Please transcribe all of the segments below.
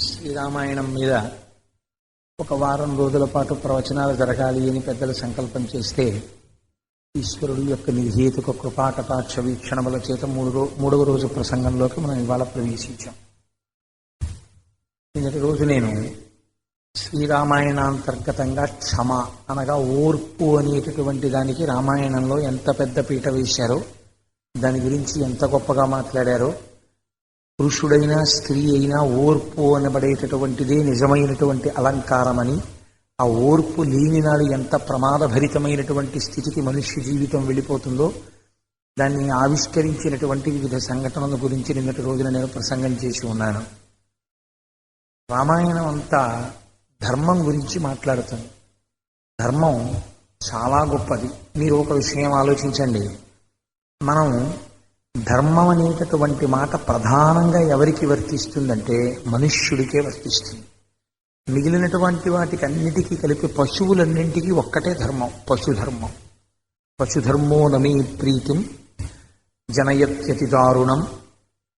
శ్రీరామాయణం మీద ఒక వారం రోజుల పాటు ప్రవచనాలు జరగాలి అని పెద్దలు సంకల్పం చేస్తే ఈశ్వరుడు యొక్క నిర్హేతుక కృపాకటాక్ష వీక్షణముల చేత మూడవ రోజు ప్రసంగంలోకి మనం ఇవాళ ప్రవేశించాం. నిన్నటి రోజు నేను శ్రీరామాయణాంతర్గతంగా క్షమ అనగా ఓర్పు అనేటటువంటి దానికి రామాయణంలో ఎంత పెద్ద పీట వేశారో, దాని గురించి ఎంత గొప్పగా మాట్లాడారో, పురుషుడైనా స్త్రీ అయినా ఓర్పు అనబడేటటువంటిదే నిజమైనటువంటి అలంకారమని, ఆ ఓర్పు లేని నాడు ఎంత ప్రమాదభరితమైనటువంటి స్థితికి మనుష్య జీవితం వెళ్ళిపోతుందో దాన్ని ఆవిష్కరించినటువంటి వివిధ సంఘటనల గురించి నిన్నటి రోజున నేను ప్రసంగం చేసి ఉన్నాను. రామాయణం అంతా ధర్మం గురించి మాట్లాడుతుంది. ధర్మం చాలా గొప్పది. మీరు ఒక విషయం ఆలోచించండి. మనం ధర్మం అనేటటువంటి మాట ప్రధానంగా ఎవరికి వర్తిస్తుందంటే మనుష్యుడికే వర్తిస్తుంది. మిగిలినటువంటి వాటికి అన్నిటికీ కలిపి పశువులన్నింటికీ ఒక్కటే ధర్మం, పశుధర్మం. పశుధర్మో నమే ప్రీతిం జనయత్యతి దారుణం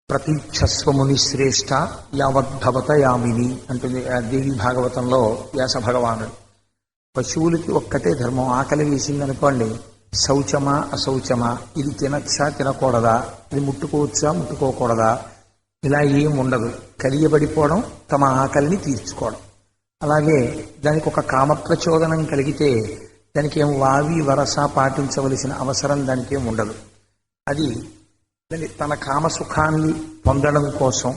ప్రతీక్షస్వముని శ్రేష్ఠ యావద్భవత యామిని అంటుంది దేవి భాగవతంలో వ్యాస భగవానుడు. పశువులకి ఒక్కటే ధర్మం. ఆకలి వేసిందనుకోండి, శౌచమా అశౌచమా, ఇది తినచ్చా తినకూడదా, ఇది ముట్టుకోవచ్చా ముట్టుకోకూడదా, ఇలా ఏం ఉండదు. కలియబడిపోవడం, తమ ఆకలిని తీర్చుకోవడం. అలాగే దానికి ఒక కామప్రచోదనం కలిగితే దానికి ఏం వావి వరస పాటించవలసిన అవసరం దానికి ఏం ఉండదు. అది తన కామసుఖాన్ని పొందడం కోసం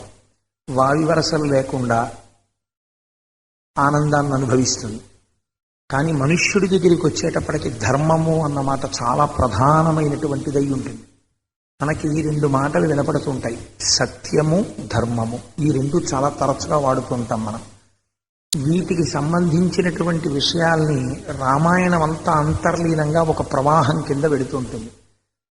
వావి వరసలు లేకుండా ఆనందాన్ని అనుభవిస్తుంది. కానీ మనుష్యుడి దగ్గరికి వచ్చేటప్పటికి ధర్మము అన్న మాట చాలా ప్రధానమైనటువంటిదై ఉంటుంది. మనకి ఈ రెండు మాటలు వినపడుతుంటాయి, సత్యము ధర్మము. ఈ రెండు చాలా తరచుగా వాడుతుంటాం మనం. వీటికి సంబంధించినటువంటి విషయాల్ని రామాయణం అంతా అంతర్లీనంగా ఒక ప్రవాహం కింద వెడుతుంటుంది.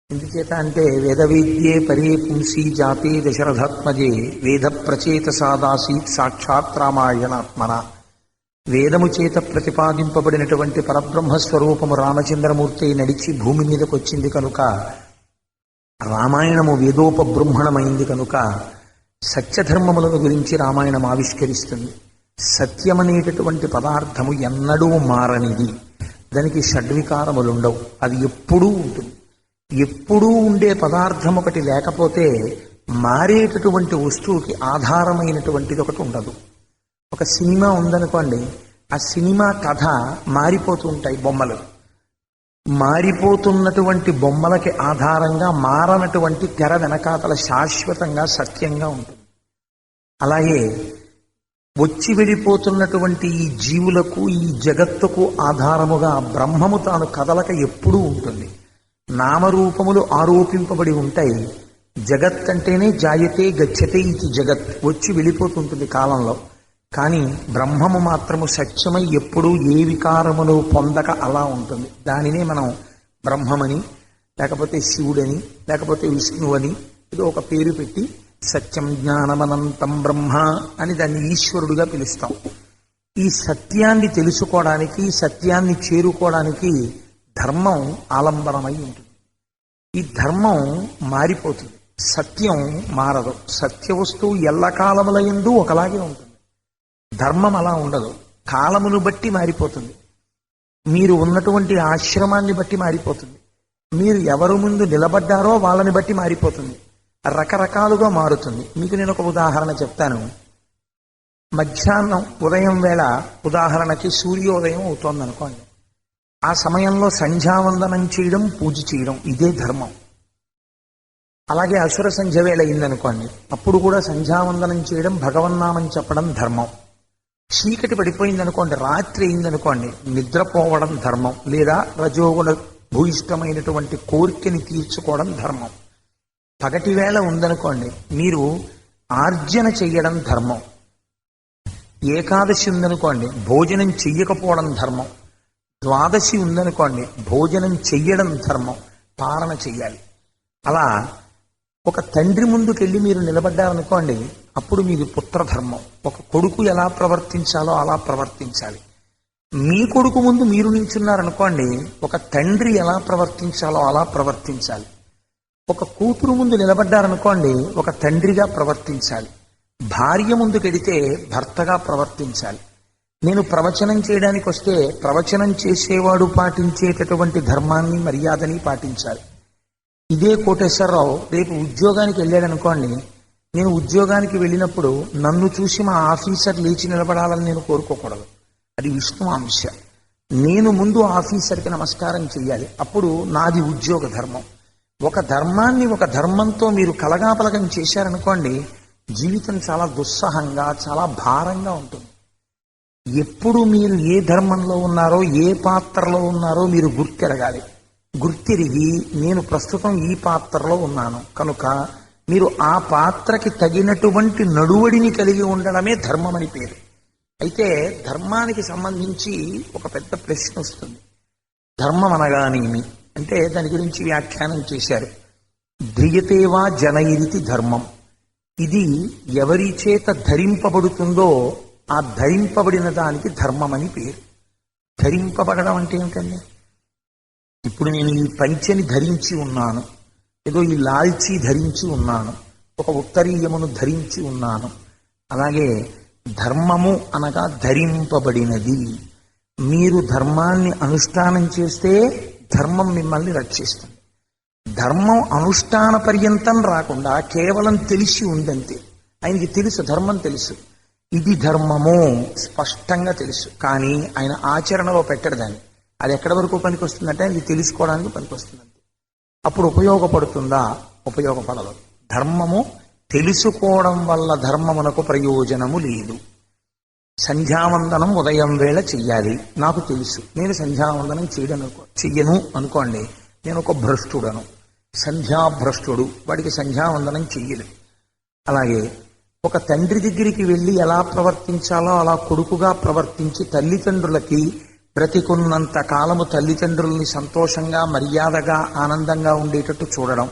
ఎందుచేత అంటే వేదవేద్యే పరే పుంసీ జాతే దశరథాత్మజే వేద ప్రచేత సాదాసీత్ సాక్షాత్ రామాయణాత్మన. వేదము చేత ప్రతిపాదింపబడినటువంటి పరబ్రహ్మస్వరూపము రామచంద్రమూర్తి నడిచి భూమి మీదకి వచ్చింది కనుక, రామాయణము వేదోపబృంహణమైంది కనుక సత్యధర్మములను గురించి రామాయణం ఆవిష్కరిస్తుంది. సత్యమనేటటువంటి పదార్థము ఎన్నడూ మారనిది. దానికి షడ్వికారములుండవు. అది ఎప్పుడూ ఉంటుంది. ఎప్పుడూ ఉండే పదార్థం ఒకటి లేకపోతే మారేటటువంటి వస్తువుకి ఆధారమైనటువంటిది ఒకటి ఉండదు. ఒక సినిమా ఉందనుకోండి, ఆ సినిమా కథ మారిపోతూ ఉంటాయి బొమ్మలు. మారిపోతున్నటువంటి బొమ్మలకి ఆధారంగా మారనటువంటి తెర వెనకాతల శాశ్వతంగా సత్యంగా ఉంటుంది. అలాగే వచ్చి వెళ్ళిపోతున్నటువంటి ఈ జీవులకు, ఈ జగత్తుకు ఆధారముగా బ్రహ్మము తాను కదలక ఎప్పుడూ ఉంటుంది. నామరూపములు ఆరోపింపబడి ఉంటాయి. జగత్ అంటేనే జాయతే గచ్చతే ఇది జగత్, వచ్చి వెళ్ళిపోతుంటుంది కాలంలో. కానీ బ్రహ్మము మాత్రము సత్యమై ఎప్పుడూ ఏ వికారమును పొందక అలా ఉంటుంది. దానినే మనం బ్రహ్మమని, లేకపోతే శివుడని, లేకపోతే విష్ణువని ఏదో ఒక పేరు పెట్టి సత్యం జ్ఞానమనంతం బ్రహ్మ అని దాన్ని ఈశ్వరుడుగా పిలుస్తాం. ఈ సత్యాన్ని తెలుసుకోవడానికి, సత్యాన్ని చేరుకోవడానికి ధర్మం ఆలంబనమై ఉంటుంది. ఈ ధర్మం మారిపోతుంది, సత్యం మారదు. సత్య వస్తువు ఎల్లకాలముల యందు ఒకలాగే ఉంటుంది. ధర్మం అలా ఉండదు, కాలమును బట్టి మారిపోతుంది. మీరు ఉన్నటువంటి ఆశ్రమాన్ని బట్టి మారిపోతుంది. మీరు ఎవరు ముందు నిలబడ్డారో వాళ్ళని బట్టి మారిపోతుంది. రకరకాలుగా మారుతుంది. మీకు నేను ఒక ఉదాహరణ చెప్తాను. మధ్యాహ్నం ఉదయం వేళ ఉదాహరణకి సూర్యోదయం అవుతోంది అనుకోండి. ఆ సమయంలో సంధ్యావందనం చేయడం, పూజ చేయడం, ఇదే ధర్మం. అలాగే అసుర సంధ్య వేళ అయిందనుకోండి, అప్పుడు కూడా సంధ్యావందనం చేయడం, భగవన్నామని చెప్పడం ధర్మం. చీకటి పడిపోయిందనుకోండి, రాత్రి అయిందనుకోండి, నిద్రపోవడం ధర్మం. లేదా రజోగుణ భూయిష్టమైనటువంటి కోరికని తీర్చుకోవడం ధర్మం. పగటి వేళ ఉందనుకోండి, మీరు ఆర్జన చెయ్యడం ధర్మం. ఏకాదశి ఉందనుకోండి, భోజనం చెయ్యకపోవడం ధర్మం. ద్వాదశి ఉందనుకోండి, భోజనం చెయ్యడం ధర్మం, పారణ చెయ్యాలి. అలా ఒక తండ్రి ముందుకెళ్ళి మీరు నిలబడ్డారనుకోండి, అప్పుడు మీది పుత్రధర్మం. ఒక కొడుకు ఎలా ప్రవర్తించాలో అలా ప్రవర్తించాలి. మీ కొడుకు ముందు మీరు నిల్చున్నారనుకోండి, ఒక తండ్రి ఎలా ప్రవర్తించాలో అలా ప్రవర్తించాలి. ఒక కూతురు ముందు నిలబడ్డారనుకోండి, ఒక తండ్రిగా ప్రవర్తించాలి. భార్య ముందుకెడితే భర్తగా ప్రవర్తించాలి. నేను ప్రవచనం చేయడానికి వస్తే ప్రవచనం చేసేవాడు పాటించేటటువంటి ధర్మాన్ని మర్యాదని పాటించాలి. ఇదే కోటేశ్వరరావు రేపు ఉద్యోగానికి వెళ్ళాడనుకోండి, నేను ఉద్యోగానికి వెళ్ళినప్పుడు నన్ను చూసి మా ఆఫీసర్ లేచి నిలబడాలని నేను కోరుకోకూడదు. అది విష్ణు అంశ. నేను ముందు ఆఫీసర్కి నమస్కారం చెయ్యాలి. అప్పుడు నాది ఉద్యోగ ధర్మం. ఒక ధర్మాన్ని ఒక ధర్మంతో మీరు కలగాపలగం చేశారనుకోండి, జీవితం చాలా దుస్సహంగా చాలా భారంగా ఉంటుంది. ఎప్పుడు మీరు ఏ ధర్మంలో ఉన్నారో ఏ పాత్రలో ఉన్నారో మీరు గుర్తెరగాలి. గుర్తిరిగి నేను ప్రస్తుతం ఈ పాత్రలో ఉన్నాను కనుక మీరు ఆ పాత్రకి తగినటువంటి నడువడిని కలిగి ఉండడమే ధర్మం అని పేరు. అయితే ధర్మానికి సంబంధించి ఒక పెద్ద ప్రశ్న వస్తుంది. ధర్మం అనగానేమి అంటే దాని గురించి వ్యాఖ్యానం చేశారు. ధ్రియతేవా జనయిరితి ధర్మం. ఇది ఎవరి చేత ధరింపబడుతుందో ఆ ధరింపబడిన దానికి ధర్మం అని పేరు. ధరింపబడడం అంటే ఏమిటండి? ఇప్పుడు నేను ఈ పంచెని ధరించి ఉన్నాను, ఏదో ఈ లాల్చీ ధరించి ఉన్నాను, ఒక ఉత్తరీయమును ధరించి ఉన్నాను. అలాగే ధర్మము అనగా ధరింపబడినది. మీరు ధర్మాన్ని అనుష్ఠానం చేస్తే ధర్మం మిమ్మల్ని రక్షిస్తుంది. ధర్మం అనుష్ఠాన పర్యంతం రాకుండా కేవలం తెలిసి ఉందంతే. ఆయనకి తెలుసు, ధర్మం తెలుసు, ఇది ధర్మము స్పష్టంగా తెలుసు. కానీ ఆయన ఆచరణలో పెట్టడు దాన్ని. అది ఎక్కడి వరకు పనికి వస్తుందంటే ఆయనకి తెలుసుకోవడానికి పనికి వస్తుందంటే. అప్పుడు ఉపయోగపడుతుందా? ఉపయోగపడదు. ధర్మము తెలుసుకోవడం వల్ల ధర్మమునకు ప్రయోజనము లేదు. సంధ్యావందనం ఉదయం వేళ చెయ్యాలి, నాకు తెలుసు. నేను సంధ్యావందనం చెయ్యను అనుకోండి, నేను ఒక భ్రష్టుడను, సంధ్యాభ్రష్టుడు, వాడికి సంధ్యావందనం చెయ్యలేదు. అలాగే ఒక తండ్రి దగ్గరికి వెళ్ళి ఎలా ప్రవర్తించాలో అలా కొడుకుగా ప్రవర్తించి తల్లిదండ్రులకి బ్రతికున్నంత కాలము తల్లిదండ్రుల్ని సంతోషంగా మర్యాదగా ఆనందంగా ఉండేటట్టు చూడడం,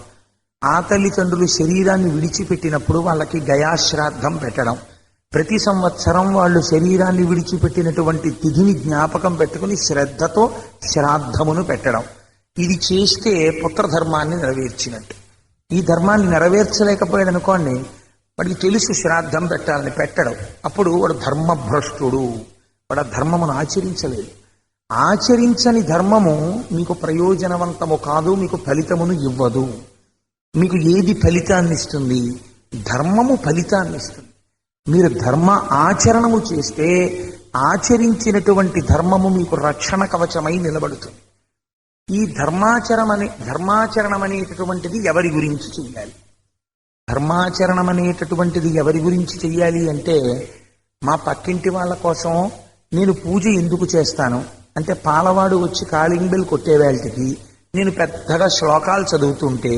ఆ తల్లిదండ్రులు శరీరాన్ని విడిచిపెట్టినప్పుడు వాళ్ళకి గయాశ్రాద్ధం పెట్టడం, ప్రతి సంవత్సరం వాళ్ళు శరీరాన్ని విడిచిపెట్టినటువంటి తిథిని జ్ఞాపకం పెట్టుకుని శ్రద్ధతో శ్రాద్ధమును పెట్టడం. ఇది చేస్తే పుత్రధర్మాన్ని నెరవేర్చినట్టు. ఈ ధర్మాన్ని నెరవేర్చలేకపోయాడు అనుకోండి, వాడికి తెలుసు శ్రాద్ధం పెట్టాలని, పెట్టడం. అప్పుడు వాడు ధర్మభ్రష్టుడు, వాడు ధర్మమును ఆచరించలేదు. ఆచరించని ధర్మము మీకు ప్రయోజనవంతము కాదు, మీకు ఫలితమును ఇవ్వదు. మీకు ఏది ఫలితాన్ని ఇస్తుంది? ధర్మము ఫలితాన్ని ఇస్తుంది. మీరు ధర్మ ఆచరణము చేస్తే ఆచరించినటువంటి ధర్మము మీకు రక్షణ కవచమై నిలబడుతుంది. ఈ ధర్మాచరణం అనేటటువంటిది ఎవరి గురించి చెయ్యాలి? ధర్మాచరణం అనేటటువంటిది ఎవరి గురించి చెయ్యాలి అంటే, మా పక్కింటి వాళ్ళ కోసం నేను పూజ ఎందుకు చేస్తాను అంటే, పాలవాడు వచ్చి కాలింగ్ బెల్ కొట్టేవేళకి నేను పెద్దగా శ్లోకాలు చదువుతుంటే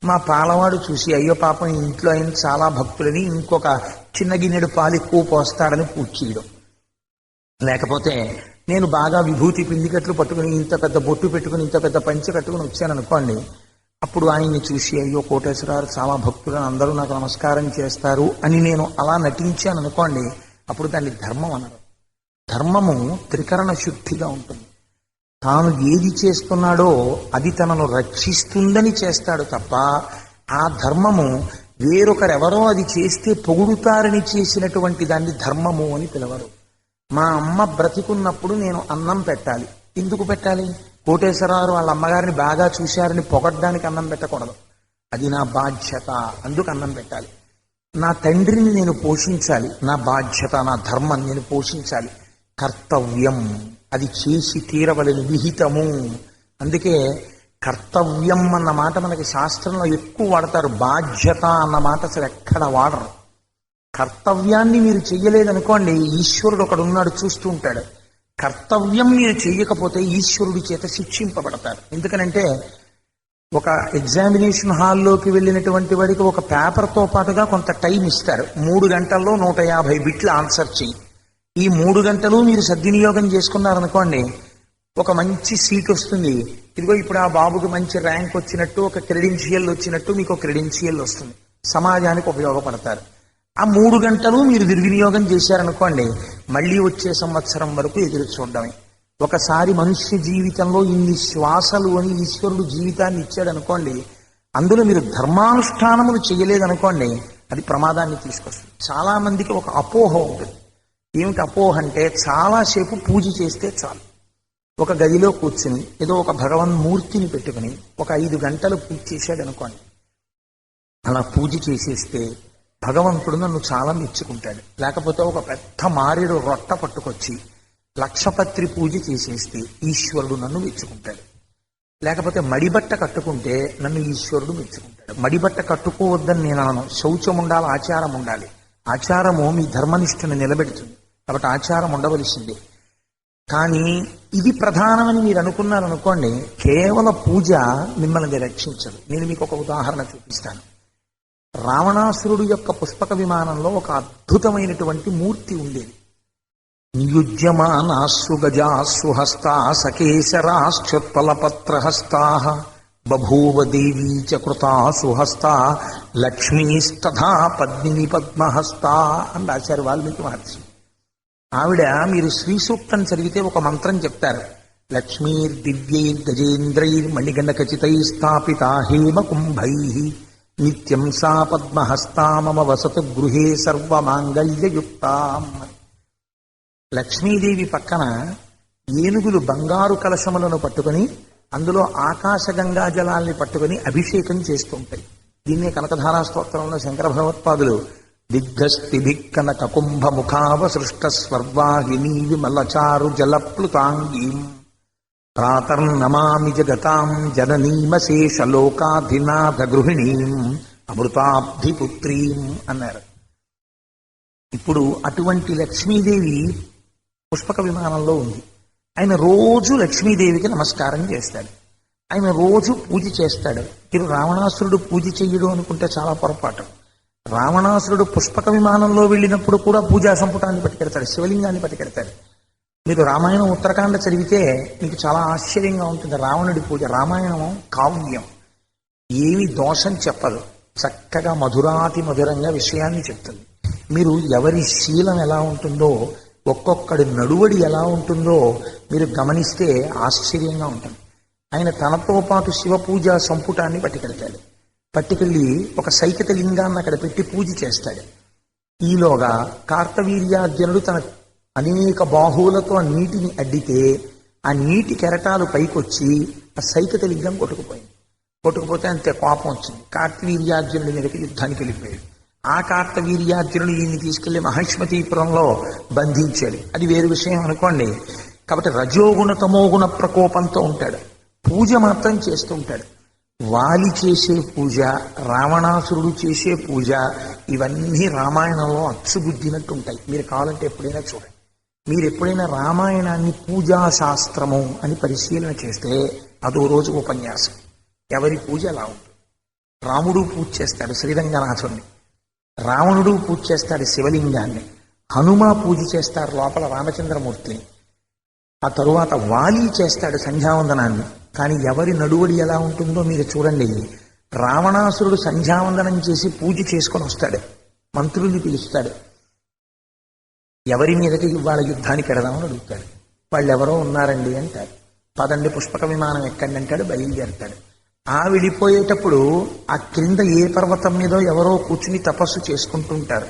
మా పాలవాడు చూసి అయ్యో పాపం ఇంట్లో ఆయన చాలా భక్తులని ఇంకొక చిన్న గిన్నెడు పాలు ఎక్కువ పోస్తాడని పూజ చేయడం. లేకపోతే నేను బాగా విభూతి పిండికట్లు పట్టుకుని ఇంత పెద్ద బొట్టు పెట్టుకుని ఇంత పెద్ద పంచె కట్టుకుని వచ్చాను అనుకోండి, అప్పుడు ఆయన్ని చూసి అయ్యో కోటేశ్వరరావు చాలా భక్తులని అందరూ నాకు నమస్కారం చేస్తారు అని నేను అలా నటించాను అనుకోండి, అప్పుడు దాన్ని ధర్మం అనరు. ధర్మము త్రికరణ శుద్ధిగా ఉంటుంది. తాను ఏది చేస్తున్నాడో అది తనను రక్షిస్తుందని చేస్తాడు తప్ప, ఆ ధర్మము వేరొకరెవరో అది చేస్తే పొగుడుతారని చేసినటువంటి దాన్ని ధర్మము అని పిలవరు. మా అమ్మ బ్రతికున్నప్పుడు నేను అన్నం పెట్టాలి. ఎందుకు పెట్టాలి? కోటేశ్వరరావు వాళ్ళ అమ్మగారిని బాగా చూశారని పొగడ్డానికి అన్నం పెట్టకూడదు. అది నా బాధ్యత, అందుకు అన్నం పెట్టాలి. నా తండ్రిని నేను పోషించాలి, నా బాధ్యత, నా ధర్మం, నేను పోషించాలి. కర్తవ్యం, అది చేసి తీరవలని విహితము. అందుకే కర్తవ్యం అన్న మాట మనకి శాస్త్రంలో ఎక్కువ వాడతారు. బాధ్యత అన్న మాట అసలు ఎక్కడ వాడరు. కర్తవ్యాన్ని మీరు చెయ్యలేదనుకోండి, ఈశ్వరుడు ఒకడు ఉన్నాడు చూస్తూ ఉంటాడు. కర్తవ్యం మీరు చెయ్యకపోతే ఈశ్వరుడి చేత శిక్షింపబడతారు. ఎందుకనంటే ఒక ఎగ్జామినేషన్ హాల్లోకి వెళ్ళినటువంటి వాడికి ఒక పేపర్తో పాటుగా కొంత టైం ఇస్తారు. 3 గంటల్లో 150 బిట్లు ఆన్సర్ చెయ్యి. ఈ 3 గంటలు మీరు సద్వినియోగం చేసుకున్నారనుకోండి, ఒక మంచి సీట్ వస్తుంది. ఇదిగో ఇప్పుడు ఆ బాబుకి మంచి ర్యాంక్ వచ్చినట్టు, ఒక క్రెడెన్షియల్ వచ్చినట్టు మీకు క్రెడెన్షియల్ వస్తుంది. సమాజానికి ఉపయోగపడతారు. ఆ 3 గంటలు మీరు దుర్వినియోగం చేశారనుకోండి, మళ్ళీ వచ్చే సంవత్సరం వరకు ఎదురు చూడడమే. ఒకసారి మనుష్య జీవితంలో ఇన్ని శ్వాసలు అని ఈశ్వరుడు జీవితాన్ని ఇచ్చాడు అనుకోండి, అందులో మీరు ధర్మానుష్ఠానములు చేయలేదనుకోండి, అది ప్రమాదాన్ని తీసుకొస్తుంది. చాలా మందికి ఒక అపోహ ఉంటుంది. ఏమిటి అపోహ అంటే, చాలాసేపు పూజ చేస్తే చాలు. ఒక గదిలో కూర్చుని ఏదో ఒక భగవన్మూర్తిని పెట్టుకుని ఒక 5 గంటలు పూజ చేశాడు అనుకోండి, అలా పూజ చేసేస్తే భగవంతుడు నన్ను చాలా మెచ్చుకుంటాడు. లేకపోతే ఒక పెద్ద మారేడు రొట్ట పట్టుకొచ్చి లక్షపత్రి పూజ చేసేస్తే ఈశ్వరుడు నన్ను మెచ్చుకుంటాడు. లేకపోతే మడిబట్ట కట్టుకుంటే నన్ను ఈశ్వరుడు మెచ్చుకుంటాడు. మడిబట్ట కట్టుకోవద్దని నేను అనను. శౌచం ఉండాలి, ఆచారం ఉండాలి. ఆచారము మీ ధర్మనిష్ఠను నిలబెడుతుంది, కాబట్టి ఆచారం ఉండవలసిందే. కానీ ఇది ప్రధానమని మీరు అనుకున్నారనుకోండి, కేవల పూజ మిమ్మల్ని రక్షించదు. నేను మీకు ఒక ఉదాహరణ చూపిస్తాను. రావణాసురుడు యొక్క పుష్పక విమానంలో ఒక అద్భుతమైనటువంటి మూర్తి ఉండేది. నియుజ్యమానాస్సు గజాస్సు హస్తా సకేశరాశ్చుత్పలపత్రహస్తా బభూవ దేవీ చ కృతాసు హస్తా లక్ష్మీస్తథా పద్మిని పద్మహస్తా అని రాశారు వాల్మీకి మహర్షి. ఆవిడ, మీరు శ్రీ సూక్తం చదివితే ఒక మంత్రం చెప్తారు. లక్ష్మీర్దివ్యైర్గజేంద్రైర్మణిగణఖచితై స్థాపితా హేమ కుంభై నిత్యం సా పద్మహస్తా మమ వసతు గృహే సర్వమాంగళ్యయుక్తాం. లక్ష్మీదేవి పక్కన ఏనుగులు బంగారు కలశములను పట్టుకుని అందులో ఆకాశ గంగా జలాల్ని పట్టుకుని అభిషేకం చేస్తుంటాయి. దీన్నే కనకధారా స్తోత్రంలో శంకర భగవత్పాదులు దిగ్గస్తిభిక్కనక కుంభముఖావసృష్ట స్వర్వాహినీ విమలచారు జలప్లుతాంగీం ప్రాతర్నమామి జగతాం జననీమశేషలోకాధినాథ గృహిణీం అమృతాబ్ధిపుత్రీం అన్నారు. ఇప్పుడు అటువంటి లక్ష్మీదేవి పుష్పక విమానంలో ఉంది. ఆయన రోజు లక్ష్మీదేవికి నమస్కారం చేస్తాడు. ఆయన రోజు పూజ చేస్తాడు. మీరు రావణాసురుడు పూజ చెయ్యడు అనుకుంటే చాలా పొరపాటు. రావణాసురుడు పుష్పక విమానంలో వెళ్ళినప్పుడు కూడా పూజా సంపుటాన్ని పట్టుకెడతాడు, శివలింగాన్ని పట్టుకెడతాడు. మీరు రామాయణం ఉత్తరకాండ చదివితే మీకు చాలా ఆశ్చర్యంగా ఉంటుంది. రావణుడి పూజ, రామాయణం కావ్యం, ఏమి దోషం చెప్పదు, చక్కగా మధురాతి మధురంగా విషయాన్ని చెప్తుంది. మీరు ఎవరి శీలం ఎలా ఉంటుందో, ఒక్కొక్కడి నడువడి ఎలా ఉంటుందో మీరు గమనిస్తే ఆశ్చర్యంగా ఉంటుంది. ఆయన తనతో పాటు శివ పూజా సంపుటాన్ని పట్టుకెడతాడు. పట్టుకెళ్ళి ఒక సైకత లింగాన్ని అక్కడ పెట్టి పూజ చేస్తాడు. ఈలోగా కార్తవీర్యార్జునుడు తన అనేక బాహువులతో ఆ నీటిని అడ్డితే ఆ నీటి కెరటాలు పైకొచ్చి ఆ సైకత లింగం కొట్టుకుపోతే అంతే కోపం వచ్చింది. కార్తవీర్యార్జునుడి మీదకి యుద్ధానికి వెళ్ళిపోయాడు. ఆ కార్తవీర్యార్జునుడు ఈయన్ని తీసుకెళ్లి మహిష్మతీపురంలో బంధించాడు. అది వేరు విషయం అనుకోండి. కాబట్టి రజోగుణ తమోగుణ ప్రకోపంతో ఉంటాడు. పూజ మాత్రం చేస్తూ ఉంటాడు. వాలి చేసే పూజ, రావణాసురుడు చేసే పూజ, ఇవన్నీ రామాయణంలో అచ్చుగుద్దినట్టు ఉంటాయి. మీరు కావాలంటే ఎప్పుడైనా చూడండి. మీరు ఎప్పుడైనా రామాయణాన్ని పూజా శాస్త్రము అని పరిశీలన చేస్తే అదో రోజు ఉపన్యాసం. ఎవరి పూజ ఎలా ఉంటుంది. రాముడు పూజ చేస్తాడు శ్రీరంగనాథుణ్ణి, రావణుడు పూజ చేస్తాడు శివలింగాన్ని, హనుమ పూజ చేస్తారు లోపల రామచంద్రమూర్తిని, ఆ తరువాత వాలి చేస్తాడు సంధ్యావందనాన్ని. కానీ ఎవరి నడువడి ఎలా ఉంటుందో మీరు చూడండి. రావణాసురుడు సంధ్యావందనం చేసి పూజ చేసుకొని వస్తాడు, మంత్రుల్ని పిలుస్తాడు. ఎవరి మీదకి ఇవాళ యుద్ధానికి ఎడదామని అడుగుతాడు. వాళ్ళు ఎవరో ఉన్నారండి అంటారు. పదండి పుష్పక విమానం ఎక్కండి అంటాడు, బయలుదేరుతాడు. ఆ వెళ్ళిపోయేటప్పుడు ఆ క్రింద ఏ పర్వతం మీదో ఎవరో కూర్చుని తపస్సు చేసుకుంటుంటారు.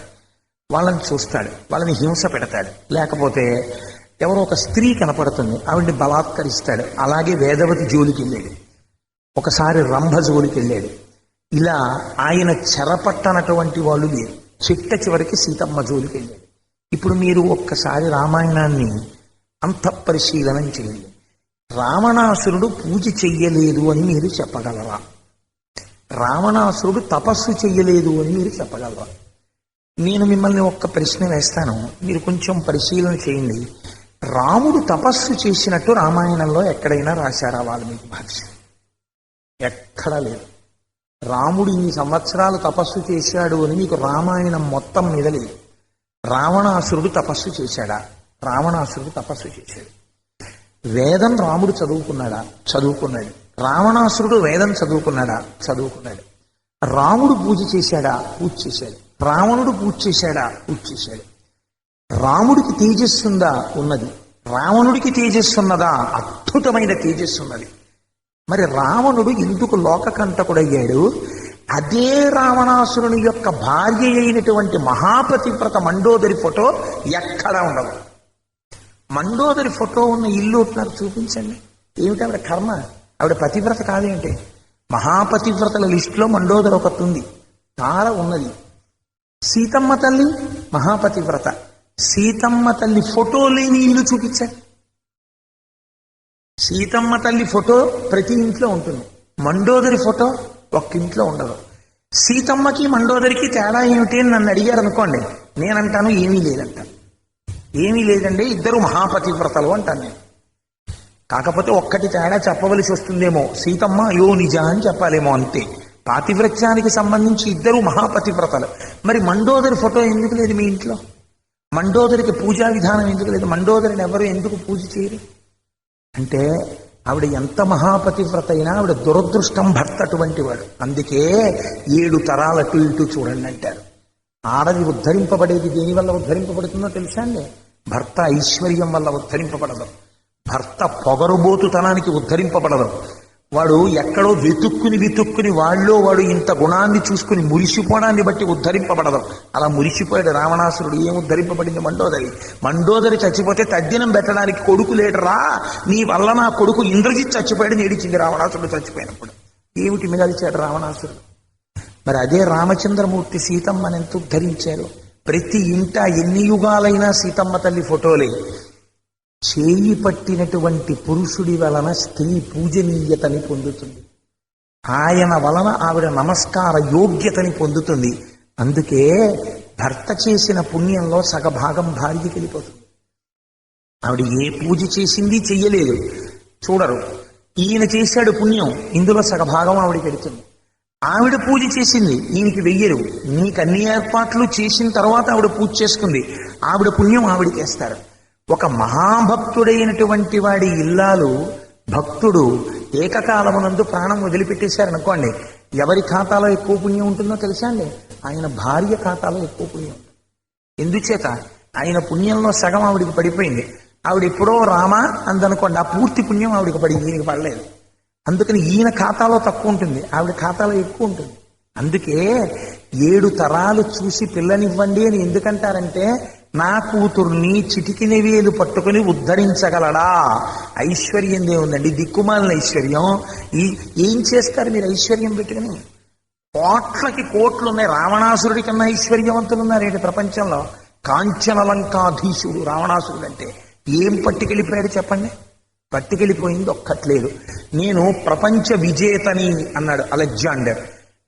వాళ్ళని చూస్తాడు, వాళ్ళని హింస పెడతాడు. లేకపోతే ఎవరో ఒక స్త్రీ కనపడుతుంది, ఆవిడ్ని బలాత్కరిస్తాడు. అలాగే వేదవతి జోలికి వెళ్ళాడు, ఒకసారి రంభ జోలికి వెళ్ళాడు. ఇలా ఆయన చెరపట్టనటువంటి వాళ్ళు లేరు. చిట్ట చివరికి సీతమ్మ జోలికి వెళ్ళాడు. ఇప్పుడు మీరు ఒక్కసారి రామాయణాన్ని అంతఃపరిశీలనం చేయండి. రావణాసురుడు పూజ చెయ్యలేదు అని మీరు చెప్పగలరా? రావణాసురుడు తపస్సు చెయ్యలేదు అని మీరు చెప్పగలరా? నేను మిమ్మల్ని ఒక్క ప్రశ్న వేస్తాను, మీరు కొంచెం పరిశీలన చేయండి. రాముడు తపస్సు చేసినట్టు రామాయణంలో ఎక్కడైనా రాశారా వాల్మీకి మహర్షి? ఎక్కడా లేదు. రాముడు ఇన్ని సంవత్సరాలు తపస్సు చేశాడు అని మీకు రామాయణం మొత్తం మీద లేదు. రావణాసురుడు తపస్సు చేశాడా? రావణాసురుడు తపస్సు చేశాడు. వేదం రాముడు చదువుకున్నాడా? చదువుకున్నాడు. రావణాసురుడు వేదం చదువుకున్నాడా? చదువుకున్నాడు. రాముడు పూజ చేశాడా? పూజ చేశాడు. రావణుడు పూజ చేశాడా? పూజ చేశాడు. రాముడికి తేజస్సుందా? ఉన్నది. రావణుడికి తేజస్సున్నదా? అద్భుతమైన తేజస్సున్నది. మరి రావణుడు ఎందుకు లోకకంటకుడయ్యాడు? అదే రావణాసురుని యొక్క భార్య అయినటువంటి మహాపతివ్రత మండోదరి ఫోటో ఎక్కడా ఉండదు. మండోదరి ఫోటో ఉన్న ఇల్లు నాకు చూపించండి. ఏమిటి ఆవిడ కర్మ? ఆవిడ పతివ్రత కాదేంటి? మహాపతివ్రతల లిస్టులో మండోదరి ఒకటి ఉంది, తార ఉన్నది. సీతమ్మ తల్లి మహాపతివ్రత. సీతమ్మ తల్లి ఫోటో లేని ఇల్లు చూపించండి. సీతమ్మ తల్లి ఫోటో ప్రతి ఇంట్లో ఉంటుంది, మండోదరి ఫోటో ఒక్క ఇంట్లో ఉండదు. సీతమ్మకి మండోదరికి తేడా ఏమిటి అని నన్ను అడిగారు అనుకోండి, నేనంటాను ఏమీ లేదంటాను. ఏమీ లేదండి, ఇద్దరు మహాపతివ్రతలు అంటాను నేను. కాకపోతే ఒక్కటి తేడా చెప్పవలసి వస్తుందేమో, సీతమ్మ అయ్యో నిజా అని చెప్పాలేమో, అంతే. పాతివ్రత్యానికి సంబంధించి ఇద్దరు మహాపతివ్రతలు. మరి మండోదరి ఫోటో ఎందుకు లేదు మీ ఇంట్లో? మండోదరికి పూజా విధానం ఎందుకు లేదు? మండోదరిని ఎవరు ఎందుకు పూజ చేయరు అంటే, ఆవిడ ఎంత మహాపతివ్రత అయినా ఆవిడ దురదృష్టం భర్త అటువంటి వాడు. అందుకే 7 తరాల అటు ఇటు చూడండి అంటారు. ఆడది ఉద్ధరింపబడేది దేనివల్ల ఉద్ధరింపబడుతుందో తెలుసా అండి? భర్త ఐశ్వర్యం వల్ల ఉద్ధరింపబడదు, భర్త పొగరుబోతుతనానికి ఉద్ధరింపబడదు. వాడు ఎక్కడో వెతుక్కుని వాడు ఇంత గుణాన్ని చూసుకుని మురిసిపోవడాన్ని బట్టి ఉద్ధరింపబడదు. అలా మురిసిపోయాడు రావణాసురుడు. ఏం ఉద్ధరింపబడింది? మండోదరి చచ్చిపోతే తద్దినం పెట్టడానికి కొడుకు లేడరా, నీ వల్ల నా కొడుకు ఇంద్రజిత్ చచ్చిపోయాడు నేడిచింది రావణాసురుడు చచ్చిపోయినప్పుడు. ఏమిటి మిగల్చాడు రావణాసురుడు? మరి అదే రామచంద్రమూర్తి సీతమ్మని ఎంత ఉద్ధరించారు. ప్రతి ఇంట ఎన్ని యుగాలైనా సీతమ్మ తల్లి ఫోటోలే. చేయి పట్టినటువంటి పురుషుడి వలన స్త్రీ పూజనీయతని పొందుతుంది, ఆయన వలన ఆవిడ నమస్కార యోగ్యతని పొందుతుంది. అందుకే భర్త చేసిన పుణ్యంలో సగభాగం భార్యకి వెళ్ళిపోతుంది. ఆవిడ ఏ పూజ చేసింది చెయ్యలేదు చూడరు, ఈయన చేశాడు పుణ్యం, ఇందులో సగభాగం ఆవిడకి వెళుతుంది. ఆవిడ పూజ చేసింది, ఈయనకి వెయ్యరు. నీకు అన్ని ఏర్పాట్లు చేసిన తర్వాత ఆవిడ పూజ చేసుకుంది, ఆవిడ పుణ్యం ఆవిడకేస్తారు. ఒక మహాభక్తుడైనటువంటి వాడి ఇల్లాలు భక్తుడు ఏకకాలమునందు ప్రాణం వదిలిపెట్టేశారనుకోండి, ఎవరి ఖాతాలో ఎక్కువ పుణ్యం ఉంటుందో తెలుసా అండి? ఆయన భార్య ఖాతాలో ఎక్కువ పుణ్యం ఉంటుంది. ఎందుచేత? ఆయన పుణ్యంలో సగం ఆవిడికి పడిపోయింది. ఆవిడ ఎప్పుడో రామా అందనుకోండి, ఆ పూర్తి పుణ్యం ఆవిడికి పడింది, ఈయనకి పడలేదు. అందుకని ఈయన ఖాతాలో తక్కువ ఉంటుంది, ఆవిడ ఖాతాలో ఎక్కువ ఉంటుంది. అందుకే 7 తరాలు చూసి పిల్లనివ్వండి అని ఎందుకంటారంటే, నా కూతుర్ని చిటికిన వేలు పట్టుకుని ఉద్ధరించగలడా? ఐశ్వర్యం ఏముందండి? దిక్కుమాలిన ఐశ్వర్యం. ఏం చేస్తారు మీరు ఐశ్వర్యం పెట్టుకుని? కోట్లకి కోట్లు ఉన్నాయి. రావణాసురుడి కన్నా ఐశ్వర్యవంతులు ఉన్నారేంటి ప్రపంచంలో? కాంచనలంకాధీశుడు రావణాసురుడు అంటే. ఏం పట్టుకెళ్ళిపోయాడు చెప్పండి? పట్టుకెళ్ళిపోయింది ఒక్కట్లేదు. నేను ప్రపంచ విజేతని అన్నాడు అలెగ్జాండర్.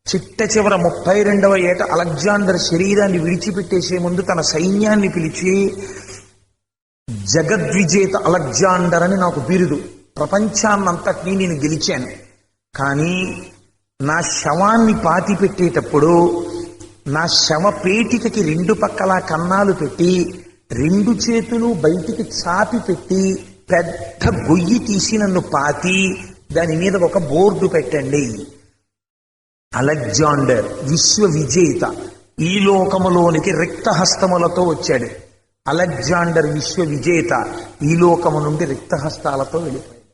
చిట్ట చివర 32వ ఏట అలెగ్జాండర్ శరీరాన్ని విడిచిపెట్టేసే ముందు తన సైన్యాన్ని పిలిచి, జగద్విజేత అలెగ్జాండర్ అని నాకు బిరుదు, ప్రపంచాన్నంతటినీ నేను గెలిచాను. కానీ నా శవాన్ని పాతి పెట్టేటప్పుడు నా శవ పేటికకి 2 పక్కల కన్నాలు పెట్టి 2 చేతులు బయటికి చాపి పెట్టి పెద్ద గొయ్యి తీసి నన్ను పాతి దాని మీద ఒక బోర్డు పెట్టండి. అలెగ్జాండర్ విశ్వ విజేత, ఈ లోకములోనికి రిక్తహస్తములతో వచ్చాడు. అలెగ్జాండర్ విశ్వ విజేత, ఈ లోకము నుండి రిక్తహస్తాలతో వెళ్ళిపోయాడు.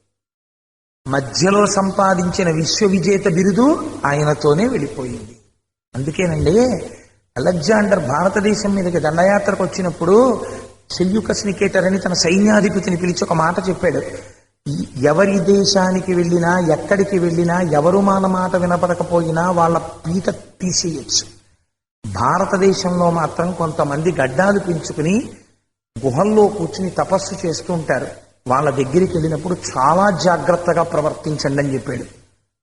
మధ్యలో సంపాదించిన విశ్వ విజేత బిరుదు ఆయనతోనే వెళ్ళిపోయింది. అందుకేనండి అలెగ్జాండర్ భారతదేశం మీదకి దండయాత్రకు వచ్చినప్పుడు సెల్యూకస్ నికేటర్ అని తన సైన్యాధిపతిని పిలిచి ఒక మాట చెప్పాడు. ఎవరి దేశానికి వెళ్ళినా ఎక్కడికి వెళ్ళినా ఎవరు మన మాట వినపడకపోయినా వాళ్ళ పీట తీసేయచ్చు. భారతదేశంలో మాత్రం కొంతమంది గడ్డాలు పెంచుకుని గుహల్లో కూర్చుని తపస్సు చేస్తూ ఉంటారు. వాళ్ళ దగ్గరికి వెళ్ళినప్పుడు చాలా జాగ్రత్తగా ప్రవర్తించండి అని చెప్పాడు.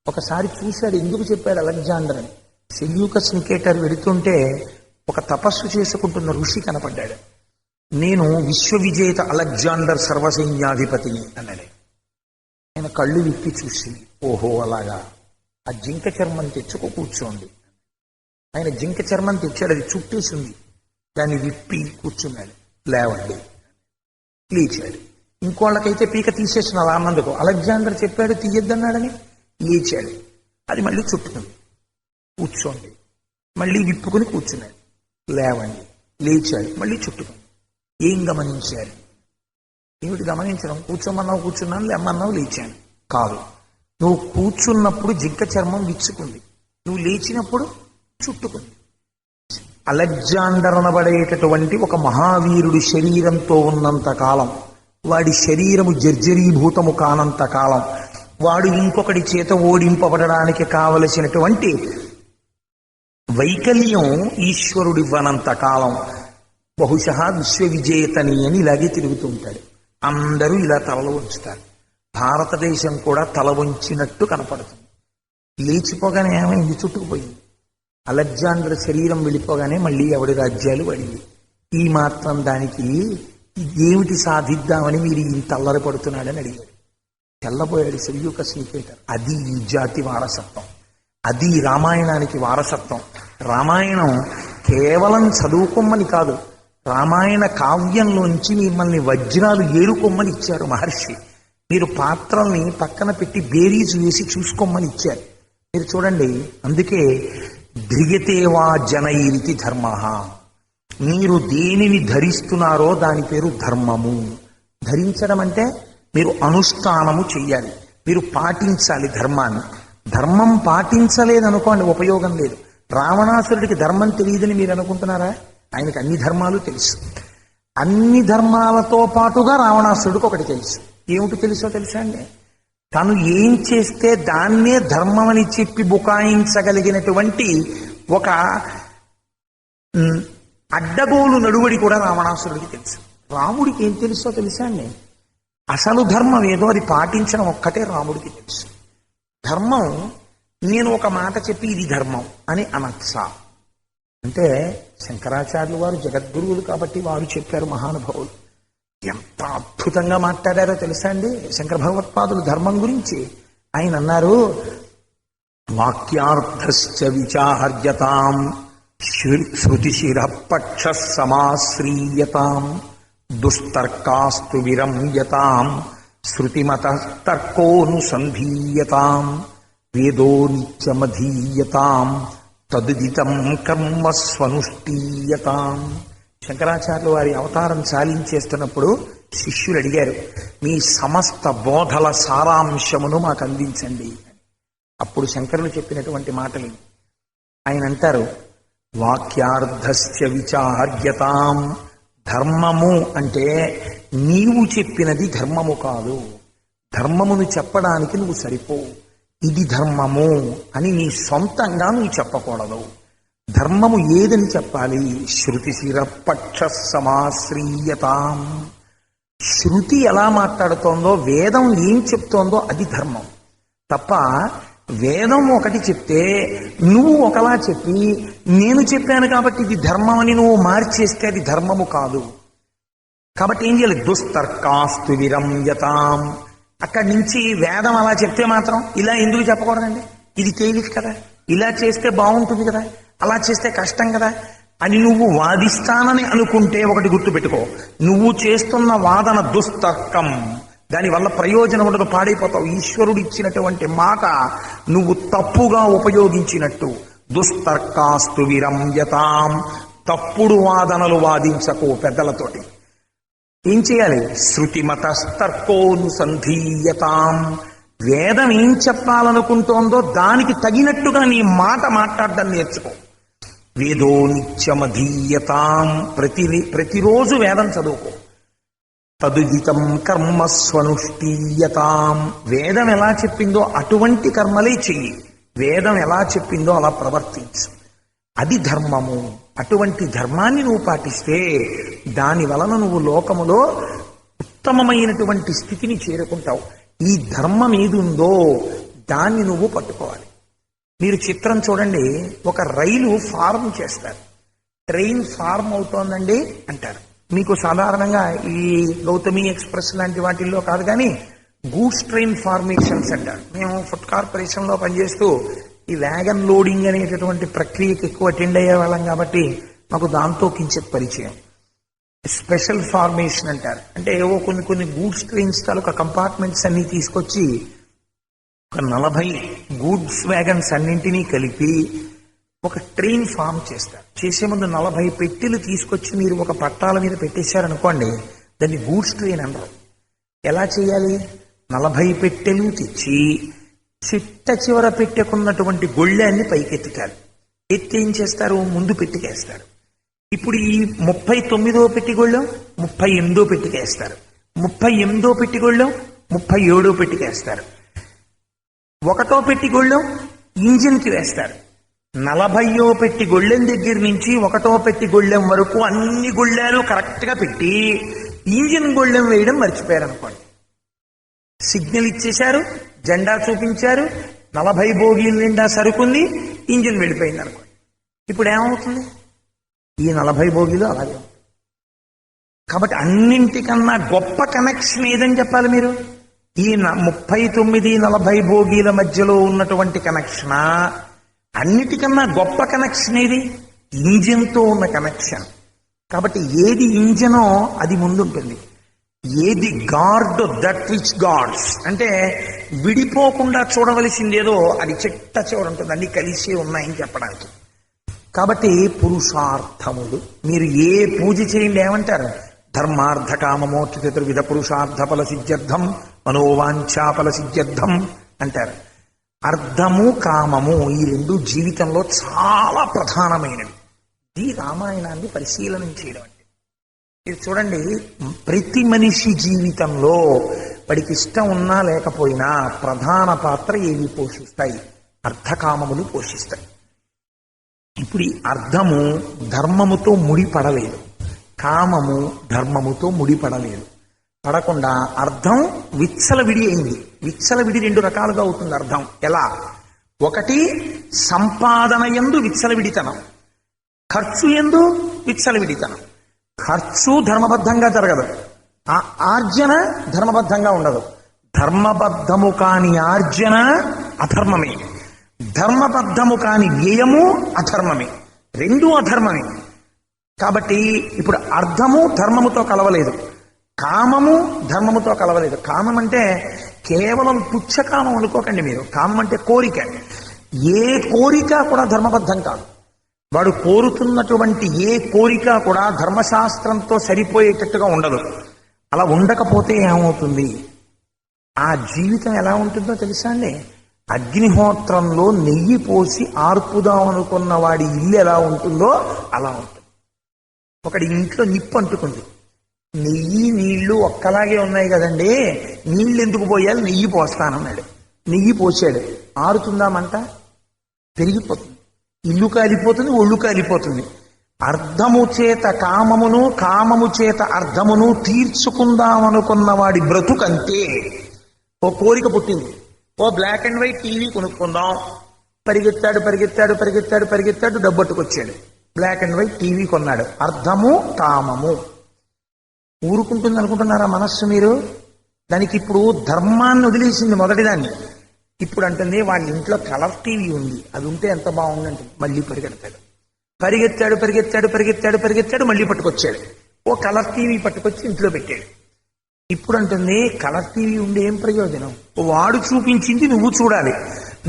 ఒకసారి చూశాడు, ఎందుకు చెప్పాడు అలెగ్జాండర్ అని. సెల్యూకస్ నికేటర్ వెళుతుంటే ఒక తపస్సు చేసుకుంటున్న ఋషి కనపడ్డాడు. నేను విశ్వవిజేత అలెగ్జాండర్ సర్వసైన్యాధిపతిని అన్నాడు. ఆయన కళ్ళు విప్పి చూసి, ఓహో అలాగా, ఆ జింక చర్మం తెచ్చుకో కూర్చోండి. ఆయన జింక చర్మం తెచ్చాడు, అది చుట్టేసింది. దాన్ని విప్పి కూర్చున్నాడు. లేవండి, లేచాడు. ఇంకోళ్ళకైతే పీక తీసేసిన అలా అన్నందుకు అలెగ్జాండర్ చెప్పాడు తీయద్దన్నాడని లేచాడు. అది మళ్ళీ చుట్టుకుంది. కూర్చోండి, మళ్ళీ విప్పుకుని కూర్చున్నాడు. లేవండి, లేచాడు, మళ్ళీ చుట్టుకుంది. ఏం గమనించారు? ఏమిటి గమనించడం? కూర్చోమన్నావు కూర్చున్నాను, లేమ్మన్నావు లేచాను. కాదు, నువ్వు కూర్చున్నప్పుడు జింక చర్మం విచ్చుకుంది, నువ్వు లేచినప్పుడు చుట్టుకుంది. అలెగ్జాండర్ అనబడేటటువంటి ఒక మహావీరుడి శరీరంతో ఉన్నంత కాలం, వాడి శరీరము జర్జరీభూతము కానంత కాలం, వాడు ఇంకొకటి చేత ఓడింపబడడానికి కావలసినటువంటి వైకల్యం ఈశ్వరుడివ్వనంత కాలం బహుశా విశ్వవిజేతని అని ఇలాగే తిరుగుతూ ఉంటాడు. అందరూ ఇలా తలలు వంచుతారు. భారతదేశం కూడా తల వంచినట్టు కనపడుతుంది. లేచిపోగానే ఏమైంది? చుట్టుకుపోయింది. అలెగ్జాండర్ శరీరం వెళ్ళిపోగానే మళ్ళీ ఎవడి రాజ్యాలు పడింది. ఈ మాత్రం దానికి ఏమిటి సాధిద్దామని మీరు ఇంత అల్లరి పడుతున్నాడని అడిగాడు. తెల్లబోయాడు సెల్యూకస్ నికేటర్. అది ఈ జాతి వారసత్వం, అది రామాయణానికి వారసత్వం. రామాయణం కేవలం చదువుకోమ్మని కాదు, రామాయణ కావ్యంలోంచి మిమ్మల్ని వజ్రాలు ఏరుకోమ్మని ఇచ్చారు మహర్షి. మీరు పాత్రల్ని పక్కన పెట్టి బేరీజు వేసి చూసుకోమ్మని ఇచ్చారు. మీరు చూడండి, అందుకే ధ్రియతేవా జనైరితి ధర్మ. మీరు దేనిని ధరిస్తున్నారో దాని పేరు ధర్మము. ధరించడం అంటే మీరు అనుష్ఠానము చెయ్యాలి, మీరు పాటించాలి ధర్మాన్ని. ధర్మం పాటించలేదనుకోండి ఉపయోగం లేదు. రావణాసురుడికి ధర్మం తెలియదని మీరు అనుకుంటున్నారా? ఆయనకి అన్ని ధర్మాలు తెలుసు. అన్ని ధర్మాలతో పాటుగా రావణాసురుడికి ఒకటి తెలుసు. ఏమిటి తెలుసో తెలుసా అండి? తను ఏం చేస్తే దాన్నే ధర్మం అని చెప్పి బుకాయించగలిగినటువంటి ఒక అడ్డగోలు నడువడి కూడా రావణాసురుడికి తెలుసు. రాముడికి ఏం తెలుసో తెలుసా అండి? అసలు ధర్మం ఏదో అది పాటించడం ఒక్కటే రాముడికి తెలుసు. ధర్మం నేను ఒక మాట చెప్పి ఇది ధర్మం అని అనొచ్చా అంటే, శంకరాచార్యులు వారు జగద్గురువులు కాబట్టి వారు చెప్పారు. మహానుభావులు ఎంత అద్భుతంగా మాట్లాడారో తెలుసా అండి శంకర భగవత్పాదులు ధర్మం గురించి. ఆయన అన్నారు, వాక్యార్థశ్చ విచార్యతాం శృతిశిర పక్ష సమాశ్రీయతాం దుస్తర్కాస్తు విరంయతాం శృతిమత తర్కోనుసంధీయతాం వేదో నిత్యమధీయతాం తదుదితం కర్మ స్వనుష్ఠీయతాం. శంకరాచార్యులు వారి అవతారం చాలించేస్తున్నప్పుడు శిష్యులు అడిగారు, మీ సమస్త బోధల సారాంశమును మాకు అందించండి. అప్పుడు శంకరులు చెప్పినటువంటి మాటలు ఆయన అంటారు, వాక్యార్థశ్చ విచార్యతాం. ధర్మము అంటే నీవు చెప్పినది ధర్మము కాదు. ధర్మమును చెప్పడానికి నువ్వు సరిపోవు. ఇది ధర్మము అని నీ సొంతంగా నువ్వు చెప్పకూడదు. ధర్మము ఏదని చెప్పాలి? శృతిశిర పక్ష సమాశ్రీయతాం. శృతి ఎలా మాట్లాడుతోందో, వేదం ఏం చెప్తోందో అది ధర్మం తప్ప, వేదం ఒకటి చెప్తే నువ్వు ఒకలా చెప్పి నేను చెప్పాను కాబట్టి ఇది ధర్మం అని నువ్వు మార్చేస్తే అది ధర్మము కాదు. కాబట్టి ఏం చేయాలి? దుస్తర్కాస్తు విరంయతాం. అక్కడి నుంచి వేదం అలా చెప్తే మాత్రం ఇలా ఎందుకు చెప్పకూడదండి? ఇది తేలిక కదా, ఇలా చేస్తే బాగుంటుంది కదా, అలా చేస్తే కష్టం కదా అని నువ్వు వాదిస్తానని అనుకుంటే ఒకటి గుర్తుపెట్టుకో, నువ్వు చేస్తున్న వాదన దుస్తర్కం. దానివల్ల ప్రయోజనం ఉండదు, పాడైపోతావు. ఈశ్వరుడు ఇచ్చినటువంటి మాట నువ్వు తప్పుగా ఉపయోగించినట్టు. దుస్తర్కాస్తు విరంయతాం. తప్పుడు వాదనలు వాదించకు పెద్దలతోటి. ఏం చేయాలి? శృతిమతస్తర్కోనుసంధీయతాం. వేదం ఏం చెప్పాలనుకుంటోందో దానికి తగినట్టుగా నీ మాట మాట్లాడడం నేర్చుకో. వేదో నిత్యమధీయతాం. ప్రతిరోజు వేదం చదువుకో. తదుదితం కర్మ స్వనుష్ఠీయతాం. వేదం ఎలా చెప్పిందో అటువంటి కర్మలే చెయ్యి. వేదం ఎలా చెప్పిందో అలా ప్రవర్తించు. అది ధర్మము. అటువంటి ధర్మాన్ని నువ్వు పాటిస్తే దాని వలన నువ్వు లోకములో ఉత్తమమైనటువంటి స్థితిని చేరుకుంటావు. ఈ ధర్మం ఏది ఉందో దాన్ని నువ్వు పట్టుకోవాలి. మీరు చిత్రం చూడండి, ఒక రైలు ఫార్మ్ చేస్తారు. ట్రైన్ ఫార్మ్ అవుతోందండి అంటారు. మీకు సాధారణంగా ఈ గౌతమి ఎక్స్ప్రెస్ లాంటి వాటిల్లో కాదు కానీ గూడ్స్ ట్రైన్ ఫార్మేషన్స్ అంటారు. మేము ఫుడ్ కార్పొరేషన్లో పనిచేస్తూ ఈ వ్యాగన్ లోడింగ్ అనేటటువంటి ప్రక్రియకి ఎక్కువ అటెండ్ అయ్యే వాళ్ళం కాబట్టి మాకు దాంతో కించిత్ పరిచయం. స్పెషల్ ఫార్మేషన్ అంటారు. అంటే ఏవో కొన్ని గూడ్స్ ట్రైన్స్ తాలూకా కంపార్ట్మెంట్స్ అన్ని తీసుకొచ్చి ఒక 40 గూడ్స్ వ్యాగన్స్ అన్నింటినీ కలిపి ఒక ట్రైన్ ఫామ్ చేస్తారు. చేసే ముందు 40 పెట్టెలు తీసుకొచ్చి మీరు ఒక పట్టాల మీద పెట్టేశారనుకోండి, దాన్ని గూడ్స్ ట్రైన్ అనరు. ఎలా చేయాలి? 40 పెట్టెలు తెచ్చి చిట్ట చివర పెట్టుకున్నటువంటి గొళ్ళాన్ని పైకెత్తుతారు. ఎత్తి ఏం చేస్తారు? ముందు పెట్టికేస్తారు. ఇప్పుడు ఈ 39వ పెట్టిగొళ్ళెం 38వ పెట్టికేస్తారు. 38వ పెట్టిగొళ్ళెం 37వ పెట్టికేస్తారు. 1వ పెట్టిగొళ్ళెం ఇంజిన్కి వేస్తారు. 40వ పెట్టి గొళ్ళెం దగ్గర నుంచి 1వ పెట్టి గొళ్ళెం వరకు అన్ని గొళ్ళాలు కరెక్ట్ గా పెట్టి ఇంజిన్ గొళ్ళెం వేయడం మర్చిపోయారు అనుకోండి. సిగ్నల్ ఇచ్చేశారు, జెండా చూపించారు, 40 బోగీల నిండా సరుకుంది, ఇంజిన్ వెళ్ళిపోయింది అనుకోండి. ఇప్పుడు ఏమవుతుంది? ఈ 40 బోగీలు అలాగే ఉంటుంది. కాబట్టి అన్నింటికన్నా గొప్ప కనెక్షన్ ఏదని చెప్పాలి మీరు? ఈ 39-40 బోగీల మధ్యలో ఉన్నటువంటి కనెక్షనా? అన్నిటికన్నా గొప్ప కనెక్షన్ ఏది? ఇంజిన్తో ఉన్న కనెక్షన్. కాబట్టి ఏది ఇంజనో అది ముందుంటుంది. ఏది గార్డ్ దట్ విచ్ గాడ్స్ అంటే విడిపోకుండా చూడవలసిందేదో అది చిట్ట చివర ఉంటుంది. అన్ని కలిసి ఉన్నాయని చెప్పడానికి. కాబట్టి పురుషార్థములు మీరు ఏ పూజ చేయండి ఏమంటారు? ధర్మార్థ కామమోక్ష చతుర్విధ పురుషార్థ ఫల సిద్ధ్యర్థం మనోవాంఛాఫల సిద్ధ్యర్థం అంటారు. అర్థము కామము ఈ రెండు జీవితంలో చాలా ప్రధానమైనవి. ఇది రామాయణాన్ని పరిశీలనం చేయడం అంటే. మీరు చూడండి, ప్రతి మనిషి జీవితంలో వాడికి ఇష్టం ఉన్నా లేకపోయినా ప్రధాన పాత్ర ఏవి పోషిస్తాయి? అర్థకామములు పోషిస్తాయి. ఇప్పుడు ఈ అర్థము ధర్మముతో ముడిపడలేదు, కామము ధర్మముతో ముడిపడలేదు. పడకుండా అర్థం విచ్చలవిడి అయింది. విచ్చలవిడి 2 రకాలుగా అవుతుంది అర్థం. ఎలా? ఒకటి సంపాదన యందు విచ్చలవిడితనం, ఖర్చు యందు విచ్చలవిడితనం. ఖర్చు ధర్మబద్ధంగా జరగదు, ఆ ఆర్జన ధర్మబద్ధంగా ఉండదు. ధర్మబద్ధము కాని ఆర్జన అధర్మమే, ధర్మబద్ధము కాని వ్యయము అధర్మమే. 2 అధర్మమే. కాబట్టి ఇప్పుడు అర్థము ధర్మముతో కలవలేదు, కామము ధర్మముతో కలవలేదు. కామం అంటే కేవలం పుచ్చకామం అనుకోకండి మీరు. కామం అంటే కోరిక. ఏ కోరిక కూడా ధర్మబద్ధం కాదు. వాడు కోరుతున్నటువంటి ఏ కోరిక కూడా ధర్మశాస్త్రంతో సరిపోయేటట్టుగా ఉండదు. అలా ఉండకపోతే ఏమవుతుంది? ఆ జీవితం ఎలా ఉంటుందో తెలుసా అండి? అగ్నిహోత్రంలో నెయ్యి పోసి ఆర్పుదాం అనుకున్న వాడి ఇల్లు ఎలా ఉంటుందో అలా ఉంటుంది. ఒకడి ఇంట్లో నిప్పు అంటుకుంది, నెయ్యి నీళ్లు ఒక్కలాగే ఉన్నాయి కదండి, నీళ్లు ఎందుకు పోయాలి, నెయ్యి పోస్తానన్నాడు. నెయ్యి పోసాడు, ఆరుతుందా మంట? పెరిగిపోతుంది, ఇల్లు కాలిపోతుంది, ఒళ్ళు కాలిపోతుంది. అర్థము చేత కామమును, కామము చేత అర్థమును తీర్చుకుందామనుకున్న వాడి బ్రతుకంతే. ఓ కోరిక పుట్టింది, ఓ బ్లాక్ అండ్ వైట్ టీవీ కొనుక్కుందాం. పరిగెత్తాడు పరిగెత్తాడు పరిగెత్తాడు పరిగెత్తాడు, డబ్బట్టుకొచ్చాడు, బ్లాక్ అండ్ వైట్ టీవీ కొన్నాడు. అర్థము కామము. ఊరుకుంటుంది అనుకుంటున్నారా మనస్సు మీరు? దానికి ఇప్పుడు ధర్మాన్ని వదిలేసింది మొదటిదాన్ని. ఇప్పుడు అంటుంది వాళ్ళ ఇంట్లో కలర్ టీవీ ఉంది, అది ఉంటే ఎంత బాగుందంటే మళ్ళీ పరిగెడతాడు. పరిగెత్తాడు పరిగెత్తాడు పరిగెత్తాడు పరిగెత్తాడు, మళ్ళీ పట్టుకొచ్చాడు, ఓ కలర్ టీవీ పట్టుకొచ్చి ఇంట్లో పెట్టాడు. ఇప్పుడు అంటుంది కలర్ టీవీ ఉండి ఏం ప్రయోజనం? వాడు చూపించింది నువ్వు చూడాలి,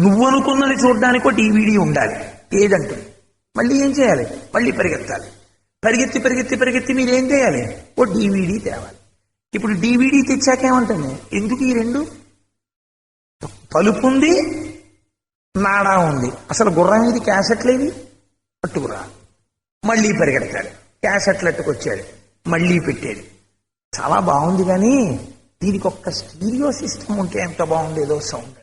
నువ్వు అనుకున్నది చూడడానికి ఒక DVD ఉండాలి. ఏదంటుంది? మళ్ళీ ఏం చేయాలి? మళ్ళీ పరిగెత్తాలి. పరిగెత్తి పరిగెత్తి పరిగెత్తి మీరు ఏం చేయాలి? ఓ DVD తేవాలి. ఇప్పుడు DVD తెచ్చాకేమంటుంది? ఎందుకు ఈ 2? పలుపు ఉంది, నాడా ఉంది, అసలు గుర్రం మీద క్యాసెట్లేవి పట్టుకురా. మళ్ళీ పరిగెడతాడు, క్యాసెట్లు అట్టుకొచ్చాడు, మళ్ళీ పెట్టాడు. చాలా బాగుంది, కానీ దీనికి ఒక్క స్టీరియో సిస్టమ్ ఉంటే ఎంత బాగుండేదో సౌండ్.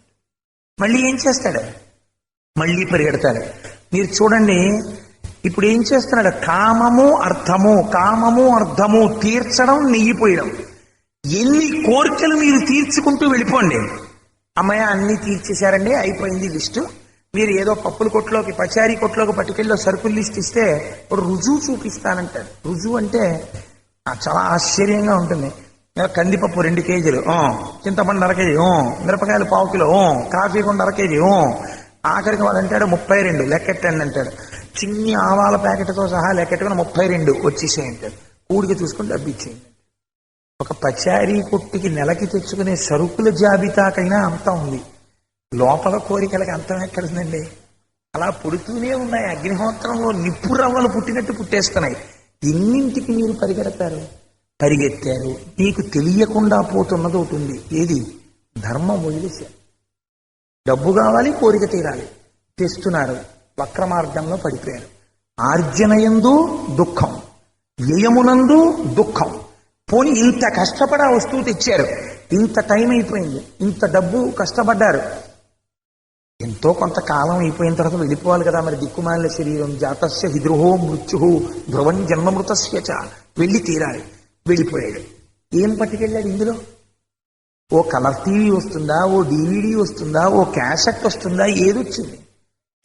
మళ్ళీ ఏం చేస్తాడు? మళ్ళీ పరిగెడతాడు. మీరు చూడండి, ఇప్పుడు ఏం చేస్తున్నాడు? కామము అర్థము, కామము అర్థము తీర్చడం, నెయ్యిపోయడం. ఎన్ని కోరికలు మీరు తీర్చుకుంటూ వెళ్ళిపోండి. అమ్మాయి అన్ని తీర్చేశారండి, అయిపోయింది లిస్టు. మీరు ఏదో పప్పుల కొట్లోకి, పచారీ కొట్లోకి పట్టుకెళ్ళి సరుకులు లిస్ట్ ఇస్తే ఇప్పుడు రుజువు చూపిస్తానంటాడు. రుజువు అంటే చాలా ఆశ్చర్యంగా ఉంటుంది. కందిపప్పు 2 కేజీలు, చింతపండు 1/2 కేజీ, మిరపకాయలు 1/2 కిలో, కాఫీ కొండ 1/2 కేజీ, ఆఖరికి వాడు అంటాడు 32 లెక్కెట్టండి అంటాడు. చిన్ని ఆవాల ప్యాకెట్తో సహా లెక్కెట్టుకుని 32 వచ్చేసేయి అంటాడు. కూడికి చూసుకుని డబ్బిచ్చేయండి. ఒక పచారీ కొట్టుకి నెలకి తెచ్చుకునే సరుకుల జాబితాకైనా అంత ఉంది, లోపల కోరికలకి అంతం ఎక్కడుందండి? అలా పుడుతూనే ఉన్నాయి. అగ్నిహోత్రంలో నిప్పు రవ్వలు పుట్టినట్టు పుట్టేస్తున్నాయి. ఎన్నింటికి మీరు పరిగెడతారు? పరిగెత్తారు, మీకు తెలియకుండా పోతున్నది ఒకటి ఉంది. ఏది? ధర్మం వదిలేశారు. డబ్బు కావాలి, కోరిక తీరాలి, తెస్తున్నారు, వక్ర మార్గంలో పడిపోయారు. ఆర్జనయందు దుఃఖం, వ్యయమునందు దుఃఖం. పోని ఇంత కష్టపడి ఆ వస్తువు తెచ్చారు, ఇంత టైం అయిపోయింది, ఇంత డబ్బు కష్టపడ్డారు, ఎంతో కొంతకాలం అయిపోయిన తర్వాత వెళ్ళిపోవాలి కదా. మరి దిక్కుమాలిన శరీరం, జాతస్య హిద్రుహో మృత్యు ధ్రువం జన్మమృతస్య చ, వెళ్ళి తీరాలి. వెళ్ళిపోయాడు. ఏం పట్టుకెళ్ళాడు ఇందులో? ఓ కలర్ టీవీ వస్తుందా, ఓ డివిడి వస్తుందా, ఓ క్యాసెట్ వస్తుందా? ఏదొచ్చింది?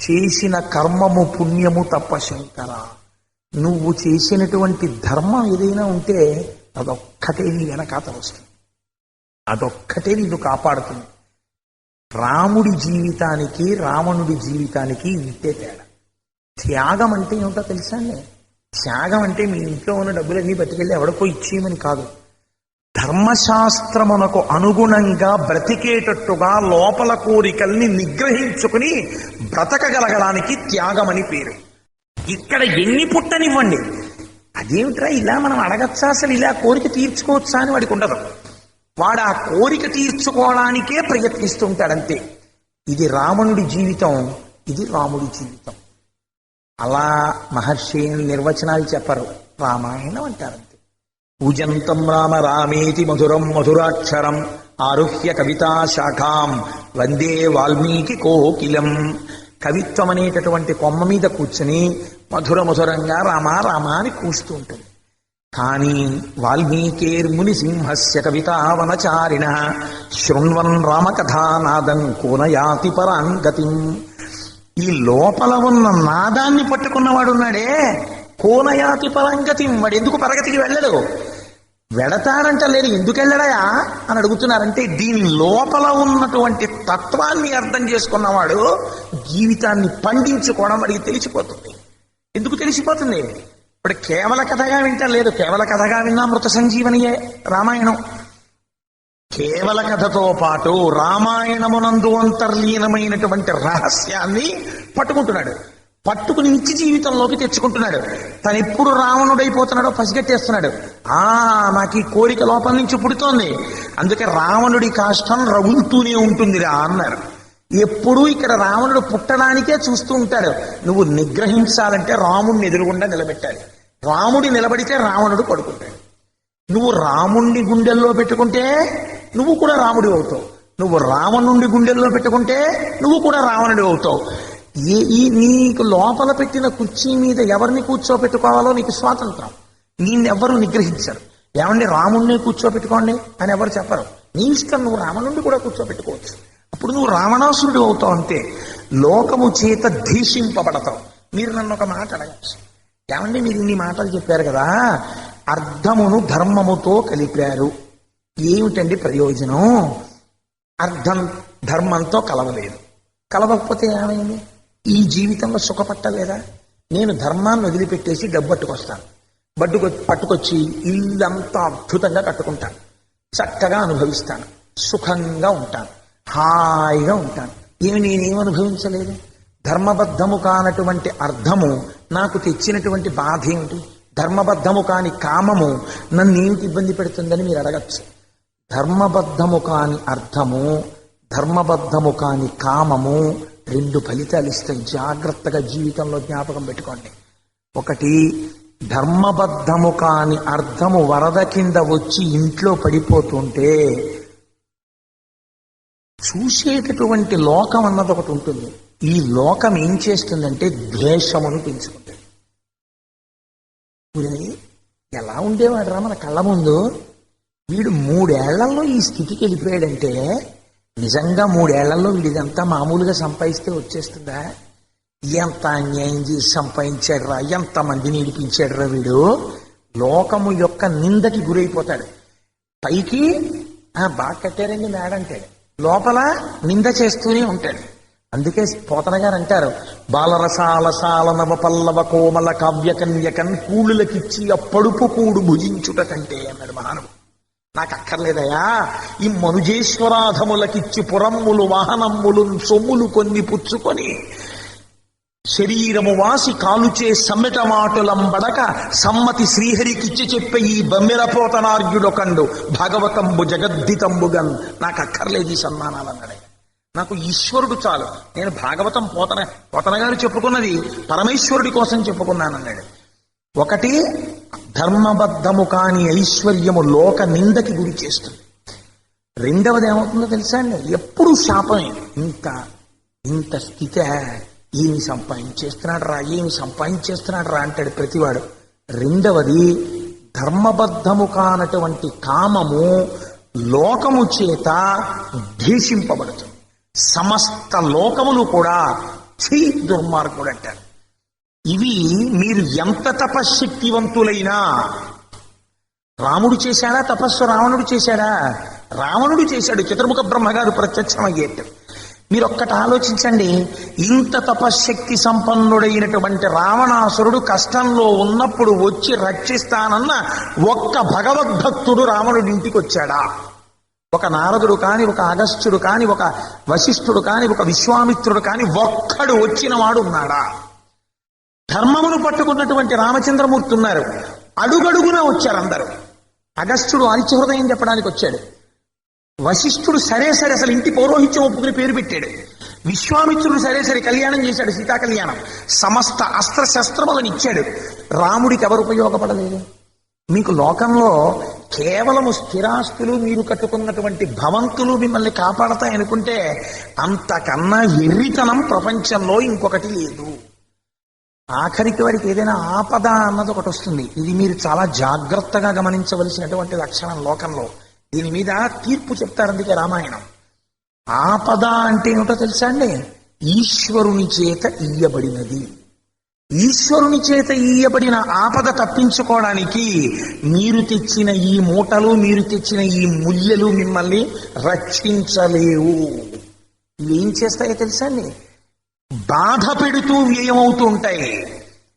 చేసిన కర్మము పుణ్యము తప్ప శంకర. నువ్వు చేసినటువంటి ధర్మం ఏదైనా ఉంటే అదొక్కటే నీ వెనకాతలు వస్తుంది, అదొక్కటే నిన్ను కాపాడుతుంది. రాముడి జీవితానికి రావణుడి జీవితానికి ఇంతే తేడా. త్యాగం అంటే ఏమిటో తెలుసా అండి? త్యాగం అంటే మీ ఇంట్లో ఉన్న డబ్బులన్నీ పట్టుకెళ్ళి ఎవడికో ఇచ్చేయమని కాదు. ధర్మశాస్త్రమునకు అనుగుణంగా బ్రతికేటట్టుగా లోపల కోరికల్ని నిగ్రహించుకుని బ్రతకగలగడానికి త్యాగమని పేరు. ఇక్కడ ఎన్ని పుట్టనివ్వండి, అదేమిట్రా ఇలా మనం అడగచ్చా, అసలు ఇలా కోరిక తీర్చుకోవచ్చా అని వాడికి ఉండదు. వాడు ఆ కోరిక తీర్చుకోవడానికే ప్రయత్నిస్తుంటాడంతే. ఇది రావణుడి జీవితం, ఇది రాముడి జీవితం. అలా మహర్షి నిర్వచనాలు చెప్పరు, రామాయణం అంటారంతే. పూజంతం రామ రామేతి మధురం మధురాక్షరం ఆరుహ్య కవితా శాఖాం వందే వాల్మీకి కోకిలం. కవిత్వం అనేటటువంటి కొమ్మ మీద కూర్చుని మధుర మధురంగా రామ రామ అని కూస్తూ ఉంటుంది. కానీ వాల్మీకేర్ముని సింహస్య కవితావనచారిణ శృణ్వన్ రామకథానాదం కోనయాతి పరాంగతిం. ఈ లోపల ఉన్న నాదాన్ని పట్టుకున్నవాడున్నాడే, కోనయాతి పరాంగతిం. వాడు ఎందుకు పరగతికి వెళ్ళడు? వెడతారంట లేదు, ఎందుకు వెళ్ళడాయా అని అడుగుతున్నారంటే దీని లోపల ఉన్నటువంటి తత్వాన్ని అర్థం చేసుకున్నవాడు జీవితాన్ని పండించుకోవడం వాడికి తెలిసిపోతుంది. ఎందుకు తెలిసిపోతుంది? ఇప్పుడు కేవల కథగా వింటలేదు, కేవల కథగా విన్నా మృత సంజీవనియే రామాయణం. కేవల కథతో పాటు రామాయణమునందు అంతర్లీనమైనటువంటి రహస్యాన్ని పట్టుకుంటున్నాడు, పట్టుకుని నిత్య జీవితంలోకి తెచ్చుకుంటున్నాడు. తను ఎప్పుడు రావణుడైపోతున్నాడో పసిగట్టేస్తున్నాడు. నాకు ఈ కోరిక లోపల నుంచి పుడుతోంది, అందుకే రావణుడి కాష్టం రగులుతూనే ఉంటుందిరా అన్నారు. ఎప్పుడూ ఇక్కడ రావణుడు పుట్టడానికే చూస్తూ ఉంటాడు. నువ్వు నిగ్రహించాలంటే రాముడిని ఎదురుగుండా నిలబెట్టాలి. రాముడి నిలబడితే రావణుడు పడుకుంటాడు. నువ్వు రాముణ్ణి గుండెల్లో పెట్టుకుంటే నువ్వు కూడా రాముడి అవుతావు. నువ్వు రావణుడి గుండెల్లో పెట్టుకుంటే నువ్వు కూడా రావణుడి అవుతావు. నీకు లోపల పెట్టిన కుర్చీ మీద ఎవరిని కూర్చోపెట్టుకోవాలో నీకు స్వాతంత్రం. నిన్నెవ్వరూ నిగ్రహించరు. ఏమండి రాముణ్ణి కూర్చోపెట్టుకోండి అని ఎవరు చెప్పరు. నీ ఇష్టం, నువ్వు రావణుడిని కూడా కూర్చోపెట్టుకోవచ్చు. అప్పుడు నువ్వు రావణాసురుడు అవుతావు అంతే. లోకము చేత ధీషింపబడతావు. మీరు నన్ను ఒక మాట అడగచ్చు, ఏమండి మీరు ఇన్ని మాటలు చెప్పారు కదా, అర్థమును ధర్మముతో కలిపారు, ఏమిటండి ప్రయోజనం? అర్థం ధర్మంతో కలవలేదు, కలవకపోతే ఏమైంది? ఈ జీవితంలో సుఖపట్టలేదా? నేను ధర్మాన్ని వదిలిపెట్టేసి డబ్బు పట్టుకొస్తాను, పట్టుకొచ్చి ఇల్లంతా అద్భుతంగా కట్టుకుంటాను, చక్కగా అనుభవిస్తాను, సుఖంగా ఉంటాను, హాయిగా ఉంటాను. నేనేం అనుభవించలేదు? ధర్మబద్ధము కానటువంటి అర్థము నాకు తెచ్చినటువంటి బాధ ఏమిటి? ధర్మబద్ధము కాని కామము నన్ను ఏమిటి ఇబ్బంది పెడుతుందని మీరు అడగచ్చు. ధర్మబద్ధము కాని అర్థము, ధర్మబద్ధము కాని కామము రెండు ఫలితాలు ఇస్తాయి. జాగ్రత్తగా జీవితంలో జ్ఞాపకం పెట్టుకోండి. ఒకటి, ధర్మబద్ధము కాని అర్థము వరద కింద వచ్చి ఇంట్లో పడిపోతుంటే చూసేటటువంటి లోకం అన్నది ఒకటి ఉంటుంది. ఈ లోకం ఏం చేస్తుందంటే ద్వేషమును పెంచుకుంటుంది. ఎలా ఉండేవాడు రా మన కళ్ళ ముందు, వీడు 3 ఏళ్లలో ఈ స్థితికి వెళ్ళిపోయాడంటే నిజంగా 3 ఏళ్లలో వీడిదంతా మామూలుగా సంపాదిస్తే వచ్చేస్తుందా? ఎంత అన్యాయం చేసి సంపాదించాడు రా, ఎంత మందిని ఇడిపించాడు రా వీడు. లోకము యొక్క నిందకి గురైపోతాడు. పైకి బాగా కట్టారండి మేడ అంటాడు, లోపల నింద చేస్తూనే ఉంటాడు. అందుకే పోతన గారు అంటారు, బాలరసాలసాల నవ పల్లవ కోమల కావ్యకన్యకన్ కూళ్ళకిచ్చి అప్పడుపు కూడు భుజించుట కంటే అన్నాడు మహానుడు. నాకు అక్కర్లేదయా, ఈ మనుజేశ్వరాధములకిచ్చి పురమ్ములు వాహనమ్ములు సొమ్ములు కొన్ని పుచ్చుకొని శరీరము వాసి కాలుచే సమ్మెట మాటులంబడక సమ్మతి శ్రీహరికిచ్చి చెప్పే ఈ బమ్మెరపోతనార్యుడొకండు భాగవతంబు జగద్దితంబుగన్. నాకు అక్కర్లేదు ఈ సన్మానాలు అన్నాడు. నాకు ఈశ్వరుడు చాలు. నేను భాగవతం పోతన గారు చెప్పుకున్నది పరమేశ్వరుడి కోసం చెప్పుకున్నానన్నాడు. ఒకటి, ధర్మబద్ధము కాని ఐశ్వర్యము లోక నిందకి గురి చేస్తుంది. రెండవది ఏమవుతుందో తెలుసా అండి, ఎప్పుడు శాపమే. ఇంత స్థితే, ఏమి సంపాదించేస్తున్నాడు రా అంటాడు ప్రతివాడు. రెండవది, ధర్మబద్ధము కానటువంటి కామము లోకము చేత ఉద్దేశింపబడుతుంది. సమస్త లోకములు కూడా ఛీ దుర్మార్గుడు అంటారు. ఇవి మీరు ఎంత తపశ్శక్తివంతులైనా, రాముడు చేశాడా తపస్సు? రావణుడు చేశాడా? రావణుడు చేశాడు. చతుర్ముఖ బ్రహ్మగారు ప్రత్యక్షమయ్యేట్టు. మీరు ఒక్కటి ఆలోచించండి, ఇంత తపశ్శక్తి సంపన్నుడైనటువంటి రావణాసురుడు కష్టంలో ఉన్నప్పుడు వచ్చి రక్షిస్తానన్న ఒక్క భగవద్భక్తుడు రావణుడి ఇంటికి వచ్చాడా? ఒక నారదుడు కాని, ఒక అగస్త్యుడు కాని, ఒక వశిష్ఠుడు కాని, ఒక విశ్వామిత్రుడు కాని ఒక్కడు వచ్చిన వాడు ఉన్నాడా? ధర్మమును పట్టుకున్నటువంటి రామచంద్రమూర్తి ఉన్నారు. అడుగడుగునా వచ్చారు అందరూ. అగస్త్యుడు అరిచహృదయం చెప్పడానికి వచ్చాడు. వశిష్ఠుడు సరే అసలు ఇంటి పౌరోహిత్యం ఒప్పుకుని పేరు పెట్టాడు. విశ్వామిత్రుడు సరే కళ్యాణం చేశాడు, సీతా కళ్యాణం. సమస్త అస్త్ర శస్త్రములను ఇచ్చాడు. రాముడికి ఎవరు ఉపయోగపడలేదు? మీకు లోకంలో కేవలము స్థిరాస్తులు, మీరు కట్టుకున్నటువంటి భవంతులు మిమ్మల్ని కాపాడతాయనుకుంటే అంతకన్నా వెర్రితనం ప్రపంచంలో ఇంకొకటి లేదు. ఆఖరికి వారికి ఏదైనా ఆపద అన్నది ఒకటి వస్తుంది. ఇది మీరు చాలా జాగ్రత్తగా గమనించవలసినటువంటి లక్షణం లోకంలో. దీని మీద తీర్పు చెప్తారు అందుకే రామాయణం. ఆపద అంటే ఏమిటో తెలుసా అండి? ఈశ్వరుని చేత ఇయ్యబడినది. ఈశ్వరుని చేత ఇయ్యబడిన ఆపద తప్పించుకోవడానికి మీరు తెచ్చిన ఈ మూటలు, మీరు తెచ్చిన ఈ ముల్లెలు మిమ్మల్ని రక్షించలేవు. ఇవేం చేస్తాయో తెలుసా అండి? బాధ పెడుతూ వ్యయమవుతూ ఉంటాయి.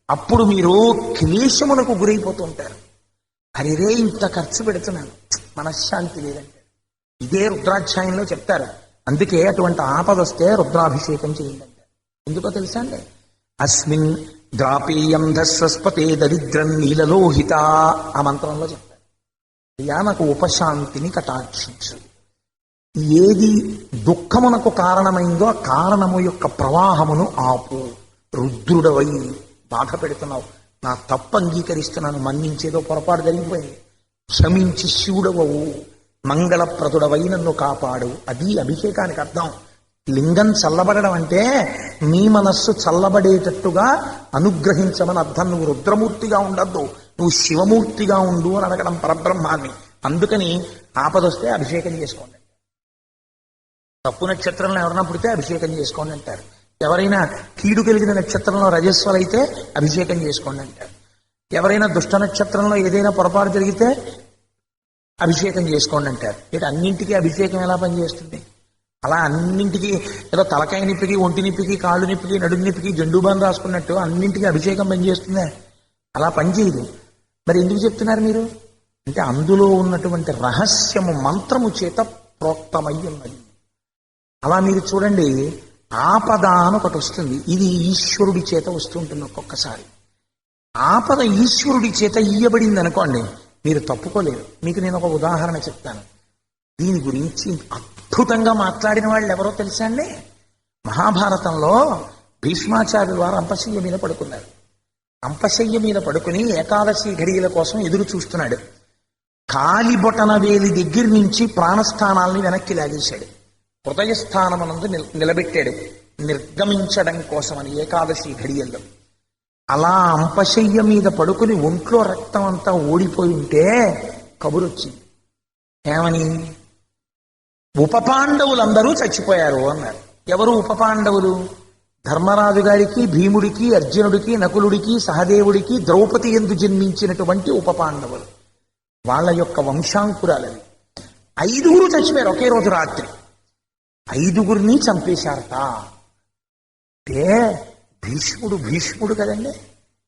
అప్పుడు మీరు క్లేశములకు గురైపోతూ ఉంటారు. అరే ఇంత ఖర్చు పెడుతున్నాను, మనశ్శాంతి లేదంటే. ఇదే రుద్రాధ్యాయంలో చెప్తారు. అందుకే అటువంటి ఆపద వస్తే రుద్రాభిషేకం చేయండి అంటారు. ఎందుకో తెలుసా అండి? అస్మిన్ ద్రాపేయం ధస్వస్పతే దరిద్రం నీలలోహిత, ఆ మంత్రంలో చెప్తారు. అయ్యా నాకు ఉపశాంతిని కటాక్షించు. ఏది దుఃఖమునకు కారణమైందో ఆ కారణము యొక్క ప్రవాహమును ఆపు. రుద్రుడవై బాధ పెడుతున్నావు, నా తప్పు అంగీకరిస్తున్నాను, మన్నించేదో పొరపాటు జరిగిపోయింది, క్షమించి శివుడవవు, మంగళప్రదుడవై నన్ను కాపాడు. అది అభిషేకానికి అర్థం. లింగం చల్లబడడం అంటే నీ మనస్సు చల్లబడేటట్టుగా అనుగ్రహించమని అర్థం. నువ్వు రుద్రమూర్తిగా ఉండద్దు, నువ్వు శివమూర్తిగా ఉండు అని అడగడం పరబ్రహ్మాన్ని. అందుకని ఆపదొస్తే అభిషేకం చేసుకోండి. తప్పు నక్షత్రంలో ఎవరైనా పుడితే అభిషేకం చేసుకోండి అంటారు. ఎవరైనా కీడు కలిగిన నక్షత్రంలో రజస్వలైతే అభిషేకం చేసుకోండి అంటారు. ఎవరైనా దుష్ట నక్షత్రంలో ఏదైనా పొరపాటు జరిగితే అభిషేకం చేసుకోండి అంటారు. ఇటు అన్నింటికీ అభిషేకం ఎలా పనిచేస్తుంది? అలా అన్నింటికీ ఏదో తలకాయ నిప్పికి, ఒంటి నిప్పికి, కాళ్ళు నిప్పికి, నడుము నిప్పికి జండుబాన్ రాసుకున్నట్టు అన్నింటికీ అభిషేకం పనిచేస్తుందే? అలా పనిచేయదు. మరి ఎందుకు చెప్తున్నారు మీరు అంటే అందులో ఉన్నటువంటి రహస్యము మంత్రము చేత ప్రోక్తమై ఉన్నది. అలా మీరు చూడండి, ఆపద అని ఒకటి వస్తుంది. ఇది ఈశ్వరుడి చేత వస్తుంటుంది. ఒక్కొక్కసారి ఆపద ఈశ్వరుడి చేత ఇయ్యబడింది అనుకోండి, మీరు తప్పుకోలేరు. మీకు నేను ఒక ఉదాహరణ చెప్తాను. దీని గురించి అద్భుతంగా మాట్లాడిన వాళ్ళు ఎవరో తెలుసా అండి? మహాభారతంలో భీష్మాచార్యుల వారు అంపశయ్య మీద పడుకున్నారు. అంపశయ్య మీద పడుకుని ఏకాదశి ఘడియల కోసం ఎదురు చూస్తున్నాడు. కాలిబొటన వేలి దగ్గర నుంచి ప్రాణస్థానాల్ని వెనక్కి లాగేశాడు. హృదయస్థానమునందు నిలబెట్టాడు నిర్గమించడం కోసమని ఏకాదశి ఘడియల్లో. అలా అంపశయ్య మీద పడుకుని ఒంట్లో రక్తం అంతా ఓడిపోయి ఉంటే కబురొచ్చింది. ఏమని? ఉపపాండవులందరూ చచ్చిపోయారు అన్నారు. ఎవరు ఉపపాండవులు? ధర్మరాజు గారికి, భీముడికి, అర్జునుడికి, నకులుడికి, సహదేవుడికి, ద్రౌపది యందు జన్మించినటువంటి ఉపపాండవులు. వాళ్ళ యొక్క వంశాంకురాలవి. 5 చచ్చిపోయారు ఒకే రోజు రాత్రి. 5 చంపేశారట. అంటే భీష్ముడు కదండి,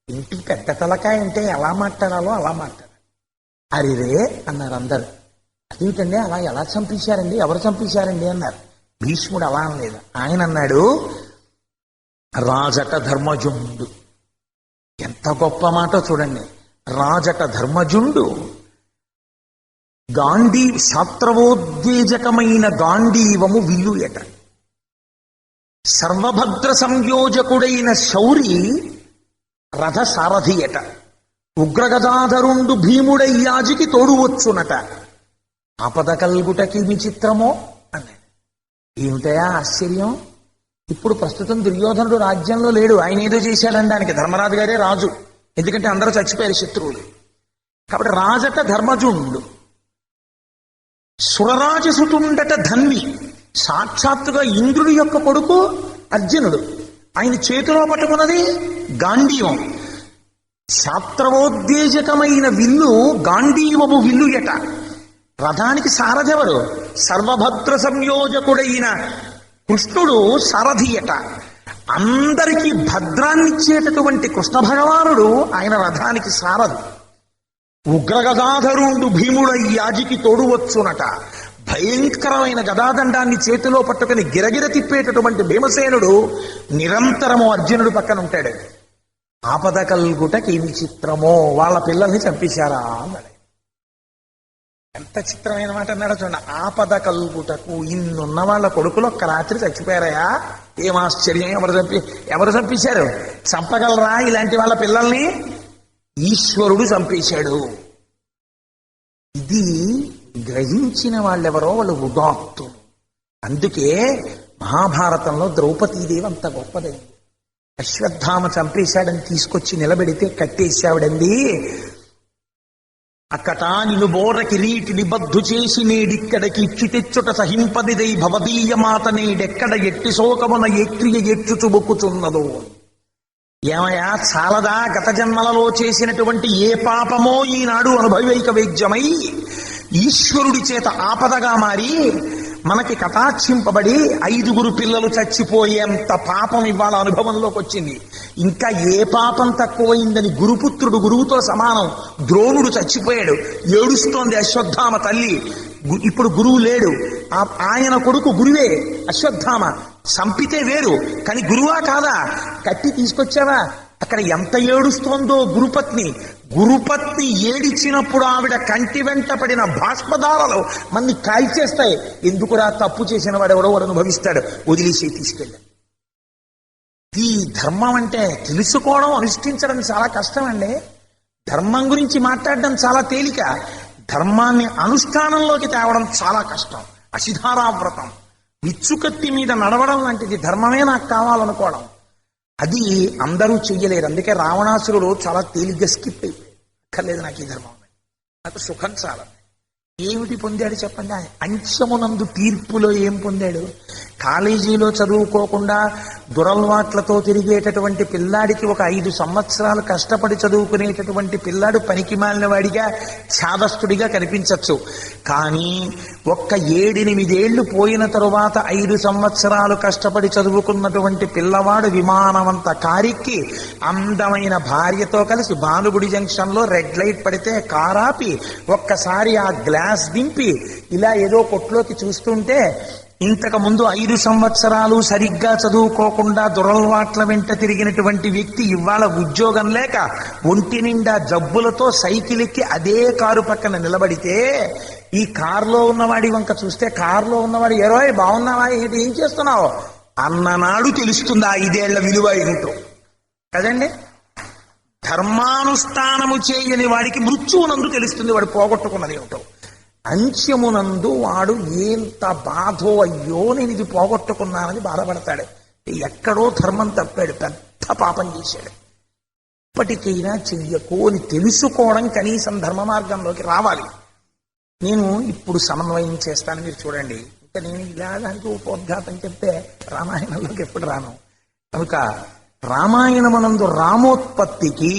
ఇంటికి పెద్ద తలకాయ అంటే ఎలా మాట్లాడాలో అలా మాట్లాడాలి. అరిరే అన్నారు అందరు. అదేమిటండి అలా ఎలా చంపేశారండి, ఎవరు చంపేశారండి అన్నారు. భీష్ముడు అలా అనలేదు. ఆయన అన్నాడు, రాజట ధర్మజుండు. ఎంత గొప్ప మాట చూడండి. రాజట ధర్మజుండు శాస్త్రవోద్వేజకమైన గాంధీవము విల్లు ఎట. సర్వభద్ర సంయోజకుడైన శౌరి రథ సారథియట. ఉగ్రగదాధరుండు భీముడయ్యాజికి తోడువచ్చునట. ఆపద కల్గుటకి విచిత్రమో అన్నాడు. ఏమిటయా ఆశ్చర్యం? ఇప్పుడు ప్రస్తుతం దుర్యోధనుడు రాజ్యంలో లేడు. ఆయన ఏదో చేశాడనడానికి ధర్మరాజు గారే రాజు. ఎందుకంటే అందరూ చచ్చిపోయారు శత్రువులు. కాబట్టి రాజట ధర్మజుండు, సురరాజసుతుండట ధన్వి. సాక్షాత్తుగా ఇంద్రుడి యొక్క కొడుకు అర్జునుడు. ఆయన చేతిలో పట్టుకున్నది గాంధీవం. శాస్త్రవోద్దేశకమైన విల్లు గాంధీవము విల్లు ఎట. రథానికి సారథెవరు? సర్వభద్ర సంయోజకుడైన కృష్ణుడు సారథియట. అందరికీ భద్రాన్నిచ్చేటటువంటి కృష్ణ భగవానుడు ఆయన రథానికి సారథి. ఉగ్రగదాధరుండు భీముడయ్యాజికి తోడువచ్చునట. భయంకరమైన గదాదండాన్ని చేతిలో పట్టుకుని గిరగిర తిప్పేటటువంటి భీమసేనుడు నిరంతరము అర్జునుడు పక్కన ఉంటాడు. ఆపద కల్గుటకి విచిత్రమో, వాళ్ళ పిల్లల్ని చంపేశారా అన్నాడు. ఎంత చిత్రమైన మాట అన్నాడు చూడండి. ఆపద కల్గుటకు, ఇన్నున్న వాళ్ళ కొడుకులు ఒక్క రాత్రి చచ్చిపోయారయా? ఏం ఆశ్చర్యం! ఎవరు చంపేశారు? చంపగలరా ఇలాంటి వాళ్ళ పిల్లల్ని? ఈశ్వరుడు చంపేశాడు. ఇది గ్రహించిన వాళ్ళెవరో వాళ్ళు ఉదాత్తులు. అందుకే మహాభారతంలో ద్రౌపదీదేవి అంత గొప్పదైంది. అశ్వత్థామ చంపేశాడని తీసుకొచ్చి నిలబెడితే కట్టేశావిడండి. అక్కట నిన్ను బోర కిరీటిని బద్దు చేసి నేడిక్కడికి ఇచ్చి తెచ్చుట సహింపదిదై భవదీయ మాత నేడెక్కడ ఎట్టి శోకమున ఏక్రియ ఎచ్చుచు బొక్కుచున్నదో. ఏమయ్యా, చాలదా గత జన్మలలో చేసినటువంటి ఏ పాపమో ఈనాడు అనుభవైక వేద్యమై ఈశ్వరుడి చేత ఆపదగా మారి మనకి కటాక్షింపబడి 5 పిల్లలు చచ్చిపోయేంత పాపం ఇవాళ అనుభవంలోకి వచ్చింది. ఇంకా ఏ పాపం తక్కువైందని గురుపుత్రుడు గురువుతో సమానం ద్రోణుడు చచ్చిపోయాడు. ఏడుస్తోంది అశ్వత్థామ తల్లి. ఇప్పుడు గురువు లేడు. ఆయన కొడుకు గురువే అశ్వత్థామ. చంపితే వేరు, కానీ గురువా కాదా? కట్టి తీసుకొచ్చావా? అక్కడ ఎంత ఏడుస్తోందో గురుపత్ని ఏడిచినప్పుడు ఆవిడ కంటి వెంట పడిన బాష్పధారలు మన్ని కాల్చేస్తాయి. ఎందుకురా? తప్పు చేసిన వాడెవడో వాడు అనుభవిస్తాడు. వదిలేసి తీసుకెళ్ళాడు. ఈ ధర్మం అంటే తెలుసుకోవడం, అనుష్ఠించడం చాలా కష్టం అండి. ధర్మం గురించి మాట్లాడడం చాలా తేలిక, ధర్మాన్ని అనుష్ఠానంలోకి తేవడం చాలా కష్టం. అశిధారావ్రతం, విచ్చుకత్తి మీద నడవడం లాంటిది ధర్మమే నాకు కావాలనుకోవడం. అది అందరూ చెయ్యలేరు. అందుకే రావణాసురుడు చాలా తేలిగ్గా స్కిప్ అయిపోయాడు. అక్కర్లేదు నాకు ఈ ధర్మం, నాకు సుఖం చాలా. ఏమిటి పొందాడు చెప్పండి? అంశమునందు తీర్పులో ఏం పొందాడు? కాలేజీలో చదువుకోకుండా దురలవాట్లతో తిరిగేటటువంటి పిల్లాడికి ఒక 5 సంవత్సరాలు కష్టపడి చదువుకునేటటువంటి పిల్లాడు పనికి మాలిన వాడిగా, ఛాదస్తుడిగా కనిపించవచ్చు. కానీ ఒక్క 7-8 ఏళ్లు పోయిన తరువాత 5 సంవత్సరాలు కష్టపడి చదువుకున్నటువంటి పిల్లవాడు విమానమంత కారెక్కి అందమైన భార్యతో కలిసి భానుగుడి జంక్షన్ లో రెడ్ లైట్ పడితే కారాపి ఒక్కసారి ఆ గ్లాస్ దింపి ఇలా ఏదో కొట్లోకి చూస్తుంటే, ఇంతకు ముందు 5 సంవత్సరాలు సరిగ్గా చదువుకోకుండా దురలవాట్ల వెంట తిరిగినటువంటి వ్యక్తి ఇవాళ ఉద్యోగం లేక ఒంటి నిండా జబ్బులతో సైకిల్ ఎక్కి అదే కారు పక్కన నిలబడితే, ఈ కారులో ఉన్నవాడి వంక చూస్తే కారులో ఉన్నవాడు ఎరోయ్ బాగున్నావా, ఏంటి ఏం చేస్తున్నావు అన్ననాడు తెలుస్తుంది ఆ 5 ఏళ్ల విలువ ఏమిటో కదండి. ధర్మానుష్ఠానము చేయని వాడికి మృత్యువునందు తెలుస్తుంది వాడు పోగొట్టుకున్నది ఏమిటో. అంత్యమునందు వాడు ఎంత బాధో, అయ్యో నేను ఇది పోగొట్టుకున్నానని బాధపడతాడు. ఎక్కడో ధర్మం తప్పాడు, పెద్ద పాపం చేశాడు. ఇప్పటికైనా చెయ్యకు అని తెలుసుకోవడం, కనీసం ధర్మ మార్గంలోకి రావాలి. నేను ఇప్పుడు సమన్వయం చేస్తాను, మీరు చూడండి. ఇంకా నేను ఇలా దానికి ఉపోద్ఘాతం చెప్తే రామాయణంలోకి ఎప్పుడు రాను. కనుక రామాయణమనందు రామోత్పత్తికి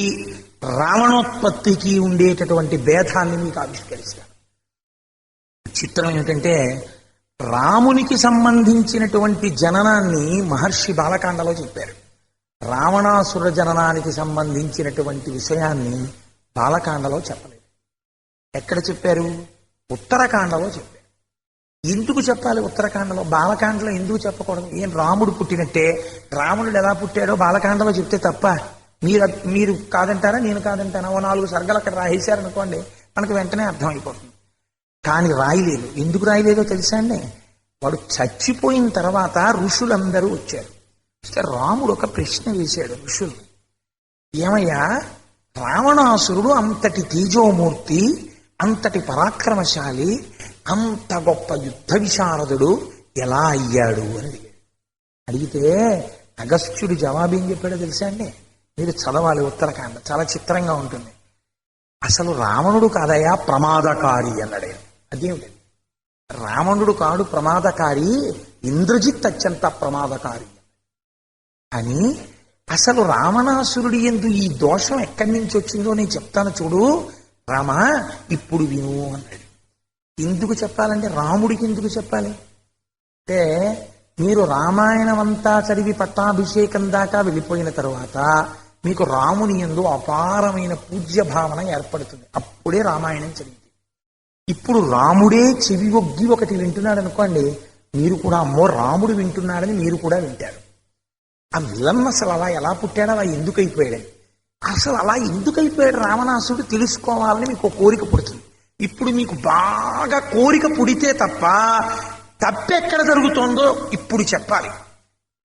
రావణోత్పత్తికి ఉండేటటువంటి భేదాన్ని మీకు ఆవిష్కరిస్తాను. చిత్రం ఏమిటంటే, రామునికి సంబంధించినటువంటి జననాన్ని మహర్షి బాలకాండలో చెప్పారు. రావణాసుర జననానికి సంబంధించినటువంటి విషయాన్ని బాలకాండలో చెప్పలేదు. ఎక్కడ చెప్పారు? ఉత్తరకాండలో చెప్పారు. ఎందుకు చెప్పాలి ఉత్తరకాండలో? బాలకాండలో ఎందుకు చెప్పకూడదు? ఏం రాముడు పుట్టినట్టే రావణుడు ఎలా పుట్టాడో బాలకాండలో చెప్తే తప్ప మీరు కాదంటారా, నేను కాదంటారా? 4 సర్గలు అక్కడ రాసేశారనుకోండి, మనకు వెంటనే అర్థమైపోతుంది. కానీ రాయలేదు. ఎందుకు రాయలేదో తెలుసా అండి? వాడు చచ్చిపోయిన తర్వాత ఋషులందరూ వచ్చారు. వస్తే రాముడు ఒక ప్రశ్న వేశాడు ఋషులు. ఏమయ్యా, రావణాసురుడు అంతటి తేజోమూర్తి, అంతటి పరాక్రమశాలి, అంత గొప్ప యుద్ధ విశారదుడు ఎలా అయ్యాడు అని అడిగాడు. అడిగితే అగస్త్యుడు జవాబేం చెప్పాడో తెలుసా అండి? మీరు చదవాలి ఉత్తరకాండ, చాలా చిత్రంగా ఉంటుంది. అసలు రావణుడు కాదయా ప్రమాదకారి అన్నాడు. అదేమిటండి? రావణుడు కాడు ప్రమాదకారి, ఇంద్రజిత్ అత్యంత ప్రమాదకారి అని. అసలు రావణాసురుడి యందు ఈ దోషం ఎక్కడి నుంచి వచ్చిందో నేను చెప్తాను చూడు రామా, ఇప్పుడు విను అన్నాడు. ఎందుకు చెప్పాలంటే రాముడికి ఎందుకు చెప్పాలి అంటే, మీరు రామాయణం అంతా చదివి పట్టాభిషేకం దాకా వెళ్ళిపోయిన తర్వాత మీకు రాముని యందు అపారమైన పూజ్య భావన ఏర్పడుతుంది. అప్పుడే రామాయణం చదివితే. ఇప్పుడు రాముడే చెవి ఒగ్గి ఒకటి వింటున్నాడు అనుకోండి, మీరు కూడా అమ్మో రాముడు వింటున్నాడని మీరు కూడా వింటారు. ఆ విలన్ అసలు అలా ఎలా పుట్టాడో, అలా ఎందుకు అయిపోయాడని, అసలు అలా ఎందుకు అయిపోయాడు రావణాసుడు తెలుసుకోవాలని మీకు కోరిక పుడుతుంది. ఇప్పుడు మీకు బాగా కోరిక పుడితే తప్ప తప్పెక్కడ జరుగుతోందో ఇప్పుడు చెప్పాలి.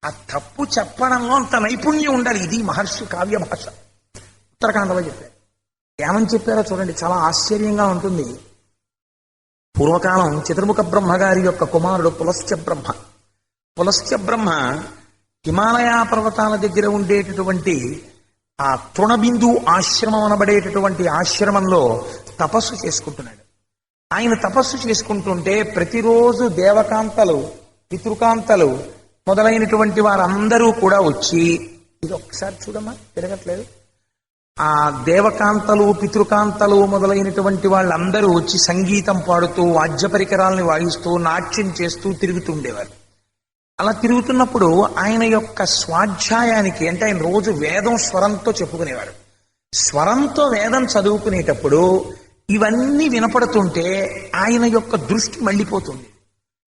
ఆ తప్పు చెప్పడంలో అంత నైపుణ్యం ఉండాలి. ఇది మహర్షి కావ్య భాష. ఉత్తరాఖండలో చెప్పారు. ఏమని చెప్పారో చూడండి, చాలా ఆశ్చర్యంగా ఉంటుంది. పూర్వకాలం చతుర్ముఖ బ్రహ్మగారి యొక్క కుమారుడు పులస్త్య బ్రహ్మ. పులస్త్య బ్రహ్మ హిమాలయ పర్వతాల దగ్గర ఉండేటటువంటి ఆ తృణబిందు ఆశ్రమం అనబడేటటువంటి ఆశ్రమంలో తపస్సు చేసుకుంటున్నాడు. ఆయన తపస్సు చేసుకుంటుంటే ప్రతిరోజు దేవకాంతలు, పితృకాంతలు మొదలైనటువంటి వారందరూ కూడా వచ్చి, ఇది ఒక్కసారి చూడమ్మా, తిరగట్లేదు. ఆ దేవకాంతలు, పితృకాంతలు మొదలైనటువంటి వాళ్ళందరూ వచ్చి సంగీతం పాడుతూ, వాద్య పరికరాలని వాయిస్తూ, నాట్యం చేస్తూ తిరుగుతుండేవారు. అలా తిరుగుతున్నప్పుడు ఆయన యొక్క స్వాధ్యాయానికి, అంటే ఆయన రోజు వేదం స్వరంతో చెప్పుకునేవారు. స్వరంతో వేదం చదువుకునేటప్పుడు ఇవన్నీ వినపడుతుంటే ఆయన యొక్క దృష్టి మళ్ళీపోతుంది.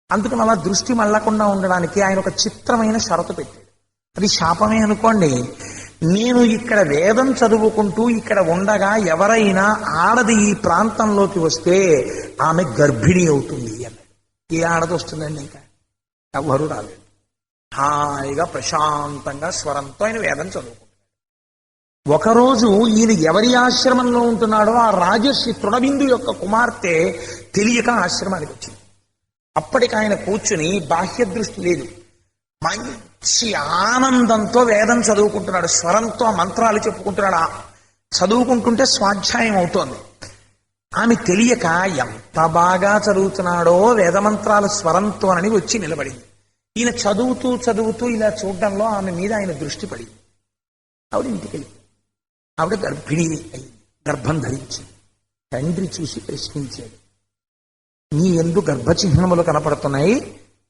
అందుకని అలా దృష్టి మళ్ళకుండా ఉండడానికి ఆయన ఒక చిత్రమైన షరతు పెట్టాడు. అది శాపమే అనుకోండి. నేను ఇక్కడ వేదం చదువుకుంటూ ఇక్కడ ఉండగా ఎవరైనా ఆడది ఈ ప్రాంతంలోకి వస్తే ఆమె గర్భిణి అవుతుంది అన్నాడు. ఏ ఆడది వస్తుందండి? ఇంకా ఎవరు రాలేదు. హాయిగా ప్రశాంతంగా స్వరంతో ఆయన వేదం చదువుకుంటాడు. ఒకరోజు ఈయన ఎవరి ఆశ్రమంలో ఉంటున్నాడో ఆ రాజర్షి తృణబిందు యొక్క కుమార్తె తెలియక ఆశ్రమానికి వచ్చింది. అప్పటికి ఆయన కూర్చుని, బాహ్య దృష్టి లేదు, మంచి ఆనందంతో వేదం చదువుకుంటున్నాడు. స్వరంతో మంత్రాలు చెప్పుకుంటున్నాడు. చదువుకుంటుంటే స్వాధ్యాయం అవుతోంది. ఆమె తెలియక ఎంత బాగా చదువుతున్నాడో వేదమంత్రాలు స్వరంతోనని వచ్చి నిలబడింది. ఈయన చదువుతూ చదువుతూ ఇలా చూడడంలో ఆమె మీద ఆయన దృష్టి పడింది. ఆవిడ ఇంటికి వెళ్ళింది. ఆవిడ గర్భిణి అయింది, గర్భం ధరించి. తండ్రి చూసి ప్రశ్నించాడు, నీ యందు గర్భచిహ్నములు కనపడుతున్నాయి,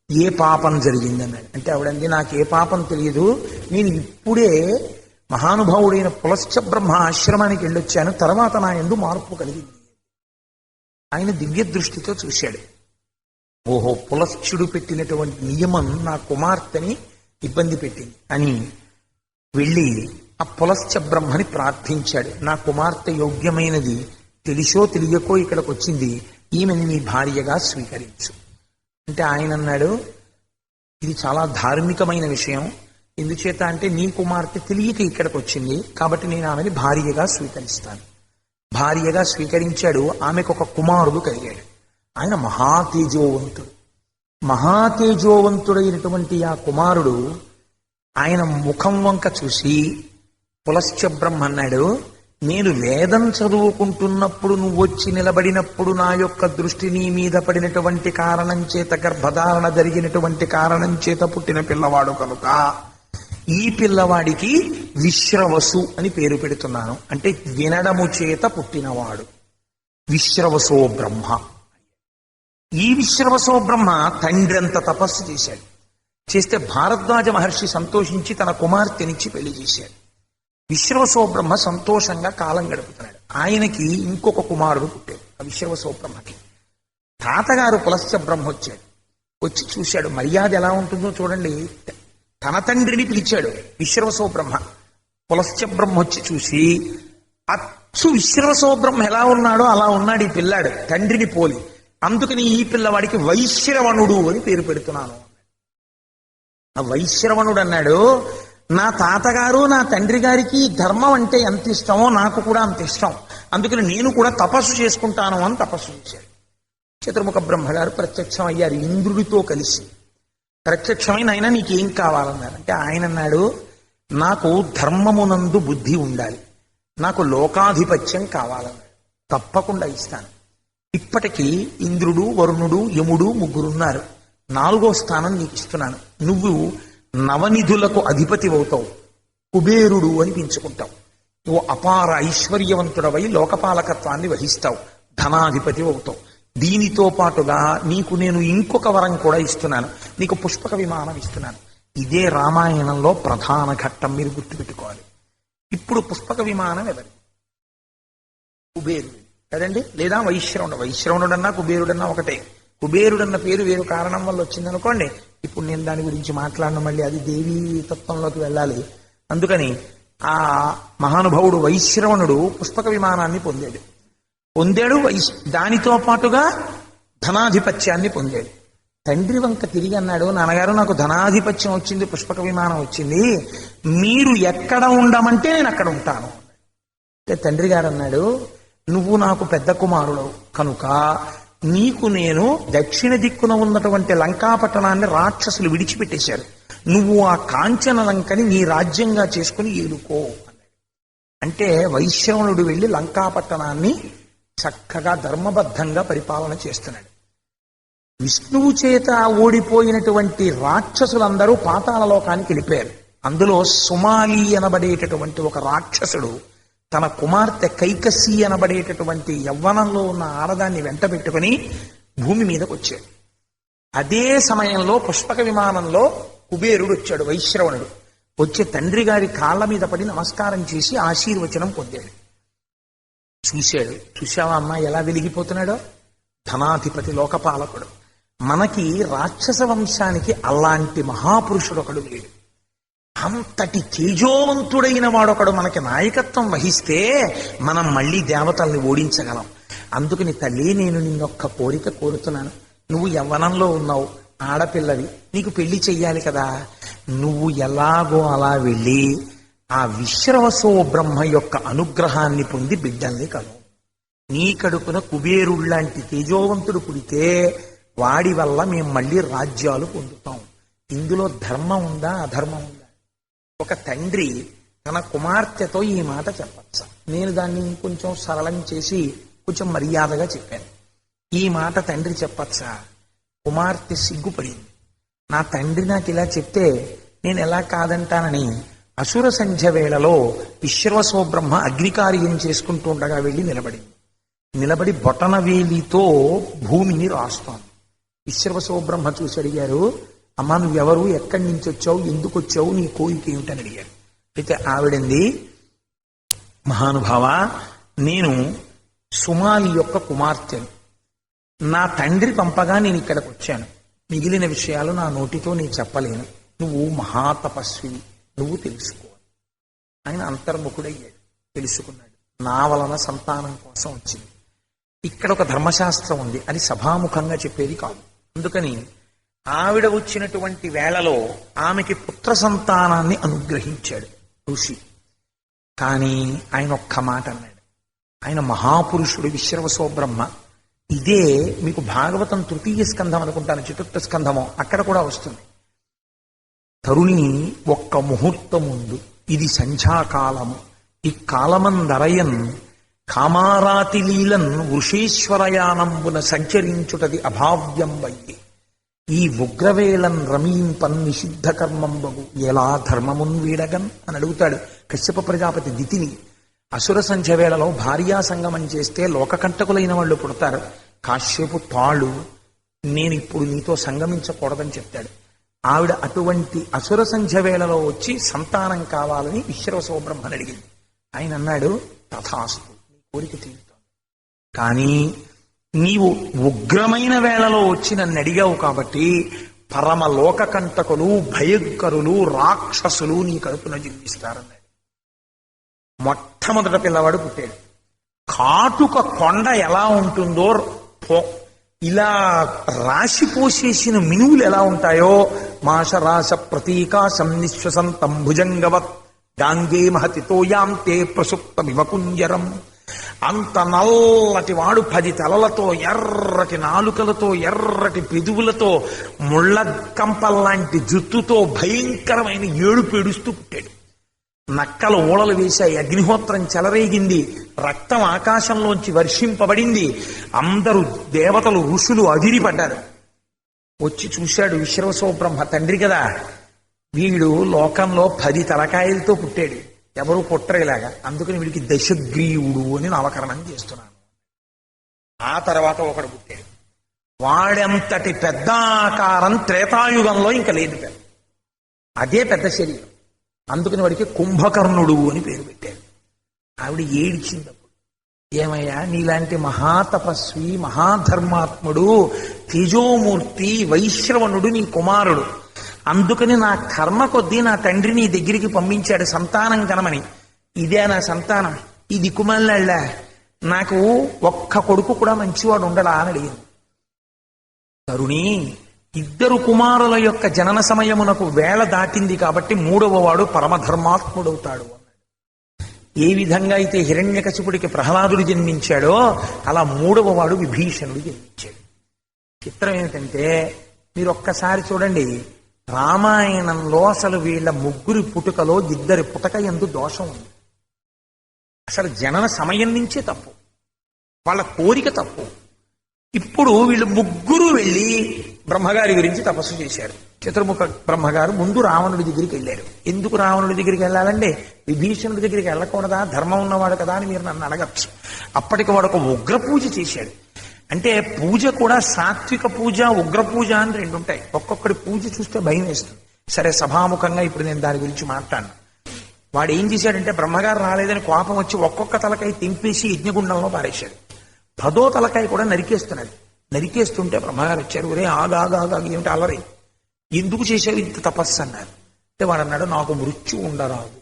ఏ పాపం జరిగిందన్నాడు. అంటే ఆవిడంది, నాకు ఏ పాపం తెలియదు, నేను ఇప్పుడే మహానుభావుడైన పులస్త్య బ్రహ్మ ఆశ్రమానికి వెళ్ళొచ్చాను, తర్వాత నా యందు మార్పు కలిగింది. ఆయన దివ్య దృష్టితో చూశాడు. ఓహో, పులస్త్యుడు పెట్టినటువంటి నియమం నా కుమార్తెని ఇబ్బంది పెట్టింది అని వెళ్ళి ఆ పులస్త్య బ్రహ్మని ప్రార్థించాడు. నా కుమార్తె యోగ్యమైనది, తెలిసో తెలియకో ఇక్కడికి వచ్చింది, ఈమెని నీ భార్యగా స్వీకరించు అంటే ఆయన అన్నాడు, ఇది చాలా ధార్మికమైన విషయం. ఎందుచేత అంటే నీ కుమార్తె తెలియక ఇక్కడికి వచ్చింది కాబట్టి నేను ఆమెని భార్యగా స్వీకరిస్తాను. భార్యగా స్వీకరించాడు. ఆమెకు ఒక కుమారుడు కలిగాడు. ఆయన మహాతేజోవంతుడు. మహాతేజోవంతుడైనటువంటి ఆ కుమారుడు ఆయన ముఖం వంక చూసి పులస్త్య బ్రహ్మ అన్నాడు, నేను వేదం చదువుకుంటున్నప్పుడు నువ్వు వచ్చి నిలబడినప్పుడు నా యొక్క దృష్టి నీ మీద పడినటువంటి కారణం చేత, గర్భధారణ జరిగినటువంటి కారణం చేత పుట్టిన పిల్లవాడు కనుక ఈ పిల్లవాడికి విశ్రవసు అని పేరు పెడుతున్నాను. అంటే వినడము చేత పుట్టినవాడు విశ్రవసో బ్రహ్మ. ఈ విశ్రవసో బ్రహ్మ తండ్రి అంత తపస్సు చేశాడు. చేస్తే భారద్వాజ మహర్షి సంతోషించి తన కుమార్తెనిచ్చి పెళ్లి చేశాడు. విశ్రవసో బ్రహ్మ సంతోషంగా కాలం గడుపుతున్నాడు. ఆయనకి ఇంకొక కుమారుడు పుట్టాడు. ఆ విశ్రవసో బ్రహ్మకి తాతగారు పులస్త్య బ్రహ్మ వచ్చాడు. వచ్చి చూశాడు. మర్యాద ఎలా ఉంటుందో చూడండి. తన తండ్రిని పిలిచాడు విశ్రవసో బ్రహ్మ. పులస్త్య బ్రహ్మ వచ్చి చూసి, అచ్చు విశ్రవసో బ్రహ్మ ఎలా ఉన్నాడో అలా ఉన్నాడు ఈ పిల్లాడు, తండ్రిని పోలి. అందుకని ఈ పిల్లవాడికి వైశ్రవణుడు అని పేరు పెడుతున్నాను. ఆ వైశ్రవణుడు అన్నాడు, నా తాతగారు నా తండ్రి గారికి ధర్మం అంటే ఎంత ఇష్టమో నాకు కూడా అంత ఇష్టం, అందుకని నేను కూడా తపస్సు చేసుకుంటాను అని తపస్సు చేశాడు. చతుర్ముఖ బ్రహ్మగారు ప్రత్యక్షం అయ్యారు ఇంద్రుడితో కలిసి. ప్రత్యక్షమైన ఆయన నీకేం కావాలన్నారు అంటే ఆయన అన్నాడు, నాకు ధర్మమునందు బుద్ధి ఉండాలి, నాకు లోకాధిపత్యం కావాలన్నాడు. తప్పకుండా ఇస్తాను. ఇప్పటికీ ఇంద్రుడు వరుణుడు యముడు ముగ్గురున్నారు, 4వ స్థానం నీకు ఇస్తున్నాను. నువ్వు నవనిధులకు అధిపతి అవుతావు, కుబేరుడు అని పెంచుకుంటావు. నువ్వు అపార ఐశ్వర్యవంతుడవై లోకపాలకత్వాన్ని వహిస్తావు, ధనాధిపతి అవుతావు. దీనితో పాటుగా నీకు నేను ఇంకొక వరం కూడా ఇస్తున్నాను, నీకు పుష్పక విమానం ఇస్తున్నాను. ఇదే రామాయణంలో ప్రధాన ఘట్టం, మీరు గుర్తుపెట్టుకోవాలి. ఇప్పుడు పుష్పక విమానం ఎవరి? కుబేరుడు కదండి, లేదా వైశ్రవణుడన్నా కుబేరుడన్నా ఒకటే. కుబేరుడన్న పేరు వేరు కారణం వల్ల వచ్చిందనుకోండి, ఇప్పుడు నేను దాని గురించి మాట్లాడను, మళ్ళీ అది దేవీ తత్వంలోకి వెళ్ళాలి. అందుకని ఆ మహానుభావుడు వైశ్రవణుడు పుష్పక విమానాన్ని పొందాడు. దానితో పాటుగా ధనాధిపత్యాన్ని పొందాడు. తండ్రి వంక తిరిగి అన్నాడు, నాన్నగారు నాకు ధనాధిపత్యం వచ్చింది, పుష్పక విమానం వచ్చింది, మీరు ఎక్కడ ఉండమంటే నేను అక్కడ ఉంటాను. అంటే తండ్రి గారు అన్నాడు, నువ్వు నాకు పెద్ద కుమారుడు కనుక నీకు నేను దక్షిణ దిక్కున ఉన్నటువంటి లంకాపట్టణాన్ని రాక్షసులు విడిచిపెట్టేశారు, నువ్వు ఆ కాంచన లంకని నీ రాజ్యంగా చేసుకుని ఏలుకో అన్నాడు. అంటే వైశ్రవణుడు వెళ్ళి లంకాపట్టణాన్ని చక్కగా ధర్మబద్ధంగా పరిపాలన చేస్తున్నాడు. విష్ణువు చేత ఓడిపోయినటువంటి రాక్షసులందరూ పాతాళ లోకానికి వెళ్ళిపోయారు. అందులో సుమాలి అనబడేటటువంటి ఒక రాక్షసుడు తన కుమార్తె కైకసి అనబడేటటువంటి యవ్వనంలో ఉన్న ఆడదాన్ని వెంట పెట్టుకుని భూమి మీదకి వచ్చాడు. అదే సమయంలో పుష్పక విమానంలో కుబేరుడు వచ్చాడు. వైశ్రవణుడు వచ్చే తండ్రి గారి కాళ్ళ మీద పడి నమస్కారం చేసి ఆశీర్వచనం పొందాడు. చూశావా అమ్మా ఎలా వెలిగిపోతున్నాడో? ధనాధిపతి, లోకపాలకుడు. మనకి రాక్షస వంశానికి అలాంటి మహాపురుషుడు ఒకడు లేడు. అంతటి తేజోవంతుడైన వాడొకడు మనకి నాయకత్వం వహిస్తే మనం మళ్ళీ దేవతల్ని ఓడించగలం. అందుకని తల్లి, నేను నిన్నొక్క కోరిక కోరుతున్నాను. నువ్వు యవ్వనంలో ఉన్నావు, ఆడపిల్లవి, నీకు పెళ్లి చెయ్యాలి కదా. నువ్వు ఎలాగో అలా వెళ్ళి ఆ విశ్రవసో బ్రహ్మ యొక్క అనుగ్రహాన్ని పొంది బిడ్డల్ని కలువు. నీ కడుపున కుబేరుళ్లాంటి తేజోవంతుడు పుడితే వాడి వల్ల మేము మళ్ళీ రాజ్యాలు పొందుతాం. ఇందులో ధర్మం ఉందా అధర్మం ఉందా? ఒక తండ్రి తన కుమార్తెతో ఈ మాట చెప్పచ్చా? నేను దాన్ని కొంచెం సరళం చేసి కొంచెం మర్యాదగా చెప్పాను. ఈ మాట తండ్రి చెప్పచ్చా? కుమార్తె సిగ్గుపడింది. నా తండ్రి నాకు ఇలా చెప్తే నేను ఎలా కాదంటానని అసుర సంధ్య వేళలో విశ్రవసో బ్రహ్మ అగ్నికార్యం చేసుకుంటూ ఉండగా వెళ్ళి నిలబడి బొటనవేలితో భూమిని రాస్తాను. విశ్రవసో బ్రహ్మ చూసి అడిగారు, అమ్మా నువ్వెవరు, ఎక్కడి నుంచి వచ్చావు, ఎందుకు వచ్చావు, నీ కోరిక ఏమిటని అడిగారు. అయితే ఆవిడంది, మహానుభావ, నేను సుమాలి యొక్క కుమార్తెను, నా తండ్రి పంపగా నేను ఇక్కడికి వచ్చాను, మిగిలిన విషయాలు నా నోటితో నేను చెప్పలేను, నువ్వు మహాతపస్వి, నువ్వు తెలుసుకో. ఆయన అంతర్ముఖుడయ్యాడు, తెలుసుకున్నాడు. నా వలన సంతానం కోసం వచ్చింది. ఇక్కడ ఒక ధర్మశాస్త్రం ఉంది, అది సభాముఖంగా చెప్పేది కాదు. అందుకని ఆవిడ వచ్చినటువంటి వేళలో ఆమెకి పుత్ర సంతానాన్ని అనుగ్రహించాడు ఋషి. కానీ ఆయన ఒక్క మాట అన్నాడు. ఆయన మహాపురుషుడు విశ్రవసో బ్రహ్మ. ఇదే మీకు భాగవతం 3వ స్కంధం అనుకుంటాను, 4వ స్కంధమో, అక్కడ కూడా వస్తుంది. తరుణి ఒక్క ముహూర్తముందు, ఇది సంధ్యాకాలము, ఈ కాలమందరయన్ కామారాతి లీలన్ వృషేశ్వరయానంబున సంచరించుటది అభావ్యం వయ్యి, ఈ ఉగ్రవేళన్ రమీంపన్ నిషిద్ధ కర్మంబగు ఎలా ధర్మమున్ వీడగన్ అని అడుగుతాడు కశ్యప ప్రజాపతి దితిని. అసుర సంధ్య వేళలో భార్యా సంగమం చేస్తే లోకకంటకులైన వాళ్ళు పుడతారు. కాశ్యపు తాళు, నేను ఇప్పుడు నీతో సంగమించకూడదని చెప్తాడు. ఆవిడ అటువంటి అసుర సంధ్య వేళలో వచ్చి సంతానం కావాలని విశ్రవసో బ్రహ్మని అడిగింది. ఆయన అన్నాడు, తథాస్తు, నీ కోరిక తీరుతాను. కానీ నీవు ఉగ్రమైన వేళలో వచ్చి నన్ను అడిగావు కాబట్టి పరమ లోకకంటకులు, భయంకరులు, రాక్షసులు నీ కడుపున జన్మిస్తారన్నాడు. మొట్టమొదట పిల్లవాడు పుట్టాడు. కాటుక కొండ ఎలా ఉంటుందో, ఇలా రాశి పోసేసిన మినువులు ఎలా ఉంటాయో మాషరాశ ప్రతీకాశం నిశ్వసంతం భుజంగవత్ గాంగే మహతి తోయాం తే ప్రసుప్తమివ కుంజరం. అంత నల్లటి వాడు 10 తలలతో, ఎర్రటి నాలుకలతో, ఎర్రటి పెదువులతో, ముళ్ళ కంపల్లాంటి జుత్తుతో భయంకరమైన ఏడుపు ఏడుస్తూ పుట్టాడు. నక్కలు ఓడలు వేశాయి, అగ్నిహోత్రం చెలరేగింది, రక్తం ఆకాశంలోంచి వర్షింపబడింది. అందరూ దేవతలు ఋషులు అదిరిపడ్డారు. వచ్చి చూశాడు విశ్రవసో బ్రహ్మ, తండ్రి కదా, వీడు లోకంలో 10 తలకాయలతో పుట్టాడు, ఎవరు పుట్టరేలాగా, అందుకని వీడికి దశగ్రీవుడు అని నామకరణం చేస్తున్నాను. ఆ తర్వాత ఒకడు పుట్టాడు, వాడంతటి పెద్ద ఆకారం త్రేతాయుగంలో ఇంకా లేదు, పెద్ద అదే పెద్ద శరీరం, అందుకని వాడికి కుంభకర్ణుడు అని పేరు పెట్టాడు. ఆవిడ ఏడ్చింది. ఏమయ్యా, నీలాంటి మహాతపస్వి, మహాధర్మాత్ముడు, తేజోమూర్తి వైశ్రవణుడు నీ కుమారుడు, అందుకని నా కర్మ కొద్దీ నా తండ్రి నీ దగ్గరికి పంపించాడు సంతానం కనమని. ఇదే నా సంతానం, ఈ దిక్కుమాలినాళ్ళ, నాకు ఒక్క కొడుకు కూడా మంచివాడు ఉండడా అని అడిగింది. తరుణి, 2 కుమారుల యొక్క జనన సమయమునకు వేళ దాటింది కాబట్టి 3వ వాడు పరమధర్మాత్ముడవుతాడు అన్నాడు. ఏ విధంగా అయితే హిరణ్యకశిపుడికి ప్రహ్లాదుడు జన్మించాడో అలా 3వ వాడు విభీషణుడు జన్మించాడు. చిత్రం ఏమిటంటే, మీరు ఒక్కసారి చూడండి, రామాయణంలో అసలు వీళ్ళ 3 పుట్టుకలో 2 పుటక యందు దోషం ఉంది. అసలు జనన సమయం నుంచే తప్పు, వాళ్ళ కోరిక తప్పు. ఇప్పుడు వీళ్ళు 3 వెళ్ళి బ్రహ్మగారి గురించి తపస్సు చేశారు. చతుర్ముఖ బ్రహ్మగారు ముందు రావణుడి దగ్గరికి వెళ్ళారు. ఎందుకు రావణుడి దగ్గరికి వెళ్ళాలండి? విభీషణుడి దగ్గరికి వెళ్ళకూడదా, ధర్మం ఉన్నవాడు కదా అని మీరు నన్ను అడగచ్చు. అప్పటికి వాడు ఒక ఉగ్ర పూజ చేశాడు. అంటే పూజ కూడా సాత్విక పూజ, ఉగ్ర పూజ అని 2 ఉంటాయి. ఒక్కొక్కడి పూజ చూస్తే భయం వేస్తుంది. సరే, సభాముఖంగా ఇప్పుడు నేను దాని గురించి మాట్లాడను. వాడు ఏం చేశాడంటే, బ్రహ్మగారు రాలేదని కోపం వచ్చి ఒక్కొక్క తలకాయ తెంపేసి యజ్ఞగుండంలో పారేశాడు. 10వ తలకాయ కూడా నరికేస్తున్నాడు. నరికేస్తుంటే బ్రహ్మగారు వచ్చారు. ఒరే ఆగాగా ఏమిటి అలరి, ఎందుకు చేశావు ఇంత తపస్సు అన్నారు. అంటే వాడు అన్నాడు, నాకు మృత్యు ఉండరాదు.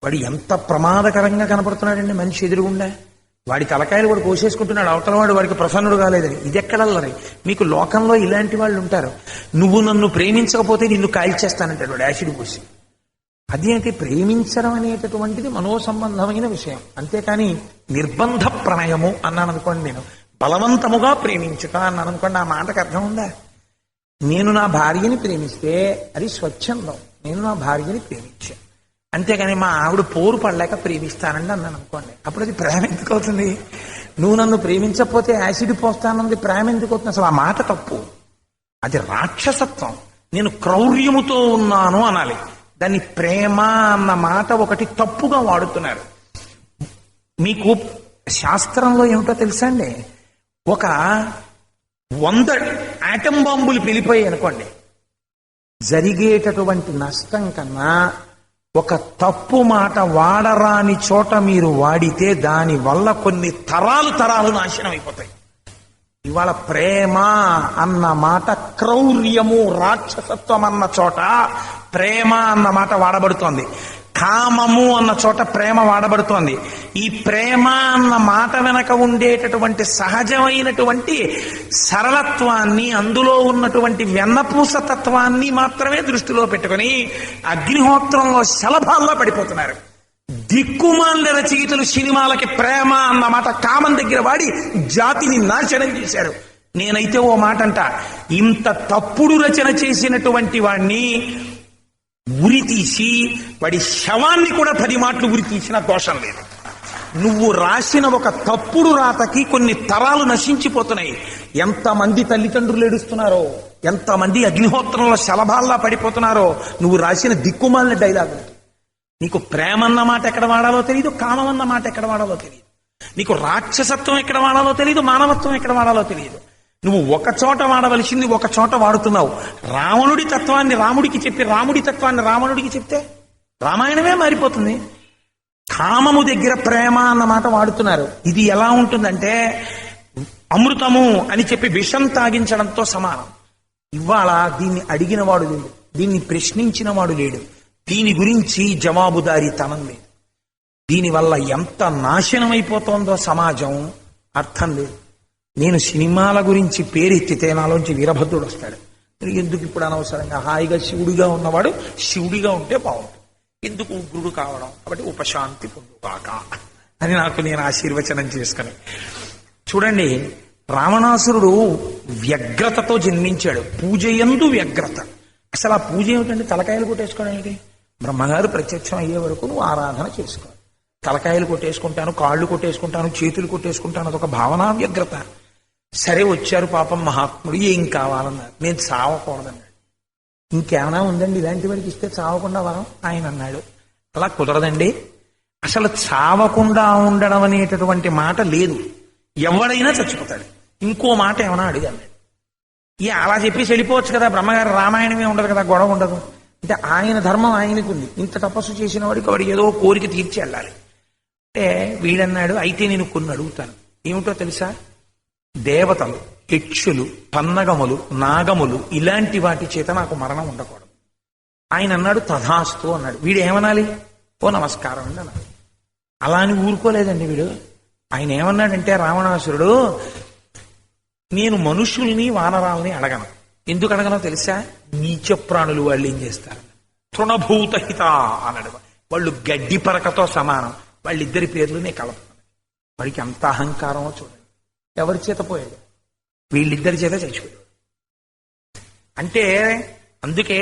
వాడు ఎంత ప్రమాదకరంగా కనపడుతున్నాడండి మనిషి ఎదురుగుండా. వాడి తలకాయలు వాడు కోసేసుకుంటున్నాడు, అవతల వాడు వాడికి ప్రసన్నుడు కాలేదని. ఇది ఎక్కడల్లరి? మీకు లోకంలో ఇలాంటి వాళ్ళు ఉంటారు. నువ్వు నన్ను ప్రేమించకపోతే నిన్ను కాల్చేస్తానంటాడు వాడు యాసిడ్ పోసి. అదేంటి? ప్రేమించడం అనేటటువంటిది మనోసంబంధమైన విషయం, అంతేకాని నిర్బంధ ప్రణయము అన్నాను అనుకోండి, నేను బలవంతముగా ప్రేమించుట అన్నాను అనుకోండి, ఆ మాటకు అర్థం ఉందా? నేను నా భార్యని ప్రేమిస్తే అది స్వచ్ఛందం, నేను నా భార్యని ప్రేమించాను. అంతేగాని మా ఆవిడ పోరు పడలేక ప్రేమిస్తానండి అన్నాను అనుకోండి, అప్పుడు అది ప్రేమ ఎందుకు అవుతుంది? నువ్వు నన్ను ప్రేమించకపోతే యాసిడ్ పోస్తానన్నది ప్రేమ ఎందుకు అవుతుంది? అసలు ఆ మాట తప్పు, అది రాక్షసత్వం. నేను క్రౌర్యముతో ఉన్నాను అనాలి. దాన్ని ప్రేమ అన్న మాట ఒకటి తప్పుగా వాడుతున్నారు. మీకు శాస్త్రంలో ఏమిటో తెలుసా అండి? ఒక 100 ఆటం బాంబులు పెళ్ళిపోయాయి అనుకోండి, జరిగేటటువంటి నష్టం కన్నా ఒక తప్పు మాట వాడరాని చోట మీరు వాడితే దాని వల్ల కొన్ని తరాలు నాశనం అయిపోతాయి. ఇవాళ ప్రేమ అన్న మాట క్రౌర్యము, రాక్షసత్వం అన్న చోట ప్రేమ అన్న మాట వాడబడుతోంది. కామము అన్న చోట ప్రేమ వాడబడుతోంది. ఈ ప్రేమ అన్న మాట వెనక ఉండేటటువంటి సహజమైనటువంటి సరళత్వాన్ని, అందులో ఉన్నటువంటి వెన్నపూస తత్వాన్ని మాత్రమే దృష్టిలో పెట్టుకుని అగ్నిహోత్రంలో శలభాల్లో పడిపోతున్నారు. దిక్కుమాల రచయితలు సినిమాలకి ప్రేమ అన్న మాట కామం దగ్గర వాడి జాతిని నాశనం చేశారు. నేనైతే ఓ మాట అంట, ఇంత తప్పుడు రచన చేసినటువంటి వాణ్ణి ఉరి తీసి వాడి శవాన్ని కూడా 10 మాటలు ఉరి తీసిన దోషం లేదు. నువ్వు రాసిన ఒక తప్పుడు రాతకి కొన్ని తరాలు నశించిపోతున్నాయి. ఎంతమంది తల్లిదండ్రులు ఏడుస్తున్నారో, ఎంతమంది అగ్నిహోత్రంలో శలభాల్లా పడిపోతున్నారో నువ్వు రాసిన దిక్కుమాలిన డైలాగు. నీకు ప్రేమ అన్న మాట ఎక్కడ వాడాలో తెలియదు, కామం అన్న మాట ఎక్కడ వాడాలో తెలియదు, నీకు రాక్షసత్వం ఎక్కడ వాడాలో తెలియదు, మానవత్వం ఎక్కడ వాడాలో తెలియదు. నువ్వు ఒక చోట వాడవలసింది ఒక చోట వాడుతున్నావు. రావణుడి తత్వాన్ని రాముడికి చెప్పి రాముడి తత్వాన్ని రావణుడికి చెప్తే రామాయణమే మారిపోతుంది. కామము దగ్గర ప్రేమ అన్న మాట వాడుతున్నారు. ఇది ఎలా ఉంటుందంటే అమృతము అని చెప్పి విషం తాగించడంతో సమానం. ఇవాళ దీన్ని అడిగిన వాడు లేడు, దీన్ని ప్రశ్నించిన వాడు లేడు, దీని గురించి జవాబుదారీతనం లేదు. దీనివల్ల ఎంత నాశనం అయిపోతోందో సమాజం అర్థం లేదు. నేను సినిమాల గురించి పేరెత్తితే నాలోంచి వీరభద్రుడు వస్తాడు. ఎందుకు ఇప్పుడు అనవసరంగా హాయిగా శివుడిగా ఉన్నవాడు శివుడిగా ఉంటే బాగుంటుంది, ఎందుకు ఉగ్రుడు కావడం, కాబట్టి ఉపశాంతి పొందుగాక అని నాకు నేను ఆశీర్వచనం చేసుకుని. చూడండి, రావణాసురుడు వ్యగ్రతతో జన్మించాడు, పూజయందు వ్యగ్రత. అసలు ఆ పూజ ఏమిటంటే తలకాయలు కొట్టేసుకోవడానికి. బ్రహ్మగారు ప్రత్యక్షం అయ్యే వరకు నువ్వు ఆరాధన చేసుకో, తలకాయలు కొట్టేసుకుంటాను, కాళ్ళు కొట్టేసుకుంటాను, చేతులు కొట్టేసుకుంటాను, అదొక భావనా వ్యగ్రత. సరే వచ్చారు పాపం మహాత్ముడు, ఏం కావాలన్నారు, నేను చావకూడదన్నాడు. ఇంకేమైనా ఉందండి ఇలాంటి వాడికి ఇస్తే చావకుండా వరం ఆయన అన్నాడు. అలా కుదరదండి, అసలు చావకుండా ఉండడం అనేటటువంటి మాట లేదు, ఎవడైనా చచ్చిపోతాడు. ఇంకో మాట ఏమైనా అడిగాను, అలా చెప్పేసి వెళ్ళిపోవచ్చు కదా, బ్రహ్మగారు రామాయణమే ఉండదు కదా, గొడవ ఉండదు అంటే. ఆయన ధర్మం ఆయనకు ఉంది, ఇంత తపస్సు చేసిన వాడికి వాడు ఏదో కోరిక తీర్చి వెళ్ళాలి అంటే. వీడన్నాడు, అయితే నేను కొన్ని అడుగుతాను, ఏమిటో తెలుసా, దేవతలు, యక్షులు, పన్నగములు, నాగములు ఇలాంటి వాటి చేత నాకు మరణం ఉండకూడదు. ఆయన అన్నాడు తథాస్తు అన్నాడు. వీడు ఏమనాలి, ఓ నమస్కారం అండి అన్నాడు. అలా అని ఊరుకోలేదండి వీడు. ఆయన ఏమన్నాడంటే, రావణాసురుడు, నేను మనుషుల్ని వానరాల్ని అడగను. ఎందుకు అడగనో తెలుసా, నీచ ప్రాణులు వాళ్ళు ఏం చేస్తారు, తృణభూతహిత అన్నాడు. వాళ్ళు గడ్డి పరకతో సమానం, వాళ్ళిద్దరి పేర్లు నేను కలపను. వాడికి అంత అహంకారమో చూడండి. ఎవరి చేత పోయాడు, వీళ్ళిద్దరి చేత చచ్చిపోయాడు. అంటే అందుకే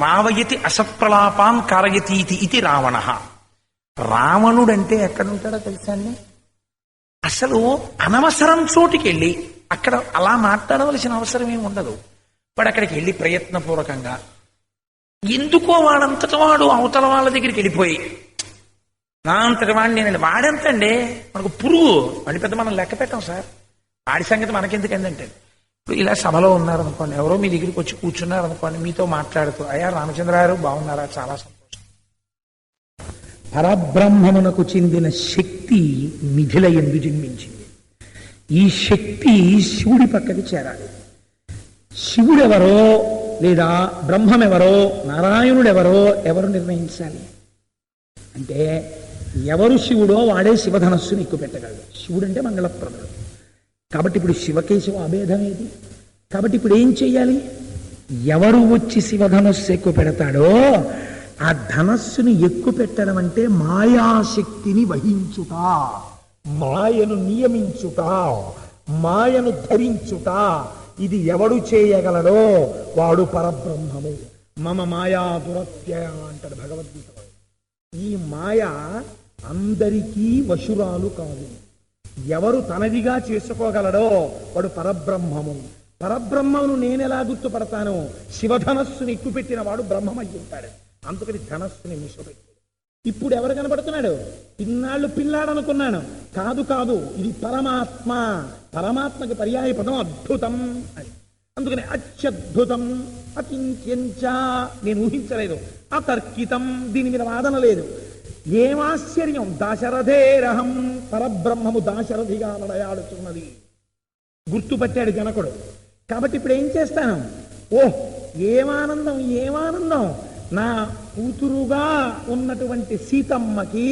రావయతి అసత్ప్రలాపాన్ కారయతీతి ఇది రావణ. రావణుడంటే ఎక్కడుంటాడో తెలుసా అండి, అసలు అనవసరం చోటుకి వెళ్ళి అక్కడ అలా మాట్లాడవలసిన అవసరం ఏమి ఉండదు. వాడు అక్కడికి వెళ్ళి ప్రయత్నపూర్వకంగా ఎందుకో వాడంతటి వాడు అవతల వాళ్ళ దగ్గరికి వెళ్ళిపోయి, నా అంతటి వాడిని నేను, వాడెంతండి మనకు పురుగు, వాడి పెద్ద మనం లెక్క పెట్టాం సార్, వాడి సంగతి మనకెందుకండి అంటే. ఇప్పుడు ఇలా సభలో ఉన్నారనుకోండి, ఎవరో మీ దగ్గరికి వచ్చి కూర్చున్నారనుకోండి, మీతో మాట్లాడుతూ, అయ్యా రామచంద్రారు బాగున్నారా, చాలా సంతోషం. పరబ్రహ్మమునకు చెందిన శక్తి మిథిల యందు జన్మించింది. ఈ శక్తి శివుడి పక్కకి చేరాలి. శివుడెవరో లేదా బ్రహ్మమెవరో నారాయణుడెవరో ఎవరు నిర్ణయించాలి అంటే, ఎవరు శివుడో వాడే శివధనస్సుని ఎక్కువ పెట్టగలడు. శివుడు అంటే మంగళప్రదుడు కాబట్టి ఇప్పుడు శివకేశవ అభేదం ఏది. కాబట్టి ఇప్పుడు ఏం చెయ్యాలి, ఎవరు వచ్చి శివధనస్సు ఎక్కువ పెడతాడో ఆ ధనస్సుని ఎక్కువ పెట్టడం అంటే మాయాశక్తిని వహించుట, మాయను నియమించుట, మాయను ధరించుట. ఇది ఎవడు చేయగలడో వాడు పరబ్రహ్మము. మమ మాయా దురత్యయ అంటాడు భగవద్గీత. ఈ మాయ అందరికీ వశురాలు కాదు. ఎవరు తనదిగా చేసుకోగలడో వాడు పరబ్రహ్మము. పరబ్రహ్మను నేనెలా గుర్తుపడతాను, శివధనస్సుని ఎక్కుపెట్టిన వాడు బ్రహ్మమై ఉంటాడు. అందుకని ధనస్సుని మిషపెట్టాడు. ఇప్పుడు ఎవరు కనబడుతున్నాడు, ఇన్నాళ్ళు పిల్లాడనుకున్నాను, కాదు కాదు, ఇది పరమాత్మ. పరమాత్మకి పర్యాయ పదం అద్భుతం అని. అందుకని అత్యద్భుతం, అకింత్యంచ, నేను ఊహించలేదు, అతర్కితం, దీని మీద వాదన లేదు. ఏమాశ్చర్యం, దాశరథేరహం, పరబ్రహ్మము దాశరథిగా నడయాడుతున్నది గుర్తుపట్టాడు జనకుడు. కాబట్టి ఇప్పుడు ఏం చేస్తాను, ఓహ్ ఏమానందం, ఏమానందం, నా కూతురుగా ఉన్నటువంటి సీతమ్మకి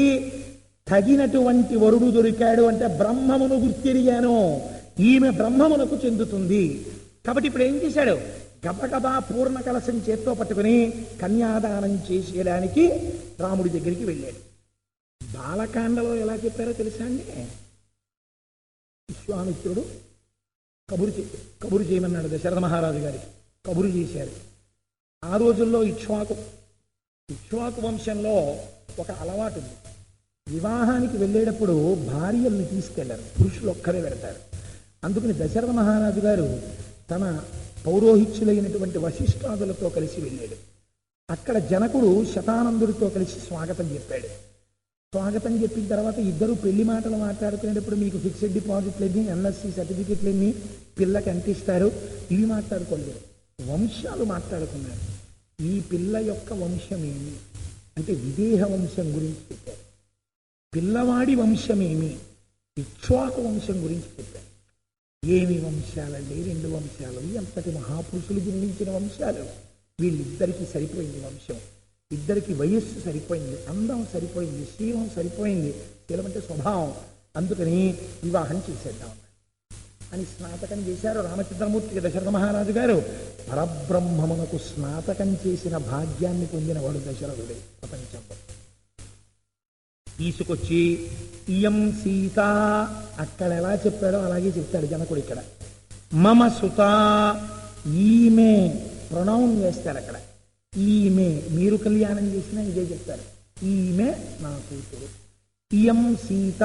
తగినటువంటి వరుడు దొరికాడు అంటే బ్రహ్మమును గుర్తిరిగాను, ఈమె బ్రహ్మమునకు చెందుతుంది. కాబట్టి ఇప్పుడు ఏం చేశాడు, గబగబా పూర్ణ కలశం చేత్తో పట్టుకుని కన్యాదానం చేసేయడానికి రాముడి దగ్గరికి వెళ్ళాడు. బాలకాండలో ఎలా చెప్పారో తెలుసా అండి, విశ్వామిత్రుడు కబురు చేయమన్నాడు దశరథ మహారాజు గారికి, కబురు చేశారు. ఆ రోజుల్లో ఇక్ష్వాకు వంశంలో ఒక అలవాటు ఉంది, వివాహానికి వెళ్ళేటప్పుడు భార్యల్ని తీసుకెళ్లారు, పురుషులు ఒక్కరే వెడతారు. అందుకని దశరథ మహారాజు గారు తన పౌరోహిత్యులైనటువంటి వశిష్ఠాదులతో కలిసి వెళ్ళాడు. అక్కడ జనకుడు శతానందుడితో కలిసి స్వాగతం చెప్పాడు. స్వాగతం చెప్పిన తర్వాత ఇద్దరు పెళ్లి మాటలు మాట్లాడుకునేటప్పుడు మీకు ఫిక్స్డ్ డిపాజిట్లు ఎన్ని, ఎన్ఎస్సి సర్టిఫికెట్లు ఎన్ని, పిల్లకి ఎంత ఇస్తారు, ఇవి మాట్లాడుకోలేదు, వంశాలు మాట్లాడుకున్నారు. ఈ పిల్ల యొక్క వంశమేమి అంటే విదేహ వంశం గురించి చెప్పారు, పిల్లవాడి వంశమేమి ఇక్ష్వాకు వంశం గురించి చెప్పారు. ఏమి వంశాలండి, 2 వంశాలు, ఎంతటి మహాపురుషులు జన్మించిన వంశాలు. వీళ్ళిద్దరికీ సరిపోయింది వంశం, ఇద్దరికి వయస్సు సరిపోయింది, అందం సరిపోయింది, శీలం సరిపోయింది, శీలం అంటే స్వభావం. అందుకని వివాహం చేసేద్దాం. అని స్నాతకం చేశారు రామచంద్రమూర్తికి దశరథ మహారాజు గారు. పరబ్రహ్మమునకు స్నాతకం చేసిన భాగ్యాన్ని పొందినవాడు దశరథుడే ప్రపంచంలో. తీసుకొచ్చి ఇయం సీత, అక్కడ ఎలా చెప్పాడో అలాగే చెప్తాడు జనకుడు ఇక్కడ. మమ సుత, ఈమె ప్రొనౌన్ వేస్తారు అక్కడ. ఈమె, మీరు కళ్యాణం చేసినా ఇదే చెప్తారు, ఈమె నా కూతురు. ఇయం సీత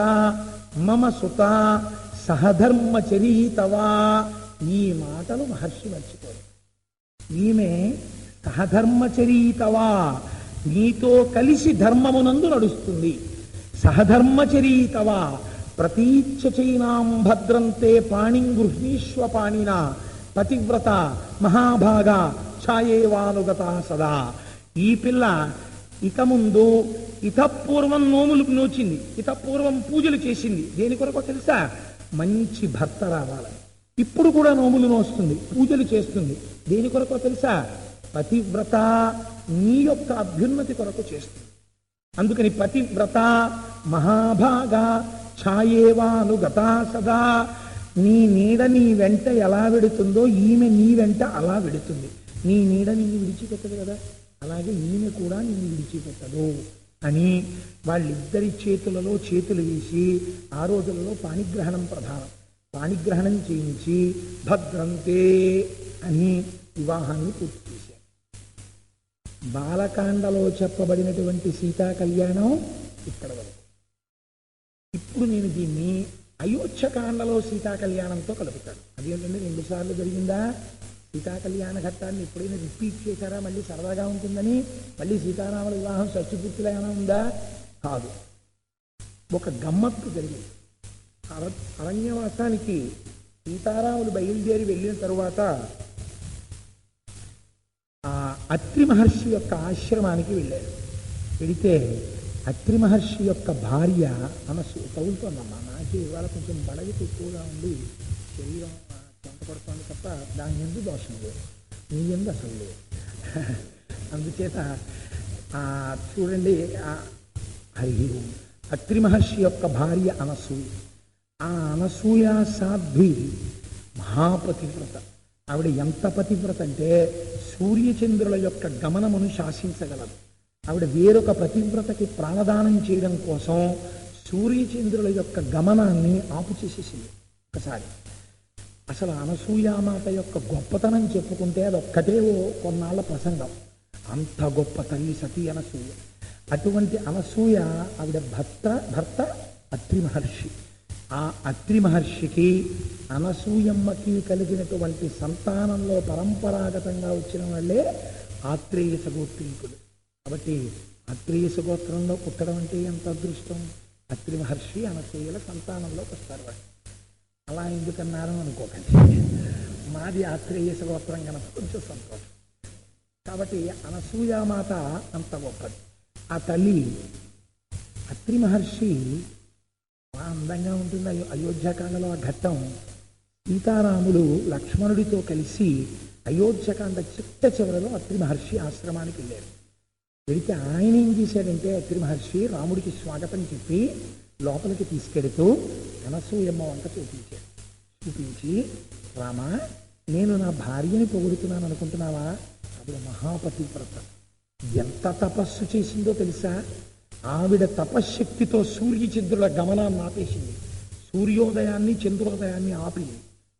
మమ సుత సహధర్మచరీతవా. ఈ మాటలు మహర్షి మర్చిపోరు. ఈమె సహధర్మచరీతవా, నీతో కలిసి ధర్మమునందు నడుస్తుంది. సహధర్మచరీతవా ప్రతీచ్ఛ చైనాం భద్రంతే పాణిం గృహ్ణీష్వ పాణినా పతివ్రత మహాభాగ ఛాయేవానుగత సదా. ఈ పిల్ల ఇక ముందు ఇతపూర్వం నోములు నోచింది, ఇతపూర్వం పూజలు చేసింది. దేని కొరకు తెలుసా? మంచి భర్త రావాలని. ఇప్పుడు కూడా నోములు నోస్తుంది, పూజలు చేస్తుంది. దేని కొరకు తెలుసా? పతివ్రత, నీ యొక్క అభ్యున్నతి కొరకు చేస్తుంది. అందుకని పతివ్రత మహాభాగ ఛాయేవానుగత సదా. నీ నీడ నీ వెంట ఎలా వెడుతుందో ఈమె నీ వెంట అలా వెడుతుంది. నీ నీడ నిన్ను విడిచిపెట్టదు కదా, అలాగే ఈమె కూడా నిన్ను విడిచిపెట్టదు అని వాళ్ళిద్దరి చేతులలో చేతులు వేసి, ఆ రోజులలో పాణిగ్రహణం ప్రధానం, పాణిగ్రహణం చేయించి భద్రంతే అని వివాహాన్ని పూర్తి చేశారు. బాలకాండలో చెప్పబడినటువంటి సీతా కళ్యాణం ఇక్కడ వరకు. ఇప్పుడు నేను దీన్ని అయోధ్యకాండలో సీతా కళ్యాణంతో కలుపుతాను. అదేంటంటే 2 సార్లు జరిగిందా? సీతా కళ్యాణ ఘట్టాన్ని ఎప్పుడైనా రిపీట్ చేశారా మళ్ళీ సరదాగా ఉంటుందని? మళ్ళీ సీతారాముల వివాహం షష్ఠిపూర్తిలో ఏమైనా ఉందా? కాదు. ఒక గమ్మత్తు జరిగింది. అరణ్యవాసానికి సీతారాములు బయలుదేరి వెళ్ళిన తరువాత ఆ అత్రి మహర్షి యొక్క ఆశ్రమానికి వెళ్ళారు. వెళితే అత్రి మహర్షి యొక్క భార్య మనసు తగులుతోందమ్మా, నాకే ఇవాళ కొంచెం బడగితే ఎక్కువగా ఉండి శరీరం చెంత పడుతోంది తప్ప దాని ఎందు దోషం లేదు, నీ ఎందు అసలు లేదు. అందుచేత చూడండి, హరి అత్రి మహర్షి యొక్క భార్య అనసూయ. ఆ అనసూయ సాధ్వి మహాపతివ్రత. ఆవిడ ఎంత పతివ్రత అంటే సూర్యచంద్రుల యొక్క గమనమును శాసించగలదు. ఆవిడ వేరొక పతివ్రతకి ప్రాణదానం చేయడం కోసం సూర్యచంద్రుల యొక్క గమనాన్ని ఆపు చేసేసింది ఒకసారి. అసలు అనసూయామాత యొక్క గొప్పతనం చెప్పుకుంటే అదొక్కటే కొన్నాళ్ళ ప్రసంగం. అంత గొప్ప తల్లి సతీ అనసూయ. అటువంటి అనసూయ ఆవిడ భర్త అత్రి మహర్షి. ఆ అత్రి మహర్షికి అనసూయమ్మకి కలిగినటువంటి సంతానంలో పరంపరాగతంగా వచ్చిన వాళ్ళే ఆత్రేయస గోత్రీకులు. కాబట్టి ఆత్రేయస గోత్రంలో పుట్టడం అంటే ఎంత అదృష్టం. అత్రి మహర్షి అనసూయల సంతానంలోకి వస్తారు వాళ్ళు. అలా ఎందుకన్నారు అనుకోకండి, మాది ఆత్రేయస గోత్రం కనుక కొంచెం సంతోషం. కాబట్టి అనసూయామాత అంత గొప్పది. ఆ తల్లి అత్రి మహర్షి అందంగా ఉంటుంది. అయోధ్యకాండలో ఆ ఘట్టం, సీతారాములు లక్ష్మణుడితో కలిసి అయోధ్యకాండ చిట్ట చివరలో అత్రి మహర్షి ఆశ్రమానికి వెళ్ళారు. వెళితే ఆయన ఏం చేశాడంటే అత్రి మహర్షి రాముడికి స్వాగతం చెప్పి లోపలికి తీసుకెడుతూ అనసూయమ్మ వంట చూపించి, రామ, నేను నా భార్యని పొగుడుతున్నాను అనుకుంటున్నావా? ఆవిడ మహాపతివ్రత. ఎంత తపస్సు చేసిందో తెలుసా? ఆవిడ తపశ్శక్తితో సూర్యచంద్రుల గమనాన్ని ఆపేసింది. సూర్యోదయాన్ని చంద్రోదయాన్ని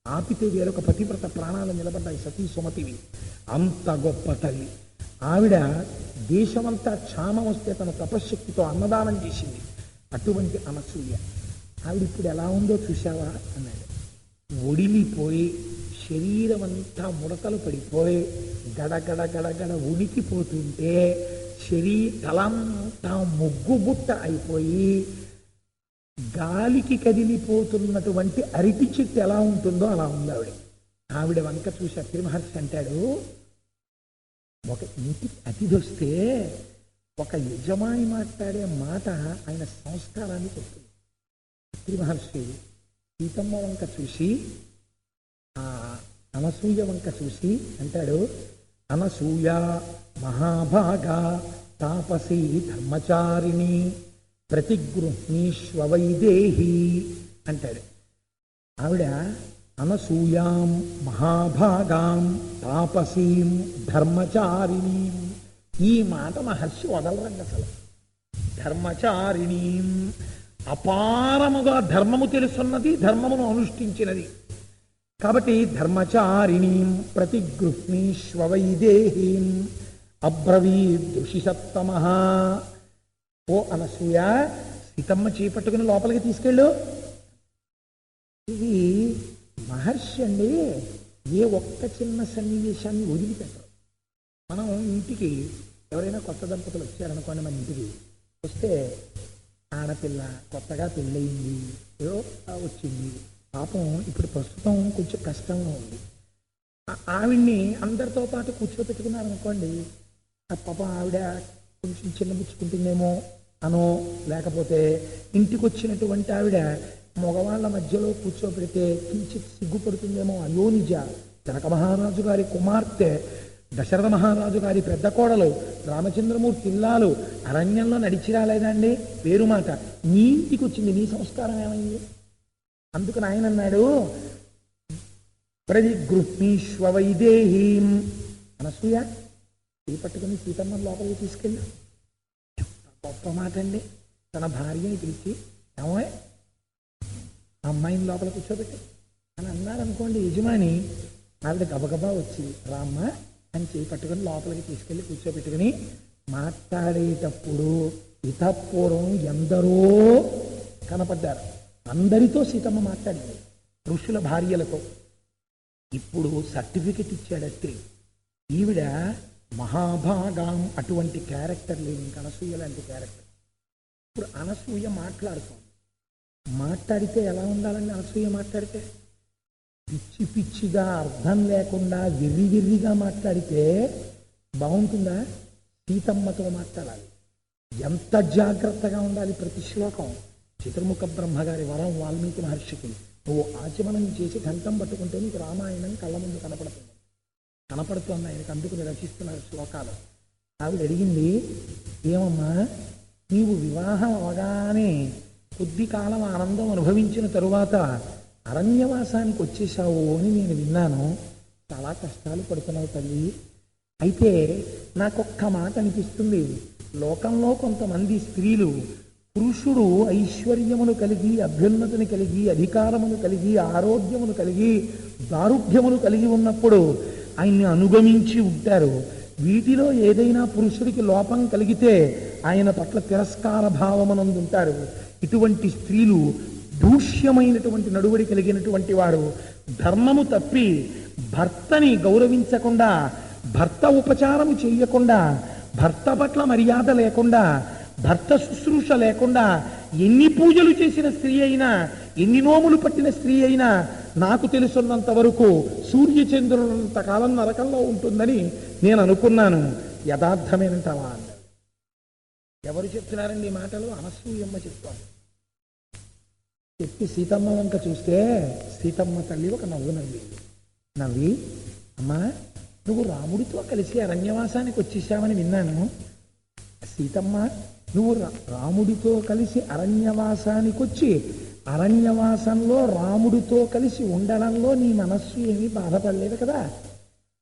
ఆపితే వేరొక పతివ్రత ప్రాణాలు నిలబడ్డాయి, సతీ సుమతివి. అంత గొప్ప తల్లి ఆవిడ. దేశమంతా క్షామం వస్తే తన తపశ్శక్తితో అన్నదానం చేసింది. అటువంటి అనసూయ ఆవిడ ఇప్పుడు ఎలా ఉందో చూశావా అన్నాడు. ఒడిలిపోయి శరీరం అంతా ముడతలు పడిపోయి గడగడ గడగడ ఉనికిపోతుంటే తలంతా ముగ్గుబుట్ట అయిపోయి గాలికి కదిలిపోతున్నటువంటి అరటి చెట్టు ఎలా ఉంటుందో అలా ఉంది ఆవిడ. ఆవిడ వంక చూసి అత్రి మహర్షి అంటాడు, ఒక ఇంటికి అతిథి వస్తే ఒక యజమాని మాట్లాడే మాట ఆయన సంస్కారాన్ని చెప్తుంది. అత్రి మహర్షి సీతమ్మ వంక చూసి ఆ అనసూయ వంక చూసి అంటాడు, అనసూయ మహాభాగ తాపసీ ధర్మచారిణి ప్రతిగృహ్ణీష్వ వైదేహి అంటాడు. ఆవిడ అనసూయాం మహాభాగాం తాపసీం ధర్మచారిణీం. ఈ మాట మహర్షి వదలరండి అసలు. ధర్మచారిణీం, అపారముగా ధర్మము తెలుసున్నది, ధర్మమును అనుష్ఠించినది. కాబట్టి ధర్మచారిణీం ప్రతిగృహ్ణీష్వ వైదేహీం అబ్రవీదృషిసత్తమః. ఓ అనసూయ, సీతమ్మ చేపట్టుకుని లోపలికి తీసుకెళ్ళు. ఇది మహర్షి అండి ఏ ఒక్క చిన్న సన్నివేశాన్ని వదిలిపెట్టరు. మనం ఇంటికి ఎవరైనా కొత్త దంపతులు వచ్చారనుకోండి, మన ఇంటికి వస్తే ఆడపిల్ల కొత్తగా పెళ్ళయింది, ఏదో వచ్చింది, పాపం ఇప్పుడు ప్రస్తుతం కొంచెం కష్టంగా ఉంది, ఆవిడ్ని అందరితో పాటు కూర్చోపెట్టుకున్నారనుకోండి, ఆ పాపం ఆవిడ కొంచెం చిన్నబుచ్చుకుంటుందేమో అనో, లేకపోతే ఇంటికి వచ్చినటువంటి ఆవిడ మగవాళ్ళ మధ్యలో కూర్చోబెడితే కించిత్ సిగ్గుపడుతుందేమో, అయోనిజ జనక మహారాజు గారి కుమార్తె, దశరథ మహారాజు గారి పెద్ద కోడలు, రామచంద్రమూర్తి ఇల్లాలు అరణ్యంలో నడిచి రాలేదండి, పేరు మాట నీ ఇంటికి వచ్చింది, నీ సంస్కారం ఏమైంది? అందుకు ఆయన అన్నాడు ప్రతిగృహ్ణీష్వ వైదేహీం. అనసూయ, పట్టుకుని సీతమ్మ లోపలికి తీసుకెళ్ళు. గొప్ప మాట అండి. తన భార్యని పిలిచి, ఏమో అమ్మాయిని లోపల కూర్చోబెట్టి అని అన్నారనుకోండి యజమాని, ఆవిడ గబగబా వచ్చి రామ్మ అని పట్టుకుని లోపలికి తీసుకెళ్ళి కూర్చోబెట్టుకుని మాట్లాడేటప్పుడు ఇతపూర్వం ఎందరో కనపడ్డారు. అందరితో సీతమ్మ మాట్లాడింది, ఋషుల భార్యలతో. ఇప్పుడు సర్టిఫికెట్ ఇచ్చాడు అత్రి. ఈవిడ మహాభాగం, అటువంటి క్యారెక్టర్ లేదు ఇంకా అనసూయ లాంటి క్యారెక్టర్. ఇప్పుడు అనసూయ మాట్లాడుతోంది. మాట్లాడితే ఎలా ఉండాలండి? అనసూయ మాట్లాడితే పిచ్చి పిచ్చిగా, అర్థం లేకుండా, వెర్రి వెర్రిగా మాట్లాడితే బాగుంటుందా? సీతమ్మతో మాట్లాడాలి. ఎంత జాగ్రత్తగా ఉండాలి ప్రతి శ్లోకం. చతుర్ముఖ బ్రహ్మగారి వరం వాల్మీకి మహర్షికి, నువ్వు ఆచమనం చేసి ఘంటం పట్టుకుంటే నీకు రామాయణం కళ్ళ ముందు కనపడుతోంది ఆయనకు. అందుకుని రచిస్తున్నారు శ్లోకాలు. ఆవిడ అడిగింది, ఏమమ్మా నీవు వివాహం అవగానే కొద్ది కాలం ఆనందం అనుభవించిన తరువాత అరణ్యవాసానికి వచ్చేసావు అని నేను విన్నాను. చాలా కష్టాలు పడుతున్నావు తల్లి. అయితే నాకొక్క మాట అనిపిస్తుంది, లోకంలో కొంతమంది స్త్రీలు పురుషుడు ఐశ్వర్యమును కలిగి, అభ్యున్నతిని కలిగి, అధికారమును కలిగి, ఆరోగ్యమును కలిగి, దారుఢ్యమును కలిగి ఉన్నప్పుడు ఆయన్ని అనుగమించి ఉంటారు. వీటిలో ఏదైనా పురుషుడికి లోపం కలిగితే ఆయన పట్ల తిరస్కార భావమనందుంటారు. ఇటువంటి స్త్రీలు దూష్యమైనటువంటి నడువడి కలిగినటువంటి వారు, ధర్మము తప్పి భర్తని గౌరవించకుండా, భర్త ఉపచారం చెయ్యకుండా, భర్త పట్ల మర్యాద లేకుండా, భర్త శుశ్రూష లేకుండా ఎన్ని పూజలు చేసిన స్త్రీ అయినా, ఎన్ని నోములు పట్టిన స్త్రీ అయినా నాకు తెలుసున్నంత వరకు సూర్యచంద్రులంత కాలం నరకంలో ఉంటుందని నేను అనుకున్నాను. యథార్థమేనంటావా అన్నాడు. ఎవరు చెప్తున్నారండి ఈ మాటలు? అనసూయమ్మ చెప్తాను. చెప్పి సీతమ్మ వంక చూస్తే సీతమ్మ తల్లి ఒక నవ్వు నవ్వి, అమ్మా నువ్వు రాముడితో కలిసి అరణ్యవాసానికి వచ్చేసావని విన్నాను. సీతమ్మ, నువ్వు రాముడితో కలిసి అరణ్యవాసానికి వచ్చి అరణ్యవాసంలో రాముడితో కలిసి ఉండడంలో నీ మనస్సు ఏమీ బాధపడలేదు కదా?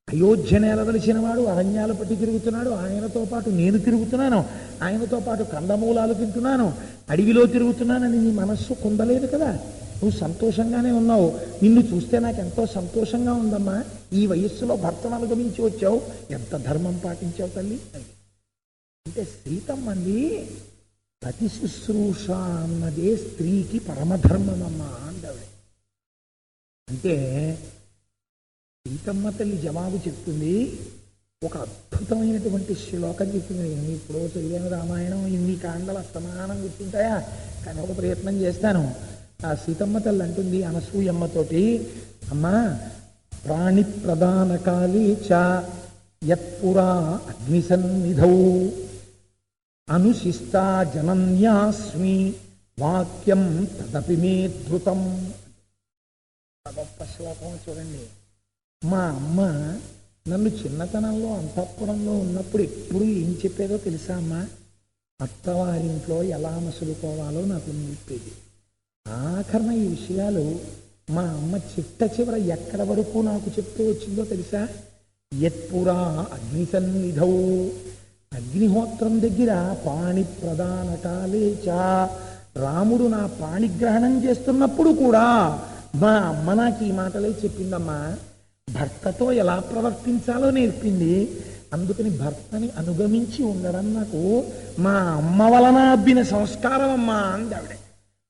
అయోధ్య నేలవలసిన వాడు అరణ్యాలు పట్టి తిరుగుతున్నాడు, ఆయనతో పాటు నేను తిరుగుతున్నాను, ఆయనతో పాటు కందమూలాలు తింటున్నాను, అడవిలో తిరుగుతున్నానని నీ మనస్సు కుందలేదు కదా? నువ్వు సంతోషంగానే ఉన్నావు. నిన్ను చూస్తే నాకు ఎంతో సంతోషంగా ఉందమ్మా. ఈ వయస్సులో భర్తను అనుగమించి వచ్చావు, ఎంత ధర్మం పాటించావు తల్లి. అంటే సీతమ్మంది, పతి శుశ్రూష అన్నదే స్త్రీకి పరమధర్మమమ్మా అంటాడు. అంటే సీతమ్మ తల్లి జవాబు చెప్తుంది. ఒక అద్భుతమైనటువంటి శ్లోకం చెప్తుంది. నేను ఇప్పుడు చదివాను రామాయణం, ఇన్ని కాండలు అస్తమానం గుర్తుంటాయా? కానీ ఒక ప్రయత్నం చేస్తాను. ఆ సీతమ్మ తల్లి అంటుంది అనసూయమ్మతోటి, అమ్మా ప్రాణి ప్రధాన కాళీ చ యత్పురా అగ్నిసన్నిధౌ అనుశిష్టా జనన్యాస్మి వాక్యం తదపి మే ధృతం. గొప్ప శ్లోకం చూడండి. మా అమ్మ నన్ను చిన్నతనంలో అంతఃపురంలో ఉన్నప్పుడు ఎప్పుడు ఏం చెప్పేదో తెలుసా అమ్మా? అత్తవారింట్లో ఎలా మసులుకోవాలో నాకు నేర్పేది. ఆఖరణ ఈ విషయాలు మా అమ్మ చిట్ట చివర ఎక్కడ వరకు నాకు చెప్తూ వచ్చిందో తెలుసా? యత్పురా అగ్ని సన్నిధౌ, అగ్నిహోత్రం దగ్గర పాణి ప్రధాన కాలేచ, రాముడు నా పాణిగ్రహణం చేస్తున్నప్పుడు కూడా మా అమ్మ నాకు ఈ మాటలే చెప్పిందమ్మా. భర్తతో ఎలా ప్రవర్తించాలో నేర్పింది. అందుకని భర్తని అనుగమించి ఉండడం నాకు మా అమ్మ వలన అబ్బిన సంస్కారం అమ్మా అంది ఆవిడ.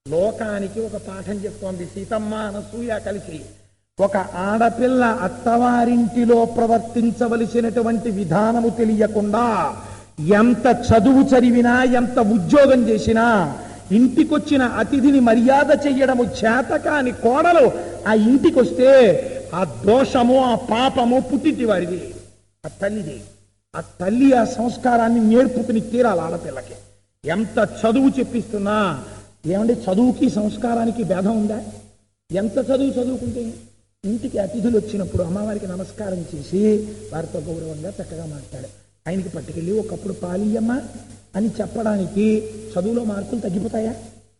లోకానికి ఒక పాఠం చెప్తోంది సీతమ్మ అనసూయ కలిసి. ఒక ఆడపిల్ల అత్తవారింటిలో ప్రవర్తించవలసినటువంటి విధానము తెలియకుండా ఎంత చదువు చదివినా, ఎంత ఉద్యోగం చేసినా, ఇంటికొచ్చిన అతిథిని మర్యాద చెయ్యడము చేతకాని కోడలు ఆ ఇంటికొస్తే ఆ దోషము, ఆ పాపము పుట్టింటి వారిది, ఆ తల్లిది. ఆ తల్లి ఆ సంస్కారాన్ని నేర్పుకుని తీరాలి ఆడపిల్లకి. ఎంత చదువు చెప్పిస్తున్నా, ఏమంటే చదువుకి సంస్కారానికి భేదం ఉందా? ఎంత చదువు చదువుకుంటే ఇంటికి అతిథులు వచ్చినప్పుడు అమ్మవారికి నమస్కారం చేసి వారితో గౌరవంగా చక్కగా మాట్లాడారు. ఆయనకి పట్టుకెళ్ళి ఒకప్పుడు పాలియమ్మ అని చెప్పడానికి చదువులో మార్కులు తగ్గిపోతాయా?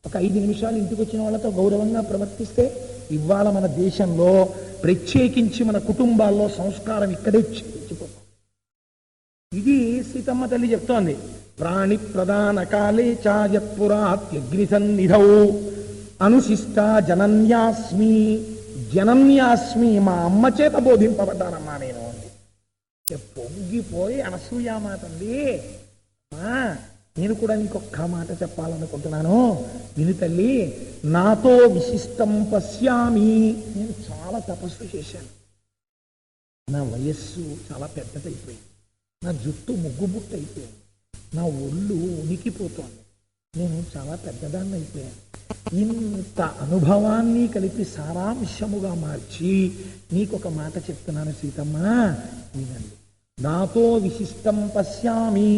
ఒక 5 నిమిషాలు ఇంటికి వచ్చిన వాళ్ళతో గౌరవంగా ప్రవర్తిస్తే ఇవాళ మన దేశంలో ప్రత్యేకించి మన కుటుంబాల్లో సంస్కారం ఇక్కడే చిపోతాం. ఇది సీతమ్మ తల్లి చెప్తోంది. ప్రాణి ప్రధాన కాలే చాయత్పురాత్యగ్ని సన్నిధౌ అనుశిష్ట జనన్యాస్మి. జనన్యాస్మి, మా అమ్మ చేత బోధింపబడ్డానమ్మా నేను అంది. పొంగిపోయి అనసూయ మాట అంది. నేను కూడా నీకొక్క మాట చెప్పాలనుకుంటున్నాను, విను తల్లి. నాతో విశిష్టం పశ్యామి. నేను చాలా తపస్సు చేశాను. నా వయస్సు చాలా పెద్దదైపోయింది, నా జుట్టు ముగ్గుబుట్టు అయిపోయింది, నా ఒళ్ళు ఉనికిపోతోంది, నేను చాలా పెద్దదాన్ని అయిపోయాను. ఇంత అనుభవాన్ని కలిపి సారాంశముగా మార్చి నీకొక మాట చెప్తున్నాను సీతమ్మ, వినండి. నాతో విశిష్టం పశ్యామి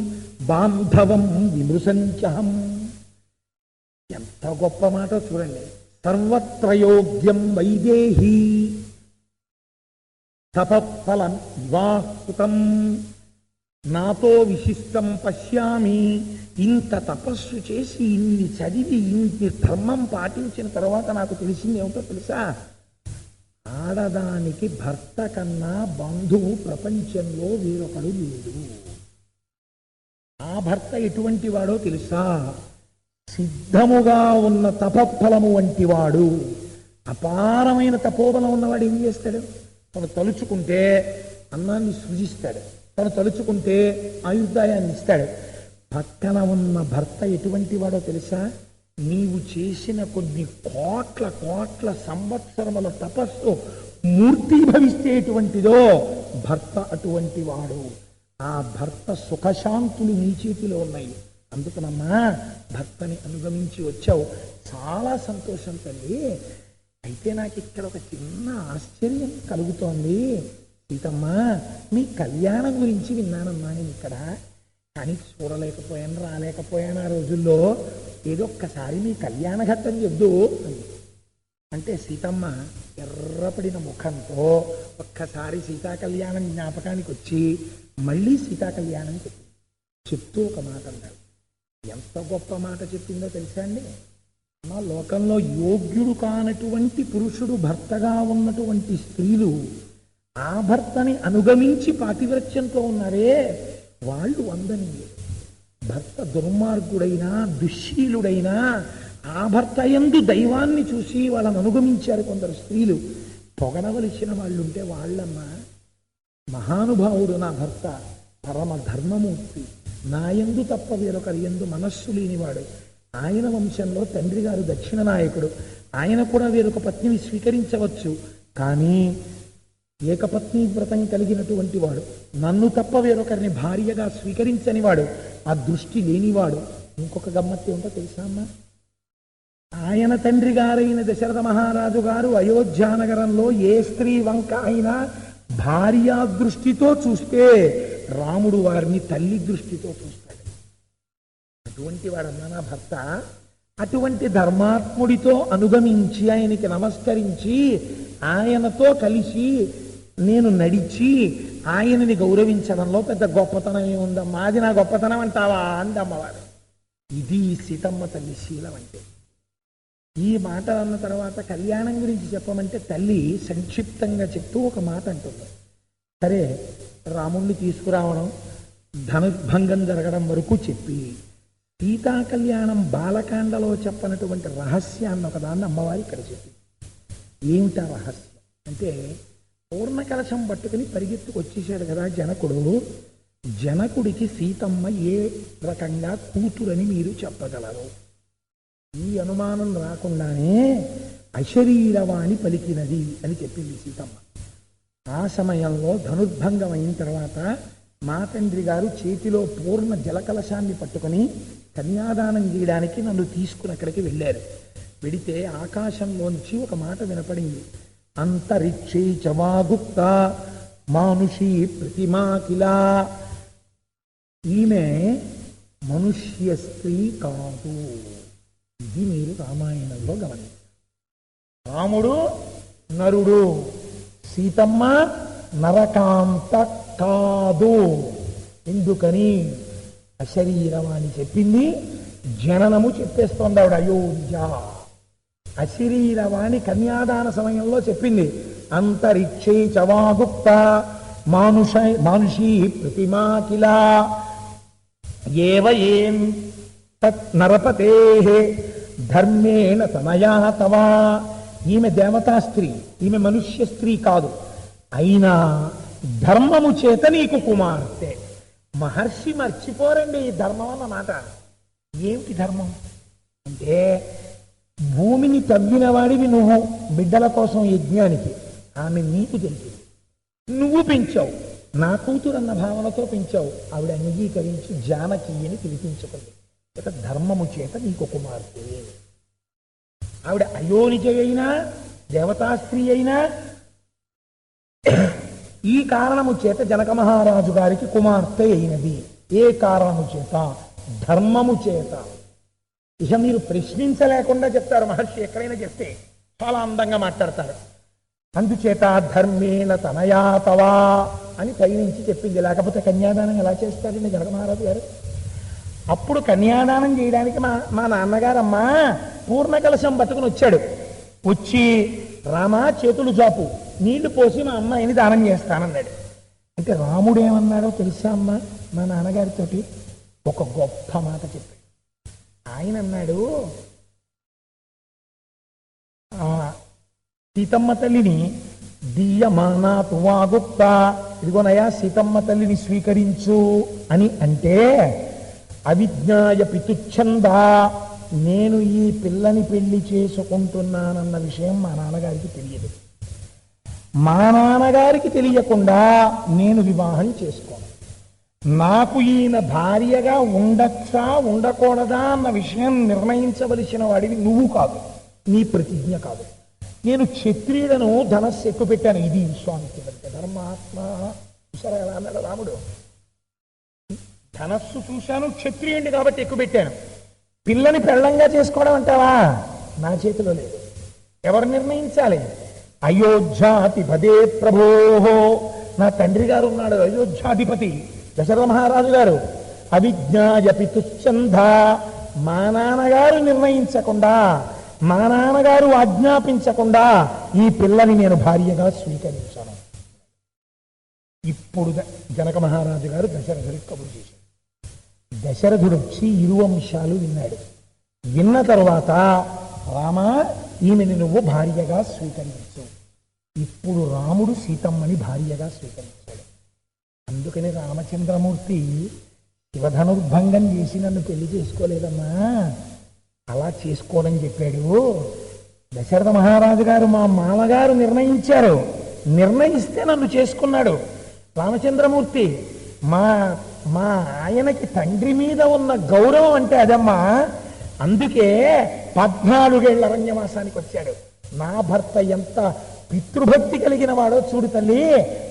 బాంధవం విమృశంచహం. ఎంత గొప్ప మాట చూడండి. సర్వత్రయోగ్యం వైదేహీ తపఫలం వివాహృతం. నాతో విశిష్టం పశ్యామి. ఇంత తపస్సు చేసి, ఇన్ని చదివి, ఇన్ని ధర్మం పాటించిన తర్వాత నాకు తెలిసింది ఏమిటో తెలుసా? ఆడదానికి భర్త కన్నా బంధువు ప్రపంచంలో వేరొకడు లేడు. ఆ భర్త ఎటువంటి వాడో తెలుసా? సిద్ధముగా ఉన్న తపఫలము వంటి వాడు. అపారమైన తపోబలం ఉన్నవాడు ఏం చేస్తాడు? తను తలుచుకుంటే అన్నాన్ని సృజిస్తాడు, తను తలుచుకుంటే ఆయుర్దాయాన్ని ఇస్తాడు. పక్కన ఉన్న భర్త ఎటువంటి వాడో తెలుసా? నీవు చేసిన కొన్ని కోట్ల కోట్ల సంవత్సరముల తపస్సు మూర్తీభవిస్తే ఎటువంటిదో భర్త అటువంటి వాడు. ఆ భర్త సుఖశాంతులు నీ చేతిలో ఉన్నాయి. అందుకనమ్మా భర్తని అనుగమించి వచ్చావు, చాలా సంతోషం తల్లి. అయితే నాకు ఇక్కడ ఒక చిన్న ఆశ్చర్యం కలుగుతోంది సీతమ్మ. మీ కళ్యాణం గురించి విన్నానమ్మా నేను ఇక్కడ, కానీ చూడలేకపోయాను, రాలేకపోయాను ఆ రోజుల్లో. ఏదో ఒక్కసారి మీ కళ్యాణ ఘట్టం చెప్దు అంటే సీతమ్మ ఎర్రపడిన ముఖంతో ఒక్కసారి సీతా కళ్యాణం జ్ఞాపకానికి వచ్చి మళ్ళీ సీతా కళ్యాణం చెప్తూ ఒక మాట అన్నాడు. ఎంత గొప్ప మాట చెప్పిందో తెలుసా అండి? మా లోకంలో యోగ్యుడు కానటువంటి పురుషుడు భర్తగా ఉన్నటువంటి స్త్రీలు ఆ భర్తని అనుగమించి పాతివ్రత్యంతో ఉన్నారే, వాళ్ళు వందనీయులు. భర్త దుర్మార్గుడైనా, దుశ్శీలుడైనా ఆ భర్త యందు దైవాన్ని చూసి వాళ్ళని అనుగమించారు కొందరు స్త్రీలు. పొగడవలసిన వాళ్ళు ఉంటే వాళ్ళమ్మ. మహానుభావుడు నా భర్త, పరమ ధర్మమూర్తి, నా యందు తప్ప వేరొకరి యందు మనస్సు లేనివాడు. ఆయన వంశంలో తండ్రి గారు దక్షిణ నాయకుడు, ఆయన కూడా వేరొక పత్నిని స్వీకరించవచ్చు, కానీ ఏకపత్ని వ్రతం కలిగినటువంటి వాడు, నన్ను తప్ప వేరొకరిని భార్యగా స్వీకరించని వాడు, ఆ దృష్టి లేనివాడు. ఇంకొక గమ్మత్తి ఉంటో తెలుసా అమ్మా? ఆయన తండ్రి గారైన దశరథ మహారాజు గారు అయోధ్యానగరంలో ఏ స్త్రీ వంక అయినా భార్యా దృష్టితో చూస్తే రాముడు వారిని తల్లి దృష్టితో చూస్తాడు. అటువంటి వాడన్నా నా భర్త. అటువంటి ధర్మాత్ముడితో అనుగమించి ఆయనకి నమస్కరించి ఆయనతో కలిసి నేను నడిచి ఆయనని గౌరవించడంలో పెద్ద గొప్పతనం ఏముందమ్మా? అది నా గొప్పతనం అంటావా అంది అమ్మవారు. ఇది సీతమ్మ తల్లి శీలం అంటే. ఈ మాట అన్న తర్వాత కళ్యాణం గురించి చెప్పమంటే తల్లి సంక్షిప్తంగా చెప్తూ ఒక మాట అంటుంది. సరే, రాముణ్ణి తీసుకురావడం, ధనుర్భంగం జరగడం వరకు చెప్పి సీతా కళ్యాణం బాలకాండలో చెప్పనటువంటి రహస్యాన్ని ఒకదాన్ని అమ్మవారి ఇక్కడ చెప్పి. ఏమిటా రహస్యం అంటే, పూర్ణ కలశం పట్టుకుని పరిగెత్తుకు వచ్చేసాడు కదా జనకుడు. జనకుడికి సీతమ్మ ఏ రకంగా కూతురని మీరు చెప్పగలరు? ఈ అనుమానం రాకుండానే అశరీరవాణి పలికినది అని చెప్పింది సీతమ్మ. ఆ సమయంలో ధనుర్భంగం అయిన తర్వాత మా తండ్రి గారు చేతిలో పూర్ణ జలకలశాన్ని పట్టుకుని కన్యాదానం చేయడానికి నన్ను తీసుకుని అక్కడికి వెళ్ళారు. వెడితే ఆకాశంలోంచి ఒక మాట వినపడింది. అంతరిక్షే చవాగుప్త మానుషీ ప్రతిమా కిలా. ఈమె మనుష్య స్త్రీ కాదు. ఇది మీరు రామాయణంలో గమనించారు. రాముడు నరుడు, సీతమ్మ నరకాంత కాదు. ఎందుకని? అశరీరవాణి చెప్పింది. జననము చెప్పేస్తోంది ఆవిడ అయోధ్య. అశరీరవాణి కన్యాదాన సమయంలో చెప్పింది. అంతరిక్షే చవాగుప్త మానుషీ ప్రతిమా కిలా ఏవ ఏం తత్ నరపతే ధర్మేణ తనయా తవా. ఈమె దేవతా స్త్రీ, ఈమె మనుష్య స్త్రీ కాదు. అయినా ధర్మము చేత నీకు కుమార్తె. మహర్షి మర్చిపోరండి ఈ ధర్మం అన్నమాట. ఏమిటి ధర్మం అంటే, భూమిని తవ్విన వాడివి నువ్వు బిడ్డల కోసం యజ్ఞానికి. ఆమె నీకు తెలిసింది, నువ్వు పెంచావు, నా కూతురు అన్న భావనతో పెంచావు. ఆవిడ అంగీకరించి జానకి అని పిలిపించుకుంది. ఇక ధర్మము చేత నీకు కుమార్తె. ఆవిడ అయోనిజ అయినా దేవతా స్త్రీ అయినా ఈ కారణము చేత జనక మహారాజు గారికి కుమార్తె అయినది. ఏ కారణము చేత? ధర్మము చేత. ఇక మీరు ప్రశ్నించలేకుండా చెప్తారు. మహర్షి ఎక్కడైనా చెప్తే చాలా అందంగా మాట్లాడతారు. అందుచేత ధర్మేణ తనయా తవా అని పైనుంచి చెప్పింది. లేకపోతే కన్యాదానం ఎలా చేస్తారండి జనక మహారాజు గారు? అప్పుడు కన్యాదానం చేయడానికి మా నాన్నగారమ్మా పూర్ణ కలశం పట్టుకుని వచ్చాడు. వచ్చి రామా చేతులు చాపు, నీళ్లు పోసి మా అమ్మాయిని దానం చేస్తానన్నాడు. అంటే రాముడు ఏమన్నాడో తెలుసా అమ్మ? మా నాన్నగారితోటి ఒక గొప్ప మాట చెప్పాడు. ఆయన అన్నాడు, సీతమ్మ తల్లిని దీయమానా తువాగుప్త, ఇదిగోనయా సీతమ్మ తల్లిని స్వీకరించు అని అంటే, అవిజ్ఞాయ పితుచ్ఛంద, నేను ఈ పిల్లని పెళ్లి చేసుకుంటున్నానన్న విషయం మా నాన్నగారికి తెలియదు. మా నాన్నగారికి తెలియకుండా నేను వివాహం చేసుకోను. నాకు ఈయన భార్యగా ఉండొచ్చా ఉండకూడదా అన్న విషయం నిర్ణయించవలసిన వాడివి నువ్వు కాదు, నీ ప్రతిజ్ఞ కాదు. నేను క్షత్రియులను ధనస్సు ఎక్కువ పెట్టాను. ఇది విశ్వామిత్రుడు ధర్మాత్మ. చూసారా ఎలా అన్నాడు రాముడు? ధనస్సు చూశాను, క్షత్రియుడిని కాబట్టి ఎక్కువ పెట్టాను. పిల్లని పెళ్ళంగా చేసుకోవడం అంటావా? నా చేతిలో లేదు. ఎవరు నిర్ణయించాలి? అయోధ్యాధిపదే ప్రభో, నా తండ్రి గారు ఉన్నాడు అయోధ్యాధిపతి దశరథ మహారాజు గారు. అవిజ్ఞాయ పితుచ్ఛంద, మా నాన్నగారు నిర్ణయించకుండా, మా నాన్నగారు ఆజ్ఞాపించకుండా ఈ పిల్లని నేను భార్యగా స్వీకరించాను. ఇప్పుడు జనక మహారాజు గారు దశరథుడికి కబురు చేశాడు. దశరథుడు వచ్చి ఇరువంశాలు విన్నాడు. విన్న తరువాత, రామా ఈమెను నువ్వు భార్యగా స్వీకరించు. ఇప్పుడు రాముడు సీతమ్మని భార్యగా స్వీకరించాడు. అందుకని రామచంద్రమూర్తి శివధనుర్భంగం చేసి నన్ను పెళ్లి చేసుకోలేదమ్మా, అలా చేసుకోవాలని చెప్పాడు. దశరథ మహారాజు గారు మా మామగారు నిర్ణయించారు, నిర్ణయిస్తే నన్ను చేసుకున్నాడు. రామచంద్రమూర్తి మా మా ఆయనకి తండ్రి మీద ఉన్న గౌరవం అంటే అదమ్మా. అందుకే 14 ఏళ్ల అరణ్యవాసానికి వచ్చాడు. నా భర్త ఎంత పితృభక్తి కలిగిన వాడో చూడు తల్లి,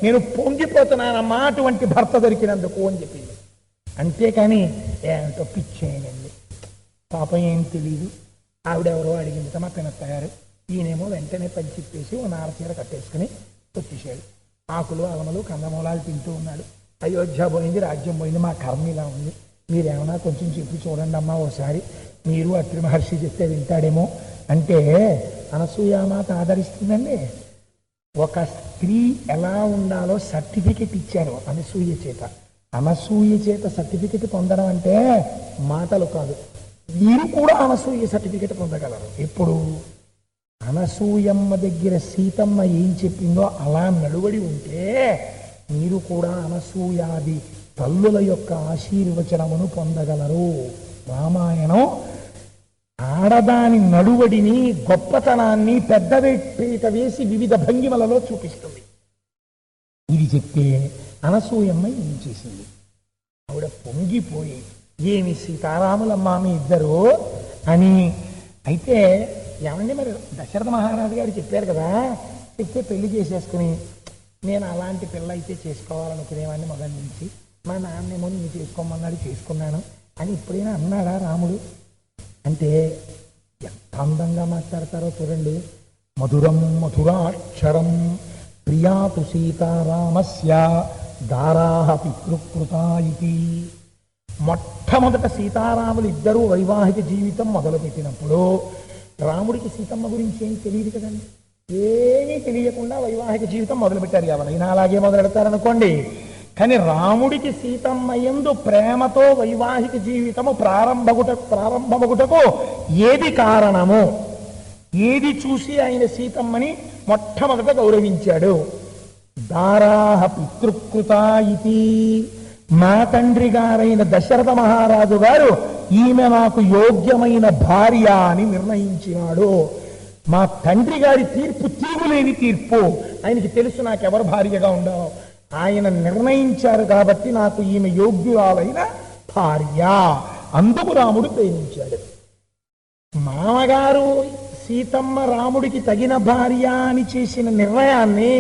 నేను పొంగిపోతున్నానమ్మా అటువంటి భర్త దొరికినందుకు అని చెప్పింది. అంతేకాని ఏంటో పిచ్చేయండి, పాపం ఏం తెలీదు, ఆవిడెవరో అడిగింది తమ పినత్తగారు, ఈయనేమో వెంటనే పని చెప్పేసి ఓ నారచీర కట్టేసుకుని వచ్చేసాడు. ఆకులు అలమలు కందమూలాలు తింటూ ఉన్నాడు. అయోధ్య పోయింది, రాజ్యం పోయింది, మా కర్మ ఇలా ఉంది, మీరేమన్నా కొంచెం చెప్పి చూడండి అమ్మా ఒకసారి, మీరు అత్రి మహర్షి చెప్తే వింటాడేమో అంటే అనసూయామాత ఆదరిస్తుందండి. ఒక స్త్రీ ఎలా ఉండాలో సర్టిఫికెట్ ఇచ్చారు అనసూయ చేత. అనసూయ చేత సర్టిఫికెట్ పొందడం అంటే మాటలు కాదు. మీరు కూడా అనసూయ సర్టిఫికెట్ పొందగలరు. ఎప్పుడు అనసూయమ్మ దగ్గర సీతమ్మ ఏం చెప్పిందో అలా నడువడి ఉంటే మీరు కూడా అనసూయాది తల్లుల యొక్క ఆశీర్వచనమును పొందగలరు. రామాయణం ఆడదాని నడువడిని, గొప్పతనాన్ని పెద్ద పీట వేసి వివిధ భంగిమలలో చూపిస్తుంది. ఇది చెప్తే అనసూయమ్మ ఏం చేసింది? ఆవిడ పొంగిపోయి, ఏమి సీతారాములమ్మ మీ ఇద్దరు అని. అయితే ఏమండి, మరి దశరథ మహారాజు గారు చెప్పారు కదా, చెప్తే పెళ్లి చేసేసుకుని నేను అలాంటి పిల్ల అయితే చేసుకోవాలనుకునేవాడిని మొదటి నుంచి, మా నాన్నేమో నేను చేసుకోమన్నాడు చేసుకున్నాను అని ఇప్పుడైనా అన్నాడా రాముడు? అంటే ఎంత అందంగా మాట్లాడతారో చూడండి. మధురం మధురాక్షరం ప్రియాతు సీతారామస్య దారాహ పితృకృతా ఇతి. మొట్టమొదట సీతారాములు ఇద్దరూ వైవాహిక జీవితం మొదలుపెట్టినప్పుడు రాముడికి సీతమ్మ గురించి ఏం తెలియదు కదండి. ఏమీ తెలియకుండా వైవాహిక జీవితం మొదలుపెట్టారు. ఎవరైనా అలాగే మొదలెడతారనుకోండి. కానీ రాముడికి సీతమ్మ యందు ప్రేమతో వైవాహిక జీవితము ప్రారంభమగుటకు ఏది కారణము, ఏది చూసి ఆయన సీతమ్మని మొట్టమొదట గౌరవించాడు? దారాహ పితృకృతా ఇతి. మా తండ్రి గారైన దశరథ మహారాజు గారు ఈమె నాకు యోగ్యమైన భార్య అని నిర్ణయించినాడు. మా తండ్రి గారి తీర్పు తీరులేని తీర్పు. ఆయనకి తెలుసు నాకెవరు భార్యగా ఉండవు. ఆయన నిర్ణయించారు కాబట్టి నాకు ఈమె యోగ్యురాలైన భార్య. అందుకు రాముడు ప్రేమించాడు. మామగారు సీతమ్మ రాముడికి తగిన భార్య అని చేసిన నిర్ణయాన్ని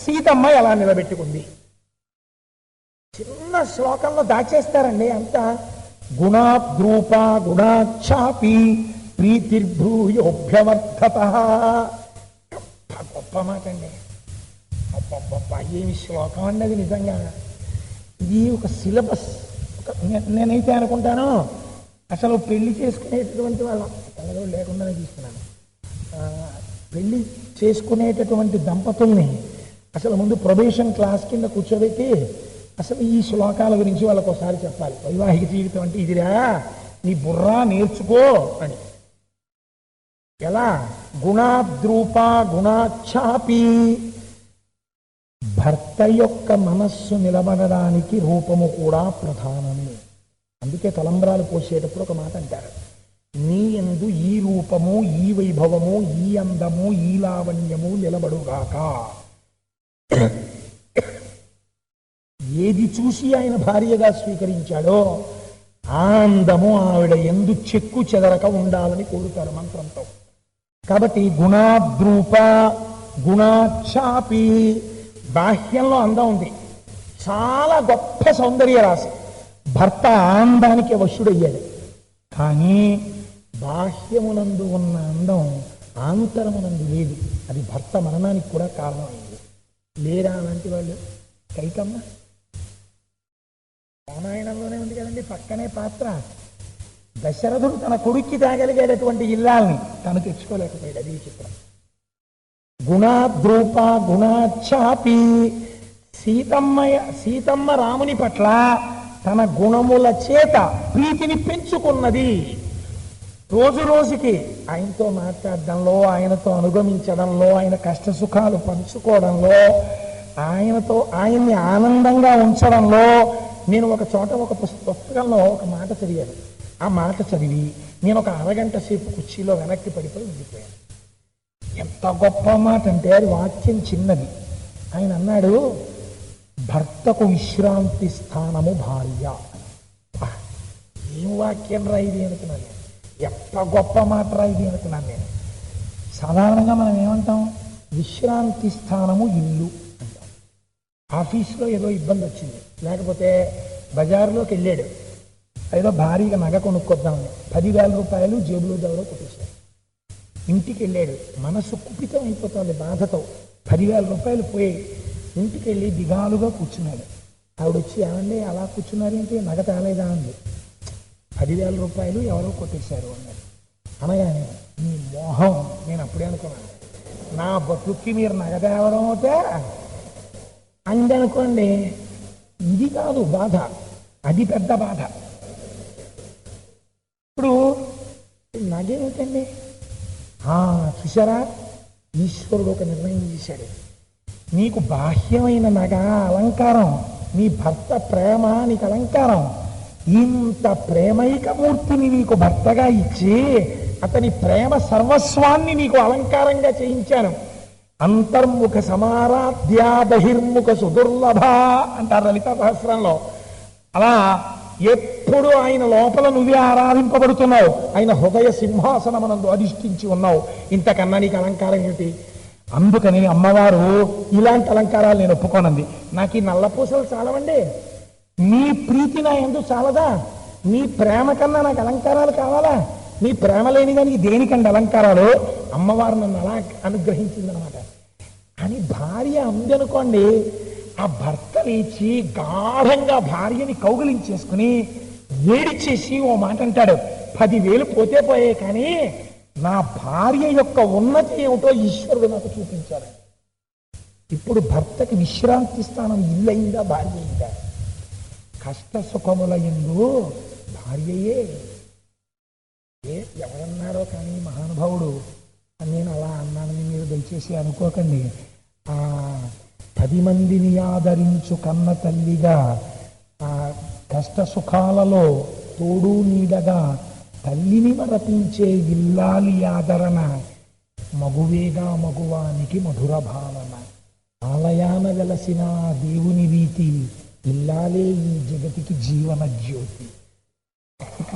సీతమ్మ ఎలా నిలబెట్టుకుంది? చిన్న శ్లోకంలో దాచేస్తారండి అంత. గుణాద్రూప గుణాఛాపి ప్రీతిర్భూయోభ్యవర్ధత. గొప్ప మాట అండి. అబ్బబ్బబ్బా, ఏమి శ్లోకం అండి అది. నిజంగా ఇది ఒక సిలబస్. నేనైతే అనుకుంటాను అసలు పెళ్లి చేసుకునేటటువంటి వాళ్ళ తనలో లేకుండానే తీసుకున్నాను. పెళ్లి చేసుకునేటటువంటి దంపతుల్ని అసలు ముందు ప్రొబేషన్ క్లాస్ కింద కూర్చోబెట్టి అసలు ఈ శ్లోకాల గురించి వాళ్ళకు ఒకసారి చెప్పాలి. వైవాహిక జీవితం అంటే ఇదిరా, నీ బుర్రా నేర్చుకో అని. ఎలా? గుణాద్రూప గుణాఛాపి. భర్త యొక్క మనస్సు నిలబడడానికి రూపము కూడా ప్రధానమే. అందుకే తలంబ్రాలు పోసేటప్పుడు ఒక మాట అంటారు, నీ యందు ఈ రూపము, ఈ వైభవము, ఈ అందము, ఈ లావణ్యము నిలబడుగాక. ఏది చూసి ఆయన భార్యగా స్వీకరించాడో ఆ అందము ఆవిడ యందు చెక్కు చెదరక ఉండాలని కోరుతారు మంత్రంతో. కాబట్టి గుణాద్రూప గుణాఛాపి. బాహ్యంలో అందం ఉంది, చాలా గొప్ప సౌందర్య రాశి. భర్త ఆనందానికి వశుడయ్యాడు. కానీ బాహ్యమునందు ఉన్న అందం ఆంతరమునందు లేదు. అది భర్త మరణానికి కూడా కారణమైంది. లేరా అలాంటి వాళ్ళు? కైకమ్మ రామాయణంలోనే ఉంది కదండి, పక్కనే పాత్ర. దశరథుడు తన కొడుక్కి తాగలిగేటటువంటి ఇల్లాల్ని తను తెచ్చుకోలేకపోయాడు. అది చిత్రం. గుణాద్రూప గుణాఛాపి. సీతమ్మ రాముని పట్ల తన గుణముల చేత ప్రీతిని పెంచుకున్నది. రోజు రోజుకి ఆయనతో మాట్లాడడంలో, ఆయనతో అనుగమించడంలో, ఆయన కష్ట సుఖాలు పంచుకోవడంలో, ఆయన్ని ఆనందంగా ఉంచడంలో. నేను ఒక చోట ఒక పుస్తకంలో ఒక మాట చదివాను. ఆ మాట చదివి నేను ఒక అరగంట సేపు కుర్చీలో వెనక్కి పడిపోయి ఉండిపోయాను. ఎంత గొప్ప మాట అంటే, అది వాక్యం చిన్నది. ఆయన అన్నాడు, భర్తకు విశ్రాంతి స్థానము భార్య. ఏం వాక్యం రా ఇది అనుకున్నాను నేను. ఎంత గొప్ప మాట రా ఇది అనుకున్నాను నేను. సాధారణంగా మనం ఏమంటాం? విశ్రాంతి స్థానము ఇల్లు అంటాం. ఆఫీస్లో ఏదో ఇబ్బంది వచ్చింది, లేకపోతే బజార్లోకి వెళ్ళాడు, ఏదో భారీగా నగ కొనుక్కొద్దామని 10,000 రూపాయలు జేబులో దవరో కొట్టేశాడు. ఇంటికి వెళ్ళాడు, మనసు కుపితం అయిపోతుంది బాధతో. 10,000 రూపాయలు పోయి ఇంటికి వెళ్ళి దిగాలుగా కూర్చున్నాడు. ఆవిడొచ్చి, ఏమండి అలా కూర్చున్నారేంటి, నగ తేలేదా అంది. 10,000 రూపాయలు ఎవరో కొట్టేశారు అన్నాడు. అనగానే మీ మోహం. నేను అప్పుడే అనుకున్నాను, నా బతుక్కి మీరు నగదేవడం అవుతే అందనుకోండి. ఇది కాదు బాధ, అది పెద్ద బాధ. ఇప్పుడు నగేమిటండి? చూసారా, ఈశ్వరుడు ఒక నిర్ణయం చేశాడు. నీకు బాహ్యమైన నగ అలంకారం, నీ భర్త ప్రేమ నీకు అలంకారం. ఇంత ప్రేమైక మూర్తిని నీకు భర్తగా ఇచ్చి అతని ప్రేమ సర్వస్వాన్ని నీకు అలంకారంగా చేయించాను. అంతర్ముఖ సమారాధ్య బహిర్ముఖ సుదుర్లభ అంటారు లలితా సహస్రంలో. అలా ఎప్పుడు ఆయన లోపల నువ్వే ఆరాధింపబడుతున్నావు, ఆయన హృదయ సింహాసనమనందు అధిష్ఠించి ఉన్నావు. ఇంతకన్నా నీకు అలంకారం ఏమిటి? అందుకని అమ్మవారు ఇలాంటి అలంకారాలు నేను ఒప్పుకోనంది. నాకు ఈ నల్లపూసలు చాలవండి, నీ ప్రీతి నా ఎందుకు చాలదా? నీ ప్రేమ కన్నా నాకు అలంకారాలు కావాలా? నీ ప్రేమ లేని దానికి దేనికండి అలంకారాలు? అమ్మవారు నన్ను అలా అనుగ్రహించిందనమాట. అని భార్య అందనుకోండి, ఆ భర్త లేచి గాఢంగా భార్యని కౌగిలించేసుకుని వేడిచేసి ఓ మాట అంటాడు, 10,000 పోతే పోయే కానీ నా భార్య యొక్క ఉన్నతి ఏమిటో ఈశ్వరుడు నాకు చూపించాడు. ఇప్పుడు భర్తకి విశ్రాంతి స్థానం ఇల్లయిందా, భార్య అయిందా? కష్ట సుఖముల యందు భార్యయే. ఎవరన్నారో కానీ మహానుభావుడు, నేను అలా అన్నానని మీరు దయచేసి అనుకోకండి. 10 మందిని ఆదరించు కన్న తల్లిగా, కష్ట సుఖాలలో తోడు నీడగా తల్లిని మరపించే ఇల్లాలి ఆదరణ, మగువేగా మగువానికి మధుర భావన, ఆలయాన వెలసిన దేవుని రీతి, ఇల్లాలే ఈ జగతికి జీవన జ్యోతి.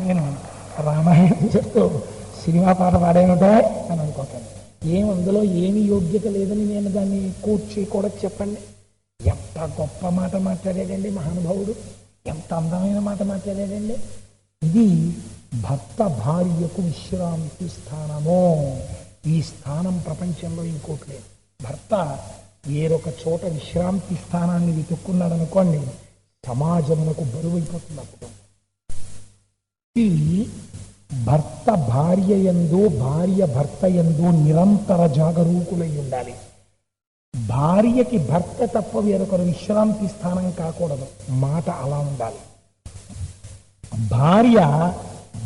నేను రామాయణం చెప్తూ సినిమా పాట పాడేనటో అని అనుకోకండి. అందులో ఏమి యోగ్యత లేదని నేను దాన్ని కూర్చి కూడా చెప్పండి. ఎంత గొప్ప మాట మాట్లాడాడండి మహానుభావుడు, ఎంత అందమైన మాట మాట్లాడాడండి. ఇది భర్త భార్యకు విశ్రాంతి స్థానము. ఈ స్థానం ప్రపంచంలో ఇంకోటి లేదు. భర్త వేరొక చోట విశ్రాంతి స్థానాన్ని వెతుక్కున్నాడు అనుకోండి, సమాజమునకు బరువైపోతుంది. అప్పుడు ఈ భర్త భార్య యందు, భార్య భర్త యందు నిరంతర జాగరూకులై ఉండాలి. భార్యకి భర్త తప్ప వేరొకరు విశ్రాంతి స్థానం కాకూడదు. మాట అలా ఉండాలి. భార్య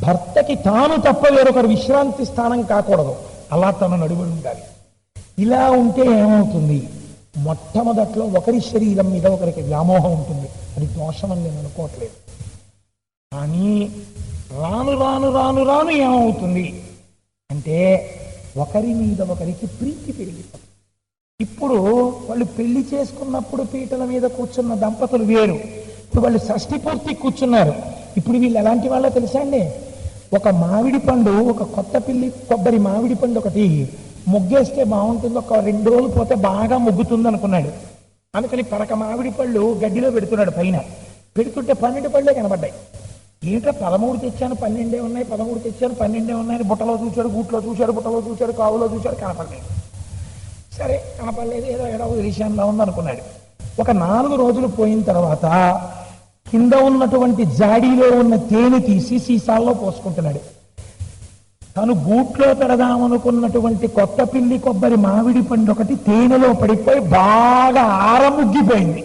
భర్తకి తాను తప్ప వేరొకరు విశ్రాంతి స్థానం కాకూడదు. అలా తను నడుబడి ఉండాలి. ఇలా ఉంటే ఏమవుతుంది? మొట్టమొదట్లో ఒకరి శరీరం మీద ఒకరికి వ్యామోహం ఉంటుంది. అది దోషం అని నేను అనుకోవట్లేదు. కానీ రాను రాను రాను రాను ఏమవుతుంది అంటే ఒకరి మీద ఒకరికి ప్రీతి పెరిగిపోతుంది. ఇప్పుడు వాళ్ళు పెళ్లి చేసుకున్నప్పుడు పీటల మీద కూర్చున్న దంపతులు వేరు. ఇప్పుడు వాళ్ళు షష్ఠి పూర్తి కూర్చున్నారు. ఇప్పుడు వీళ్ళు ఎలాంటి వాళ్ళో తెలుసా అండి? ఒక మామిడి పండు, ఒక కొత్త పిల్లి కొబ్బరి మామిడి పండు ఒకటి ముగ్గేస్తే బాగుంటుంది, ఒక 2 రోజులు పోతే బాగా ముగ్గుతుంది అనుకున్నాడు. అందుకని పరక మామిడి పళ్ళు గడ్డిలో పెడుతున్నాడు. పైన పెడుతుంటే 12 పళ్ళే కనబడ్డాయి. ఏంటో 13 తెచ్చాను 12 ఉన్నాయి, 13 తెచ్చాను 12 ఉన్నాయి. బుట్టలో చూశాడు, గూట్లో చూశాడు, బుట్టలో చూశాడు, కావులో చూశాడు, కనపడలేదు. సరే కనపడలేదు, ఏదో ఏడో విషయంలో ఉందనుకున్నాడు. ఒక 4 రోజులు పోయిన తర్వాత కింద ఉన్నటువంటి జాడీలో ఉన్న తేనె తీసి సీసాల్లో పోసుకుంటున్నాడు. తను గూట్లో పెడదామనుకున్నటువంటి కొత్త పిల్లి కొబ్బరి మామిడి పండు ఒకటి తేనెలో పడిపోయి బాగా ఆరముగ్గిపోయింది.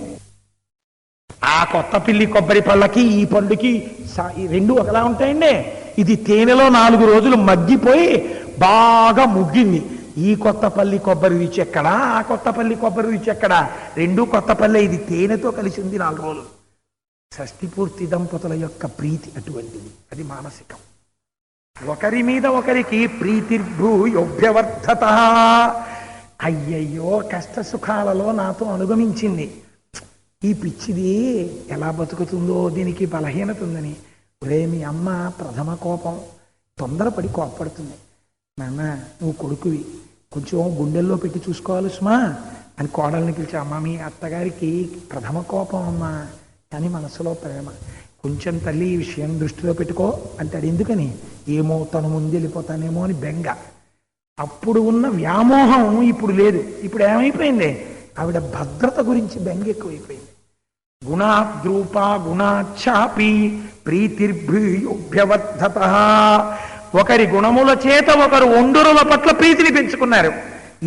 ఆ కొత్త పిల్లి కొబ్బరి పళ్ళకి ఈ పండుకి రెండు ఒకలా ఉంటాయండి. ఇది తేనెలో 4 రోజులు మగ్గిపోయి బాగా ముగ్గింది. ఈ కొత్తపల్లి కొబ్బరి రుచి ఎక్కడా, ఆ కొత్తపల్లి కొబ్బరి రుచి ఎక్కడా? 2 కొత్తపల్లె. ఇది తేనెతో కలిసి ఉంది 4 రోజులు. షష్ఠి పూర్తి దంపతుల యొక్క ప్రీతి అటువంటిది. అది మానసికం. ఒకరి మీద ఒకరికి ప్రీతిర్భూయోభ్యవర్ధత. అయ్యయ్యో కష్ట సుఖాలలో నాతో అనుగమించింది, ఈ పిచ్చిది ఎలా బతుకుతుందో, దీనికి బలహీనత ఉందని. ఒరే మీ అమ్మ ప్రథమ కోపం, తొందరపడి కోపడుతుంది. నాన్న నువ్వు కొడుకువి, కొంచెం గుండెల్లో పెట్టి చూసుకోవాలి సుమా అని కోడల్ని పిలిచి, అమ్మ మీ అత్తగారికి ప్రథమ కోపం అమ్మా, కానీ మనసులో ప్రేమ, కొంచెం తల్లి ఈ విషయం దృష్టిలో పెట్టుకో అంటాడు. ఎందుకని? ఏమో తను ముందు వెళ్ళిపోతానేమో అని బెంగ. అప్పుడు ఉన్న వ్యామోహం ఇప్పుడు లేదు. ఇప్పుడు ఏమైపోయింది? ఆవిడ భద్రత గురించి బెంగ ఎక్కువైపోయింది. గుణాద్రూప గుణాఛాపి ప్రీతిర్భూయోభ్యవర్ధత. ఒకరి గుణముల చేత ఒకరు ఒండురుల పట్ల ప్రీతిని పెంచుకున్నారు.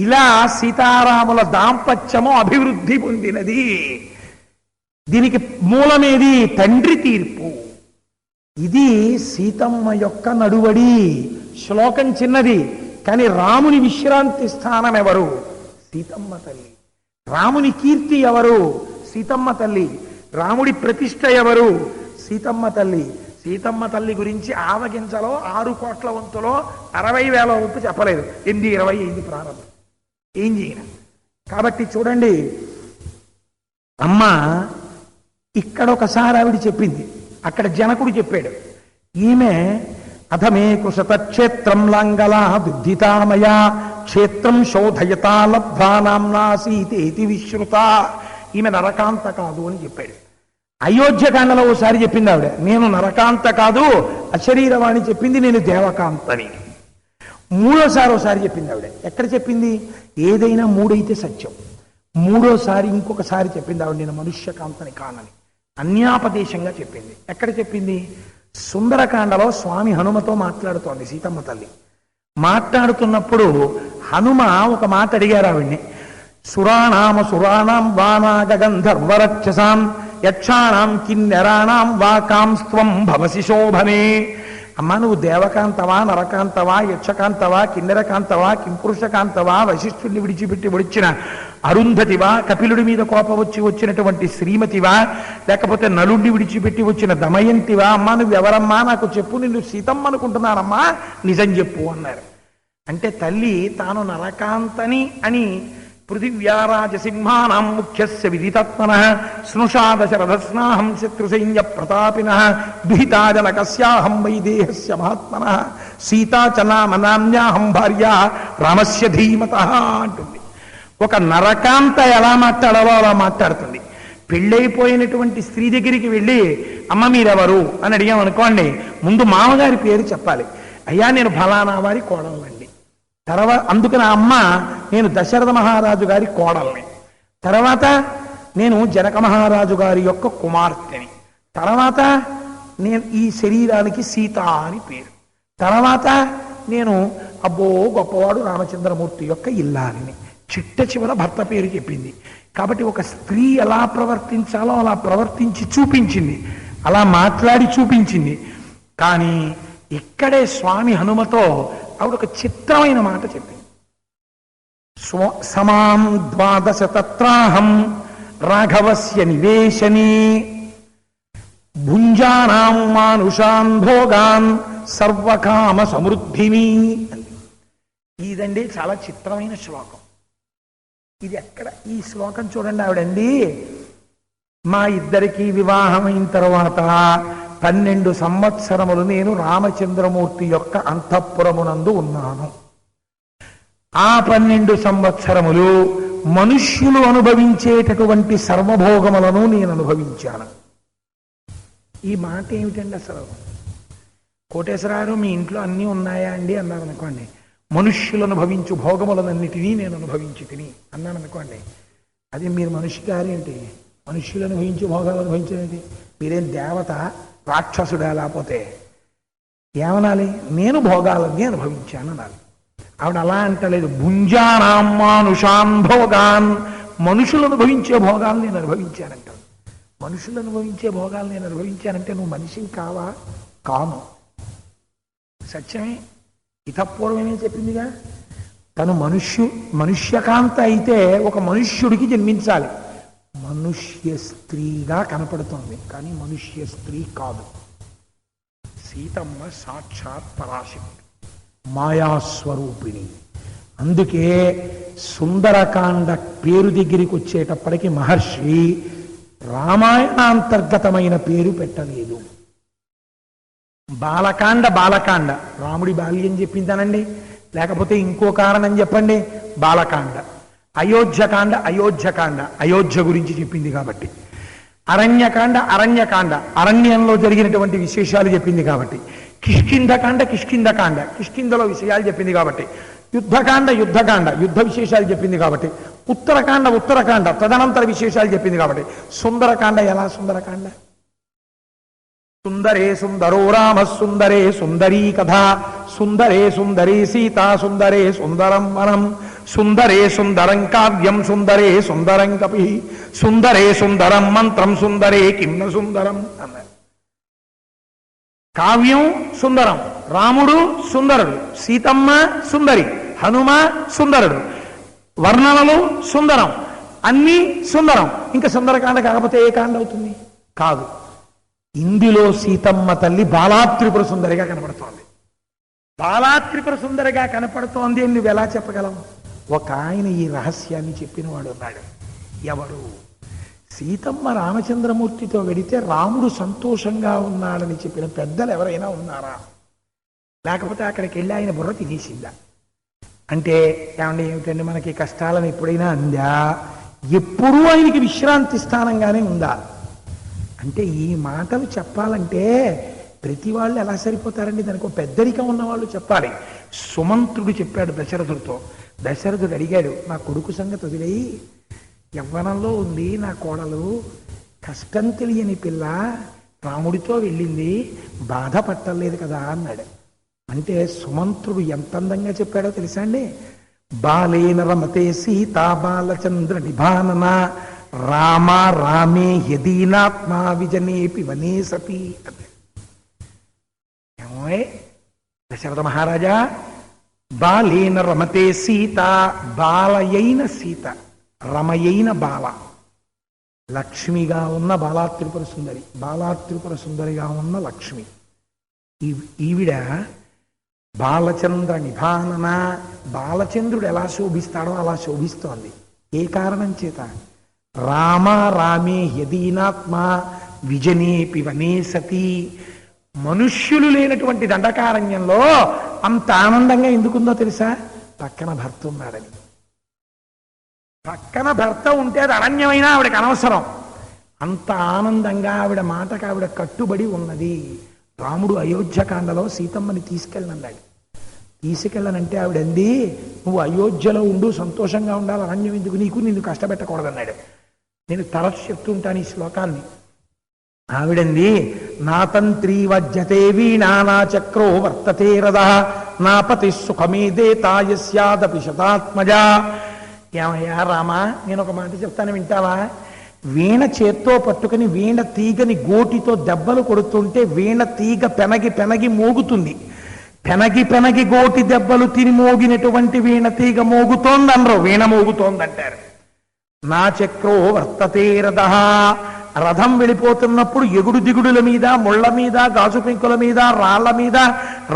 ఇలా సీతారాముల దాంపత్యము అభివృద్ధి పొందినది. దీనికి మూలమేది? తండ్రి తీర్పు. ఇది సీతమ్మ యొక్క నడువడి. శ్లోకం చిన్నది, కానీ రాముని విశ్రాంతి స్థానం ఎవరు? సీతమ్మ తల్లి. రాముని కీర్తి ఎవరు? సీతమ్మ తల్లి. రాముడి ప్రతిష్ట ఎవరు? సీతమ్మ తల్లి. సీతమ్మ తల్లి గురించి ఆవగించలో 6 కోట్ల వంతులో 60,000 వంతు చెప్పలేదు. 8:20 అయింది ప్రారంభం. ఏం చేయను. కాబట్టి చూడండి, అమ్మ ఇక్కడ ఒకసారి ఆవిడ చెప్పింది, అక్కడ జనకుడు చెప్పాడు. ఈమె అథమే కుశత క్షేత్రం లాంగలా దుద్ధితామయ క్షేత్రం శోధయతా లబ్ధా నామ్నా సీతేతి విశ్రుత. ఈమె నరకాంత కాదు అని చెప్పాడు. అయోధ్యకాండలో ఓసారి చెప్పింది ఆవిడ, నేను నరకాంత కాదు, అశరీరవాణి చెప్పింది, నేను దేవకాంతని. మూడోసారి ఒకసారి చెప్పింది ఆవిడ. ఎక్కడ చెప్పింది? ఏదైనా 3 అయితే సత్యం. మూడోసారి ఇంకొకసారి చెప్పింది ఆవిడ, నేను మనుష్యకాంతని కానని. అన్యాపదేశంగా చెప్పింది. ఎక్కడ చెప్పింది? సుందరకాండలో స్వామి హనుమతో మాట్లాడుతోంది సీతమ్మ తల్లి. మాట్లాడుతున్నప్పుడు హనుమ ఒక మాట అడిగారు ఆవిడ్ని. సురాణాం వానాగ గంధర్వరక్షసాం యక్షాణం కిన్నెరాణం వాకాంస్త్వం భవసి శోభనే. అమ్మ, నువ్వు దేవకాంతవా, నరకాంతవా, యక్షకాంతవా, కిన్నెరకాంతవా, కింపురుషకాంతవా, వశిష్ఠుడిని విడిచిపెట్టి వచ్చిన అరుంధతివా, కపిలుడి మీద కోపం వచ్చినటువంటి శ్రీమతివా, లేకపోతే నలుడిని విడిచిపెట్టి వచ్చిన దమయంతివా? అమ్మా, నువ్వెవరమ్మా? నాకు చెప్పు, నిన్ను సీతమ్మ అనుకుంటున్నానమ్మా, నిజం చెప్పు అన్నారు. అంటే తల్లి తాను నరకాంతని అని పృథివ్యారాజసింహానాం ముఖ్యస్య విదితత్మనః స్నుషా దశరథస్నాహం శత్రుసైన్య ప్రతాపినః దుహితా జనకస్యాహం వైదేహస్య మహాత్మనః సీతా చ నామ్యాహం భార్య రామస్య ధీమతః అంటుంది. ఒక నరకాంత ఎలా మాట్లాడాలో అలా మాట్లాడుతుంది. పెళ్ళైపోయినటువంటి స్త్రీ దగ్గరికి వెళ్ళి అమ్మ మీరెవరు అని అడిగామనుకోండి, ముందు మామగారి పేరు చెప్పాలి. అయ్యా, నేను ఫలానా వారి కోడలండి. తర్వాత అందుకని ఆ అమ్మ, నేను దశరథ మహారాజు గారి కోడల్ని. తర్వాత నేను జనక మహారాజు గారి యొక్క కుమార్తెని. తర్వాత నేను ఈ శరీరానికి సీత అని పేరు. తర్వాత నేను అబ్బో గొప్పవాడు రామచంద్రమూర్తి యొక్క ఇల్లాలిని. చిట్ట చివర భర్త పేరు చెప్పింది. కాబట్టి ఒక స్త్రీ ఎలా ప్రవర్తించాలో అలా ప్రవర్తించి చూపించింది, అలా మాట్లాడి చూపించింది. కానీ ఇక్కడే స్వామి హనుమతో ఆవిడ ఒక చిత్రమైన మాట చెప్పింది. సమాం 12 తత్రాహం రాఘవస్య నివేశని భుంజానాం మానుషాన్ భోగాన్ సర్వకామ సమృద్ధిని. ఇదండి చాలా చిత్రమైన శ్లోకం. ఇది ఎక్కడ? ఈ శ్లోకం చూడండి ఆవిడండి, మా ఇద్దరికి వివాహమైన తర్వాత 12 సంవత్సరములు నేను రామచంద్రమూర్తి యొక్క అంతఃపురమునందు ఉన్నాను. ఆ 12 సంవత్సరములు మనుష్యులు అనుభవించేటటువంటి సర్వభోగములను నేను అనుభవించాను. ఈ మాట ఏమిటండి అసలు? కోటేశ్వరారు మీ ఇంట్లో అన్నీ ఉన్నాయా అండి అన్నారు అనుకోండి. మనుష్యులు అనుభవించు భోగములనన్నిటినీ నేను అనుభవించి తిని అన్నాను అనుకోండి. అది మీరు మనిషి గారేంటి? మనుష్యులు అనుభవించే భోగాలు అనుభవించేది? మీరేం దేవత, రాక్షసుడా? లేకపోతే ఏమనాలి? నేను భోగాలన్నీ అనుభవించాను అనాలి. ఆవిడ అలా అంటలేదు. భుంజానాం మానుషాన్ భోగాన్, మనుషులు అనుభవించే భోగాలు నేను అనుభవించానంటాడు. మనుషులు అనుభవించే భోగాలు నేను అనుభవించానంటే నువ్వు మనిషిని కావా? కాను. సత్యమే. ఇతపూర్వమే చెప్పిందిగా, తను మనుష్యకాంత అయితే ఒక మనుష్యుడికి జన్మించాలి. మనుష్య స్త్రీగా కనపడుతోంది, కానీ మనుష్య స్త్రీ కాదు. సీతమ్మ సాక్షాత్ పరాశక్తి, మాయాస్వరూపిణి. అందుకే సుందరకాండ పేరు దగ్గరికి వచ్చేటప్పటికి మహర్షి రామాయణాంతర్గతమైన పేరు పెట్టలేదు. బాలకాండ రాముడి బాల్యం చెప్పిందానండి, లేకపోతే ఇంకో కారణం చెప్పండి. బాలకాండ. అయోధ్యకాండ అయోధ్య గురించి చెప్పింది కాబట్టి. అరణ్యకాండ అరణ్యంలో జరిగినటువంటి విశేషాలు చెప్పింది కాబట్టి. కిష్కింధకాండ కిష్కింధలో విషయాలు చెప్పింది కాబట్టి. యుద్ధకాండ యుద్ధ విశేషాలు చెప్పింది కాబట్టి. ఉత్తరకాండ తదనంతర విశేషాలు చెప్పింది కాబట్టి. సుందరకాండ ఎలా? సుందరే సుందరో రామ సుందరే సుందరీ కథ సుందరే సుందరీ సీతా సుందరే సుందరం వనం సుందరే సుందరం కావ్యం సుందరే సుందరం కపి సుందరే సుందరం మంత్రం సుందరే కిమ్న సుందరం అన్నారు. కావ్యం సుందరం, రాముడు సుందరుడు, సీతమ్మ సుందరి, హనుమ సుందరుడు, వర్ణనలు సుందరం, అన్నీ సుందరం. ఇంకా సుందరకాండ కాకపోతే ఏ కాండ అవుతుంది? కాదు. ఇందులో సీతమ్మ తల్లి బాలాత్రిపుర సుందరిగా కనపడుతోంది. బాలాత్రిపుర సుందరిగా కనపడుతోంది అని నువ్వు ఎలా చెప్పగలవు? ఒక ఆయన ఈ రహస్యాన్ని చెప్పినవాడు ఉన్నాడు. ఎవరు? సీతమ్మ రామచంద్రమూర్తితో వెడితే రాముడు సంతోషంగా ఉన్నాడని చెప్పిన పెద్దలు ఎవరైనా ఉన్నారా? లేకపోతే అక్కడికి వెళ్ళి ఆయన బుర్ర తినేసిందా? అంటే ఏమంటే ఏమిటండి మనకి కష్టాలను ఎప్పుడైనా అందా? ఎప్పుడూ ఆయనకి విశ్రాంతి స్థానంగానే ఉందా? అంటే ఈ మాటలు చెప్పాలంటే ప్రతి వాళ్ళు ఎలా సరిపోతారండి? దానికి ఒక పెద్దరికం ఉన్నవాళ్ళు చెప్పాలి. సుమంత్రుడు చెప్పాడు దశరథుడితో. దశరథుడు అడిగాడు, నా కొడుకు సంగతి వదిలేయి, యవ్వనంలో ఉంది నా కోడలు, కష్టం తెలియని పిల్ల రాముడితో వెళ్ళింది, బాధపట్టలేదు కదా అన్నాడు. అంటే సుమంత్రుడు ఎంత అందంగా చెప్పాడో తెలుసా అండి? బాలేన రమతే సీతా బాలచంద్ర నిభానన రామ రామే యదీనాత్మా విజనేపి వనే సతి అన్నాడు. ఏమోయ్ దశరథ మహారాజా, బాలేన రమతే సీత, బాలయైన సీత, రమయైన బాల, లక్ష్మిగా ఉన్న బాలాత్రిపుర సుందరి, బాలాత్రిపుర సుందరిగా ఉన్న లక్ష్మి, ఈవిడ బాలచంద్ర నిభానన. బాలచంద్రుడు ఎలా శోభిస్తాడో అలా శోభిస్తోంది. ఏ కారణం చేత? రామ రామే యదీనాత్మ విజనేపి వనే సతి. మనుష్యులు లేనటువంటి దండకారణ్యంలో అంత ఆనందంగా ఎందుకుందో తెలుసా? పక్కన భర్త ఉన్నాడని. పక్కన భర్త ఉంటే అది అరణ్యమైనా ఆవిడకి అనవసరం. అంత ఆనందంగా ఆవిడ మాటకు ఆవిడ కట్టుబడి ఉన్నది. రాముడు అయోధ్యకాండలో సీతమ్మని తీసుకెళ్ళనన్నాడు. తీసుకెళ్ళనంటే ఆవిడ అంది, నువ్వు అయోధ్యలో ఉండు, సంతోషంగా ఉండాలి, అరణ్యం ఎందుకు నీకు, నిన్ను కష్టపెట్టకూడదన్నాడు. నేను తరచు చెప్తుంటాను ఈ శ్లోకాన్ని. ఆవిడంది, నా తంత్రీ వజ్యతే వీణా నా చక్రో వర్తతే రథ నా పతి సుఖమేదేతాయస్యాదపి శతాత్మజా. ఏమయ్యా రామా, నేను ఒక మాట చెప్తాను వింటావా? వీణ చేత్తో పట్టుకుని వీణ తీగని గోటితో దెబ్బలు కొడుతుంటే వీణ తీగ పెనగి పెనగి మోగుతుంది. పెనగి పెనగి గోటి దెబ్బలు తిని మోగినటువంటి వీణ తీగ మోగుతోందనరు, వీణ మోగుతోందంటారు. నా చక్రో వర్తతే రథ, రథం వెళ్ళిపోతున్నప్పుడు ఎగుడు దిగుడుల మీద, ముళ్ల మీద, గాజు పెంకుల మీద, రాళ్ల మీద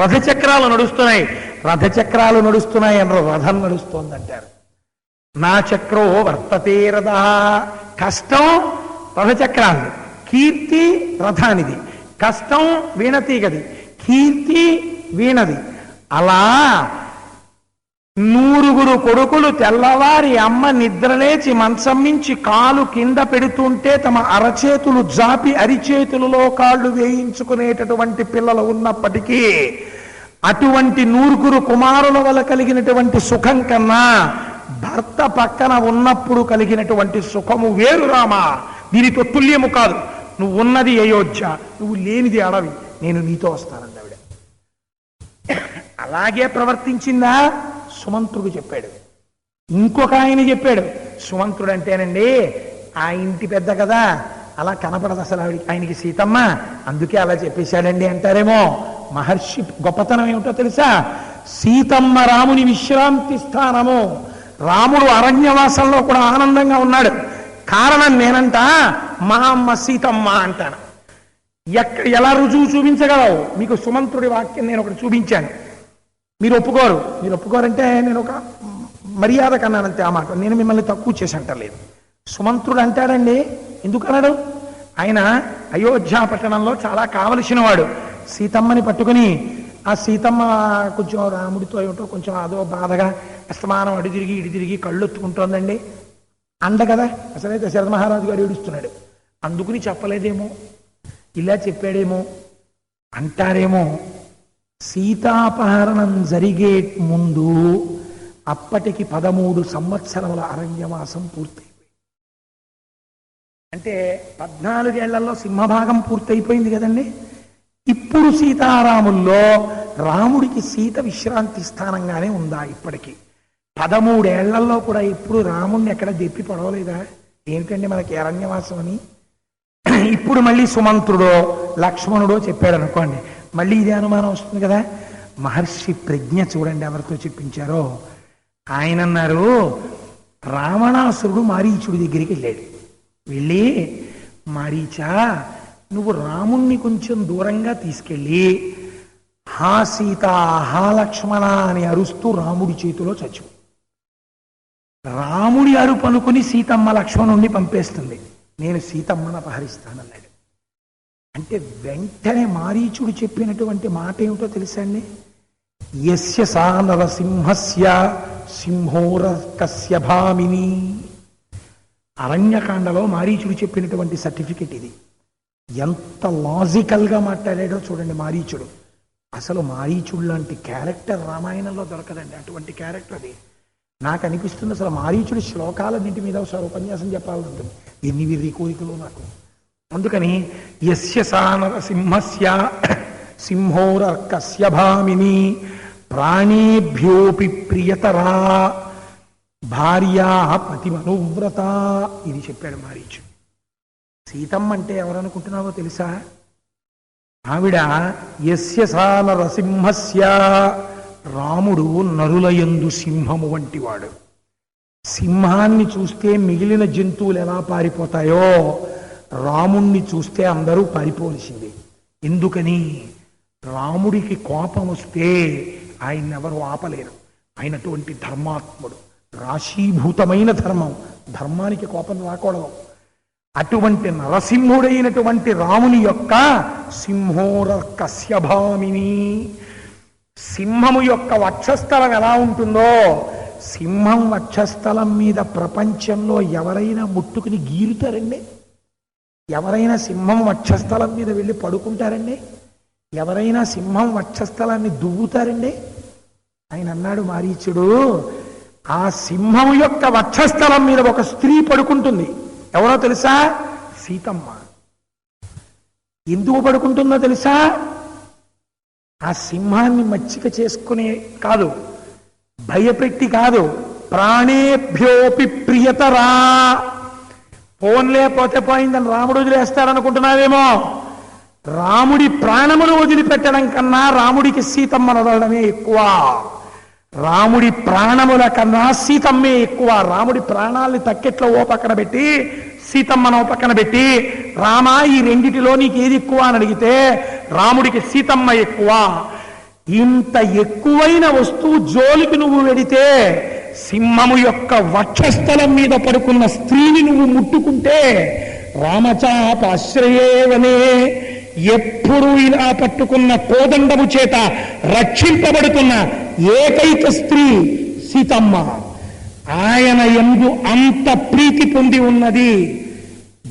రథచక్రాలు నడుస్తున్నాయి. రథచక్రాలు నడుస్తున్నాయి అనరు, రథం నడుస్తోందంటారు. నా చక్రో వర్తతే రథ. కష్టం రథచక్రాలు, కీర్తి రథానిది, కష్టం వీణతీగది, కీర్తి వీణది. అలా 100 కొడుకులు తెల్లవారి అమ్మ నిద్రలేచి మంచం మించి కాలు కింద పెడుతుంటే తమ అరచేతులు జాపి అరిచేతులలో కాళ్ళు వేయించుకునేటటువంటి పిల్లలు ఉన్నప్పటికీ అటువంటి 100 కుమారుల వల్ల కలిగినటువంటి సుఖం కన్నా భర్త పక్కన ఉన్నప్పుడు కలిగినటువంటి సుఖము వేరు రామా, దీనితో తుల్యము కాదు. నువ్వు ఉన్నది అయోధ్య, నువ్వు లేనిది అడవి, నేను నీతో వస్తానండి ఆవిడ. అలాగే ప్రవర్తించిందా? సుమంత్రుడు చెప్పాడు. ఇంకొక ఆయన చెప్పాడు, సుమంత్రుడు అంటేనండి ఆ ఇంటి పెద్ద కదా, అలా కనపడదు అసలు ఆయనకి సీతమ్మ, అందుకే అలా చెప్పేశాడండి అంటారేమో. మహర్షి గొప్పతనం ఏమిటో తెలుసా? సీతమ్మ రాముని విశ్రాంతి స్థానము. రాముడు అరణ్యవాసంలో కూడా ఆనందంగా ఉన్నాడు. కారణం నేనంట, మా అమ్మ సీతమ్మ అంటాను. ఎలా రుజువు చూపించగలవు? మీకు సుమంత్రుడి వాక్యం నేను ఒకటి చూపించాను, మీరు ఒప్పుకోరు. మీరు ఒప్పుకోరంటే నేను ఒక మర్యాద కన్నానంతే ఆ మాట, నేను మిమ్మల్ని తక్కువ చేసి అంటలేదు. సుమంత్రుడు అంటాడండి, ఎందుకన్నాడు? ఆయన అయోధ్య పట్టణంలో చాలా కావలసిన వాడు. సీతమ్మని పట్టుకుని ఆ సీతమ్మ కొంచెం రాముడితో ఏమిటో కొంచెం అదో బాధగా అస్తమానం అడి తిరిగి ఇడి తిరిగి కళ్ళు ఒత్తుకుంటోందండి. అండ కదా, అసలే దశరథ మహారాజు గారు ఏడుస్తున్నాడు. అందుకుని చెప్పలేదేమో, ఇలా చెప్పాడేమో అంటారేమో. సీతాపహరణం జరిగే ముందు అప్పటికి 13 సంవత్సరముల అరణ్యవాసం పూర్తయిపోయింది. అంటే 14 ఏళ్లలో సింహభాగం పూర్తయిపోయింది కదండి. ఇప్పుడు సీతారాముల్లో రాముడికి సీత విశ్రాంతి స్థానంగానే ఉందా ఇప్పటికీ? 13 ఏళ్లలో కూడా ఇప్పుడు రాముడిని ఎక్కడ దెప్పి పడవలేదా? ఏమిటండి మనకి అరణ్యవాసం అని? ఇప్పుడు మళ్ళీ సుమంత్రుడో లక్ష్మణుడో చెప్పాడు అనుకోండి, మళ్ళీ ఇదే అనుమానం వస్తుంది కదా. మహర్షి ప్రజ్ఞ చూడండి ఎవరితో చెప్పించారో. ఆయన అన్నారు, రావణాసురుడు మారీచుడి దగ్గరికి వెళ్ళాడు. వెళ్ళి, మారీచా, నువ్వు రాముణ్ణి కొంచెం దూరంగా తీసుకెళ్ళి హా సీత హా లక్ష్మణ అని అరుస్తూ రాముడి చేతిలో చచ్చు. రాముడి అరుపు అనుకుని సీతమ్మ లక్ష్మణుణ్ణి పంపేస్తుంది. నేను సీతమ్మను అపహరిస్తానన్నాడు. అంటే వెంటనే మారీచుడు చెప్పినటువంటి మాట ఏమిటో తెలుసా అండి? యస్య సా నరసింహస్య సింహోరకస్య భామిని. అరణ్యకాండలో మారీచుడు చెప్పినటువంటి సర్టిఫికెట్ ఇది. ఎంత లాజికల్గా మాట్లాడాడో చూడండి మారీచుడు. అసలు మారీచుడు లాంటి క్యారెక్టర్ రామాయణంలో దొరకదండి. అటువంటి క్యారెక్టర్ అది. నాకు అనిపిస్తుంది అసలు మారీచుడి శ్లోకాలన్నింటి మీద ఒకసారి ఉపన్యాసం చెప్పాలంటుంది. ఎన్ని విధి కోరికలు నాకు. అందుకని యస్య సా నరసింహస్య సింహోరర్కస్య భామిని ప్రాణేభ్యోపి ప్రియతరా భార్యా పతిమనువ్రత. ఇది చెప్పాడు మారీచుడు. సీతమ్మ అంటే ఎవరనుకుంటున్నావో తెలుసా? ఆవిడ యస్య సా నరసింహస్య, రాముడు నరులయందు సింహము వంటివాడు. సింహాన్ని చూస్తే మిగిలిన జంతువులు ఎలా పారిపోతాయో రాముణ్ణి చూస్తే అందరూ పారిపోవలసింది. ఎందుకని? రాముడికి కోపం వస్తే ఆయన ఎవరు ఆపలేరు. ఆయనటువంటి ధర్మాత్ముడు, రాశీభూతమైన ధర్మం. ధర్మానికి కోపం రాకూడదు. అటువంటి నరసింహుడైనటువంటి రాముని యొక్క సింహోరకస్య భామిని. సింహము యొక్క వక్షస్థలం ఎలా ఉంటుందో, సింహం వక్షస్థలం మీద ప్రపంచంలో ఎవరైనా ముట్టుకుని గీరుతారండి? ఎవరైనా సింహం వక్షస్థలం మీద వెళ్ళి పడుకుంటారండి? ఎవరైనా సింహం వక్షస్థలాన్ని దువ్వుతారండి? ఆయన అన్నాడు మారీచుడు, ఆ సింహం యొక్క వక్షస్థలం మీద ఒక స్త్రీ పడుకుంటుంది. ఎవరో తెలుసా? సీతమ్మ. ఎందుకు పడుకుంటుందో తెలుసా? ఆ సింహాన్ని మచ్చిక చేసుకునే కాదు, భయపెట్టి కాదు, ప్రాణేభ్యోపి ప్రియతరా. పోన్లే పోతే పోయిందని రాముడు వదిలేస్తాడనుకుంటున్నావేమో. రాముడి ప్రాణములు వదిలిపెట్టడం కన్నా రాముడికి సీతమ్మను వదలడమే ఎక్కువ. రాముడి ప్రాణముల కన్నా సీతమ్మే ఎక్కువ. రాముడి ప్రాణాల్ని తక్కెట్లో ఓ పక్కన పెట్టి సీతమ్మను ఓ పక్కన పెట్టి, రామా ఈ రెండిటిలో నీకేది ఎక్కువ అని అడిగితే రాముడికి సీతమ్మ ఎక్కువ. ఇంత ఎక్కువైన వస్తువు జోలికి నువ్వు వెడితే, సింహము యొక్క వక్షస్థలం మీద పడుకున్న స్త్రీని నువ్వు ముట్టుకుంటే, రామచాపాశ్రయేవనే, ఎప్పుడు ఇలా పట్టుకున్న కోదండము చేత రక్షింపబడుతున్న ఏకైక స్త్రీ సీతమ్మ. ఆయన యందు అంత ప్రీతి పొంది ఉన్నది.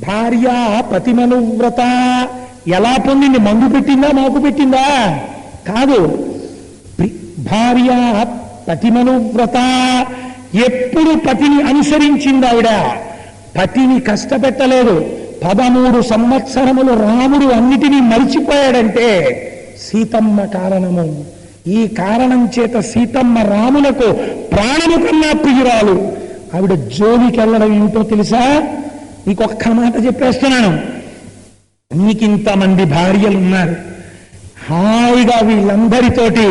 భార్య పతిమనువ్రత. ఎలా పొందింది? మందు పెట్టిందా, మాకు పెట్టిందా? కాదు. భార్య పతిమనువ్రత. ఎప్పుడు పతిని అనుసరించింది ఆవిడ. పతిని కష్టపెట్టలేదు. 13 సంవత్సరములు రాముడు అన్నిటినీ మరిచిపోయాడంటే సీతమ్మ కారణము. ఈ కారణం చేత సీతమ్మ రాములకు ప్రాణము కన్నా ప్రియురాలు. ఆవిడ జోలికి వెళ్ళడం ఏమిటో తెలుసా? నీకొక్క మాట చెప్పేస్తున్నాను. నీకింతమంది భార్యలున్నారు, హాయిగా వీళ్ళందరితోటి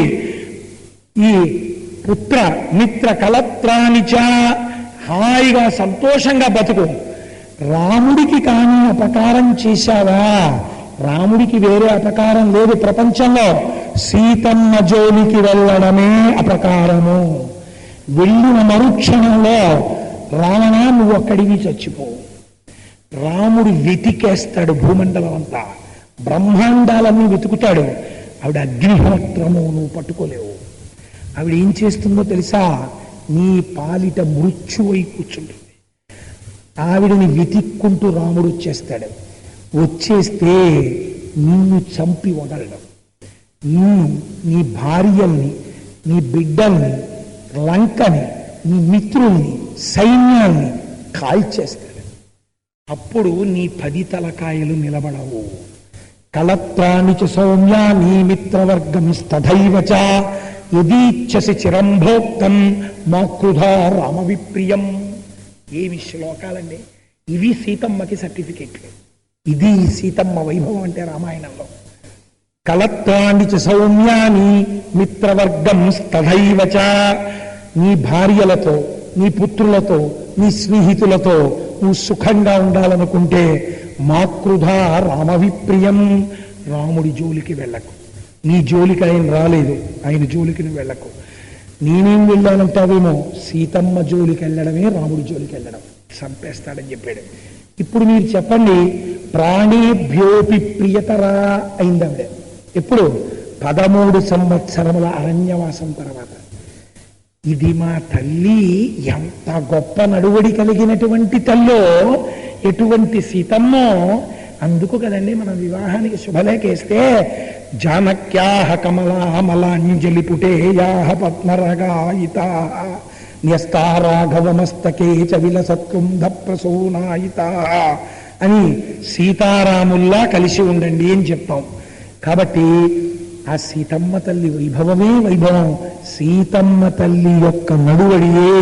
ఈ పుత్ర మిత్ర కలత్రానిచ హాయిగా సంతోషంగా బతుకు. రాముడికి కానీ అపకారం చేశావా? రాముడికి వేరే అపకారం లేదు ప్రపంచంలో. సీతమ్మ జోలికి వెళ్ళడమే అపకారము. వెళ్ళిన మరుక్షణంలో రావణ నువ్వు అక్కడికి చచ్చిపో. రాముడు వెతికేస్తాడు భూమండలం అంతా, బ్రహ్మాండాలన్నీ వెతుకుతాడు. ఆవిడ అగ్నిహోత్రము నువ్వు పట్టుకోలేవు. ఆవిడ ఏం చేస్తుందో తెలుసా? నీ పాలిట మృత్యువై కూర్చుంటుంది. ఆవిడని వెతిక్కుంటూ రాముడు వచ్చేస్తాడు. వచ్చేస్తే నిన్ను చంపి వదలడం, నిన్ను, నీ భార్యల్ని, నీ బిడ్డల్ని, లంకని, నీ మిత్రుల్ని, సైన్యాన్ని కాల్చేస్తాడు. అప్పుడు నీ 10 తలకాయలు నిలబడవు. కళత్రాణి చ సౌమ్యాని మిత్రవర్గం స్తథైవ చ యదీచ్ఛసి చిరం భోక్తం మాకృధా రామ విప్రియం. ఏమి శ్లోకాలండి ఇవి! సీతమ్మకి సర్టిఫికెట్లు. ఇది సీతమ్మ వైభవం అంటే రామాయణంలో. కళత్రాణి చ సౌమ్యాని మిత్రవర్గం స్తథైవ చ. నీ భార్యలతో, నీ పుత్రులతో, నీ స్నేహితులతో నువ్వు సుఖంగా ఉండాలనుకుంటే మాకృధా రామ విప్రియం, రాముడి జోలికి వెళ్ళకు. నీ జోలికి ఆయన రాలేదు, ఆయన జోలికి నువ్వు వెళ్ళకు. నేనేం వెళ్ళానంటావేమో, సీతమ్మ జోలికి వెళ్ళడమే రాముడి జోలికి వెళ్ళడం, చంపేస్తాడని చెప్పాడు. ఇప్పుడు మీరు చెప్పండి, ప్రాణేభ్యోపి ప్రియతరా అయిందావిడ ఎప్పుడు? 13 సంవత్సరముల అరణ్యవాసం తర్వాత. ఇది మా తల్లి ఎంత గొప్ప నడువడి కలిగినటువంటి తల్లో, ఎటువంటి సీతమ్మో. అందుకు కదండి మనం వివాహానికి శుభలేఖేస్తే జానక్యాహ కమలామలాంజలి పుటేయాహ పద్మరగాయితా న్యస్తా రాఘవమస్తకే చ విలసత్కుంధ ప్రసూనాయితా అని సీతారాముల్లా కలిసి ఉండండి అని చెప్తాం. కాబట్టి ఆ సీతమ్మ తల్లి వైభవమే వైభవం. సీతమ్మ తల్లి యొక్క నడువడియే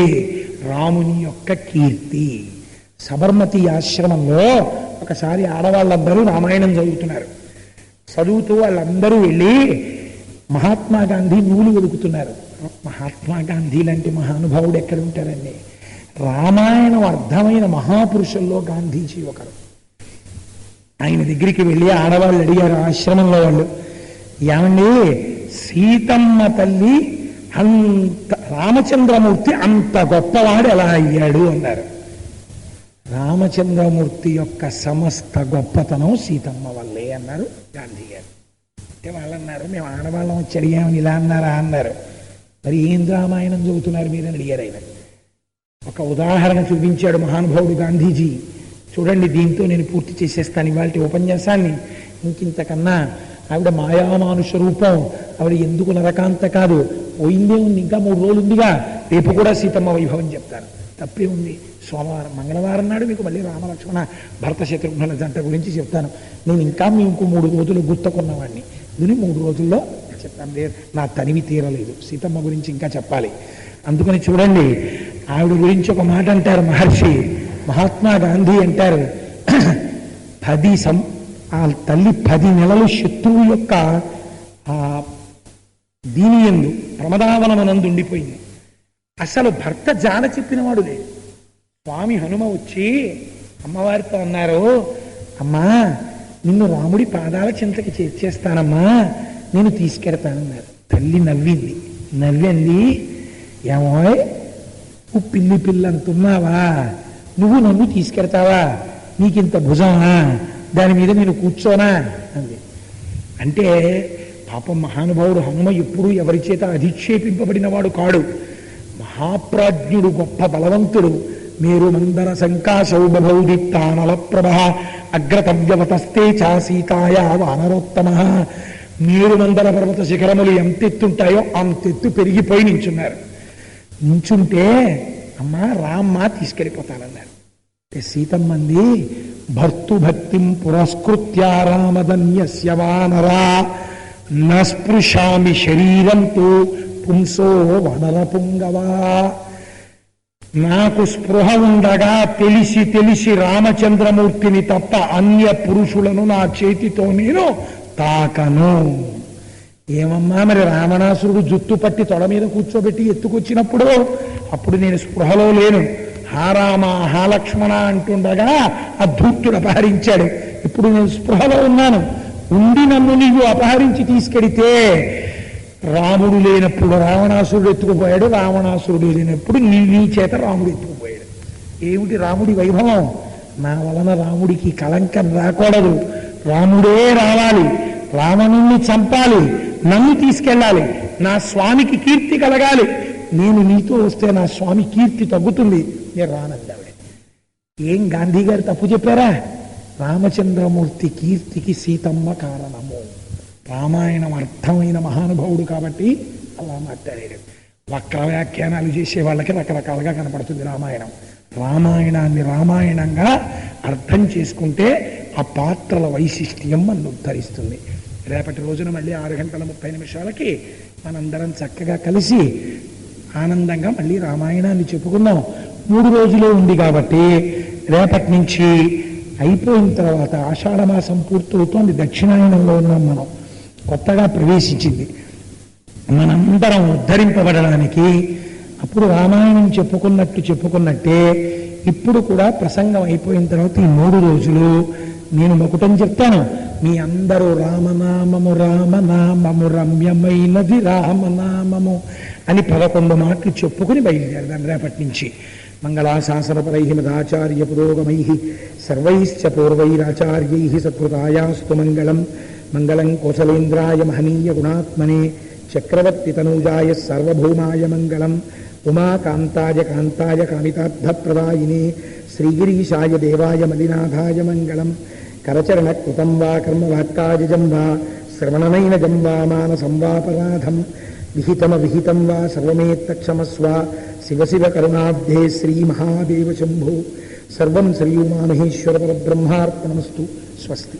రాముని యొక్క కీర్తి. సబర్మతి ఆశ్రమంలో ఒకసారి ఆడవాళ్ళందరూ రామాయణం చదువుతున్నారు. చదువుతూ వాళ్ళందరూ వెళ్ళి మహాత్మా గాంధీ నూలు వెలుగుతున్నారు. మహాత్మా గాంధీ లాంటి మహానుభావుడు ఎక్కడ ఉంటారండి? రామాయణం అర్థమైన మహాపురుషుల్లో గాంధీజీ ఒకరు. ఆయన దగ్గరికి వెళ్ళి ఆడవాళ్ళు అడిగారు, ఆశ్రమంలో వాళ్ళు, ఏమండి సీతమ్మ తల్లి అంత, రామచంద్రమూర్తి అంత గొప్పవాడు ఎలా అయ్యాడు అన్నారు. రామచంద్రమూర్తి యొక్క సమస్త గొప్పతనం సీతమ్మ వల్లే అన్నారు గాంధీ గారు. అంటే వాళ్ళు అన్నారు, మేము ఆడవాళ్ళం వచ్చి అడిగామని ఇలా అన్నారా అన్నారు. మరి ఏం రామాయణం చదువుతున్నారు మీరని అడిగారు ఆయన. ఒక ఉదాహరణ చూపించాడు మహానుభావుడు గాంధీజీ. చూడండి, దీంతో నేను పూర్తి చేసేస్తాను ఇవాళ ఉపన్యాసాన్ని. ఇంకింతకన్నా ఆవిడ మాయామానుష రూపం, ఆవిడ ఎందుకు నరకాంత కాదు. పోయిందే ఉంది, ఇంకా 3 రోజులు ఉందిగా, రేపు కూడా సీతమ్మ వైభవం చెప్తాను. తప్పే ఉంది. సోమవారం మంగళవారం నాడు మీకు మళ్ళీ రామలక్ష్మణ భరత శత్రుఘ్నుల జంట గురించి చెప్తాను. నేను ఇంకా మీకు 3 రోజులు గుర్తుకున్నవాడిని, దీన్ని 3 రోజుల్లో చెప్తాను. నా తనివి తీరలేదు, సీతమ్మ గురించి ఇంకా చెప్పాలి. అందుకని చూడండి, ఆవిడ గురించి ఒక మాట అంటారు మహర్షి. మహాత్మా గాంధీ అంటారు, ఆ తల్లి 10 నెలలు శత్రువు యొక్క దీనియందు ప్రమదావనమనందు ఉండిపోయింది. అసలు భర్త జాడ చెప్పినవాడు లేదు. స్వామి హనుమ వచ్చి అమ్మవారితో అన్నారు, అమ్మా నిన్ను రాముడి పాదాల చింతకి చేర్చేస్తానమ్మా, నేను తీసుకెడతానన్నారు. తల్లి నవ్వింది. నవ్వింది, ఏమో నువ్వు పిల్లి పిల్లంటున్నావా, నువ్వు నన్ను తీసుకెడతావా, నీకింత భుజమా, దాని మీద నేను కూర్చోనా అంది. అంటే పాపం మహానుభావుడు హనుమ ఎప్పుడూ ఎవరి చేత అధిక్షేపింపబడినవాడు కాడు. మహాప్రాజ్ఞుడు, గొప్ప బలవంతుడు. మేరు మందర సంకాశౌబౌదిత్తానల ప్రభ అగ్రతవ్యవతస్తే చా సీతాయా వానరోత్తమ. మేరు మందర పర్వత శిఖరములు ఎంతెత్తుంటాయో అంతెత్తు పెరిగిపోయి నించున్నారు. నించుంటే అమ్మా రామ్మ తీసుకెళ్ళిపోతానన్నారు. అంటే సీతమ్మంది, భర్తుభక్తిం పురస్కృత్య రామధన్యస్య వానరా నస్పృశామి శరీరంతో పుంసో వనర పుంగవా. నాకు స్పృహ ఉండగా తెలిసి తెలిసి రామచంద్రమూర్తిని తప్ప అన్య పురుషులను నా చేతితో నేను తాకను. ఏమమ్మా మరి రావణాసురుడు జుత్తు పట్టి తొడ మీద కూర్చోబెట్టి ఎత్తుకొచ్చినప్పుడు అప్పుడు నేను స్పృహలో లేను. హారామ హాలక్ష్మణ అంటుండగా ఆ ధూర్తుడు అపహరించాడు. ఇప్పుడు నేను స్పృహలో ఉన్నాను. ఉండి నన్ను నీవు అపహరించి తీసుకెడితే రాముడు లేనప్పుడు రావణాసురుడు ఎత్తుకుపోయాడు, రావణాసురుడు లేనప్పుడు నీ చేత రాముడు ఎత్తుకుపోయాడు. ఏమిటి రాముడి వైభవం? నా వలన రాముడికి కళంకం రాకూడదు, రాముడే రావాలి, రావణుణ్ణి చంపాలి, నన్ను తీసుకెళ్ళాలి, నా స్వామికి కీర్తి కలగాలి. నేను నీతో వస్తే నా స్వామి కీర్తి తగ్గుతుంది, నేను రానందావిడ. ఏం గాంధీ గారు తప్పు చెప్పారా? రామచంద్రమూర్తి కీర్తికి సీతమ్మ కారణము. రామాయణం అర్థమైన మహానుభావుడు కాబట్టి అలా మాట్లాడాడు. వక్ర వ్యాఖ్యానాలు చేసే వాళ్ళకి రకరకాలుగా కనపడుతుంది రామాయణం. రామాయణాన్ని రామాయణంగా అర్థం చేసుకుంటే ఆ పాత్రల వైశిష్ట్యం మనం ఉద్ధరిస్తుంది. రేపటి రోజున మళ్ళీ 6:30 మనందరం చక్కగా కలిసి ఆనందంగా మళ్ళీ రామాయణాన్ని చెప్పుకుందాం. 3 రోజులే ఉంది కాబట్టి రేపటి నుంచి అయిపోయిన తర్వాత ఆషాఢమాసం పూర్తవుతోంది, దక్షిణాయనంలో ఉన్నాం మనం, కొత్తగా ప్రవేశించింది. మనందరం ఉద్ధరింపబడడానికి అప్పుడు రామాయణం చెప్పుకున్నట్టే ఇప్పుడు కూడా ప్రసంగం అయిపోయిన తర్వాత ఈ 3 రోజులు నేను ఒకటని చెప్తాను, మీ అందరూ రామనామము రామనామము రమ్యమైనది రామనామము అని 11 మాటలు చెప్పుకుని బయలుదేరదాం రేపటి నుంచి. మంగళాశాసనపరై మదాచార్య పురోగమై సర్వైశ్చ పూర్వైరాచార్యై సత్కృతాయాస్తు మంగళం. మంగళం కోసలేంద్రాయ మహనీయ గుణాత్మనే చక్రవర్తి తనూజాయ సార్వభౌమాయ మంగళం. ఉమాకాంతాయ కాంతాయ కామితార్థప్రదాయినే శ్రీగిరీశాయ దేవాయ మలినాథాయ మంగళం. కరచరణ కృతం వా కర్మవాక్కాయజం వా శ్రవణనైనజం వా మానసం వాపరాధం విహితం వా సర్వమేత్తక్షమస్వ. శివ శివ కరుణాబ్ధే శ్రీ మహాదేవ శంభో. సర్వం శ్రీ ఉమామహేశ్వర పరబ్రహ్మార్పణమస్తు. స్వస్తి.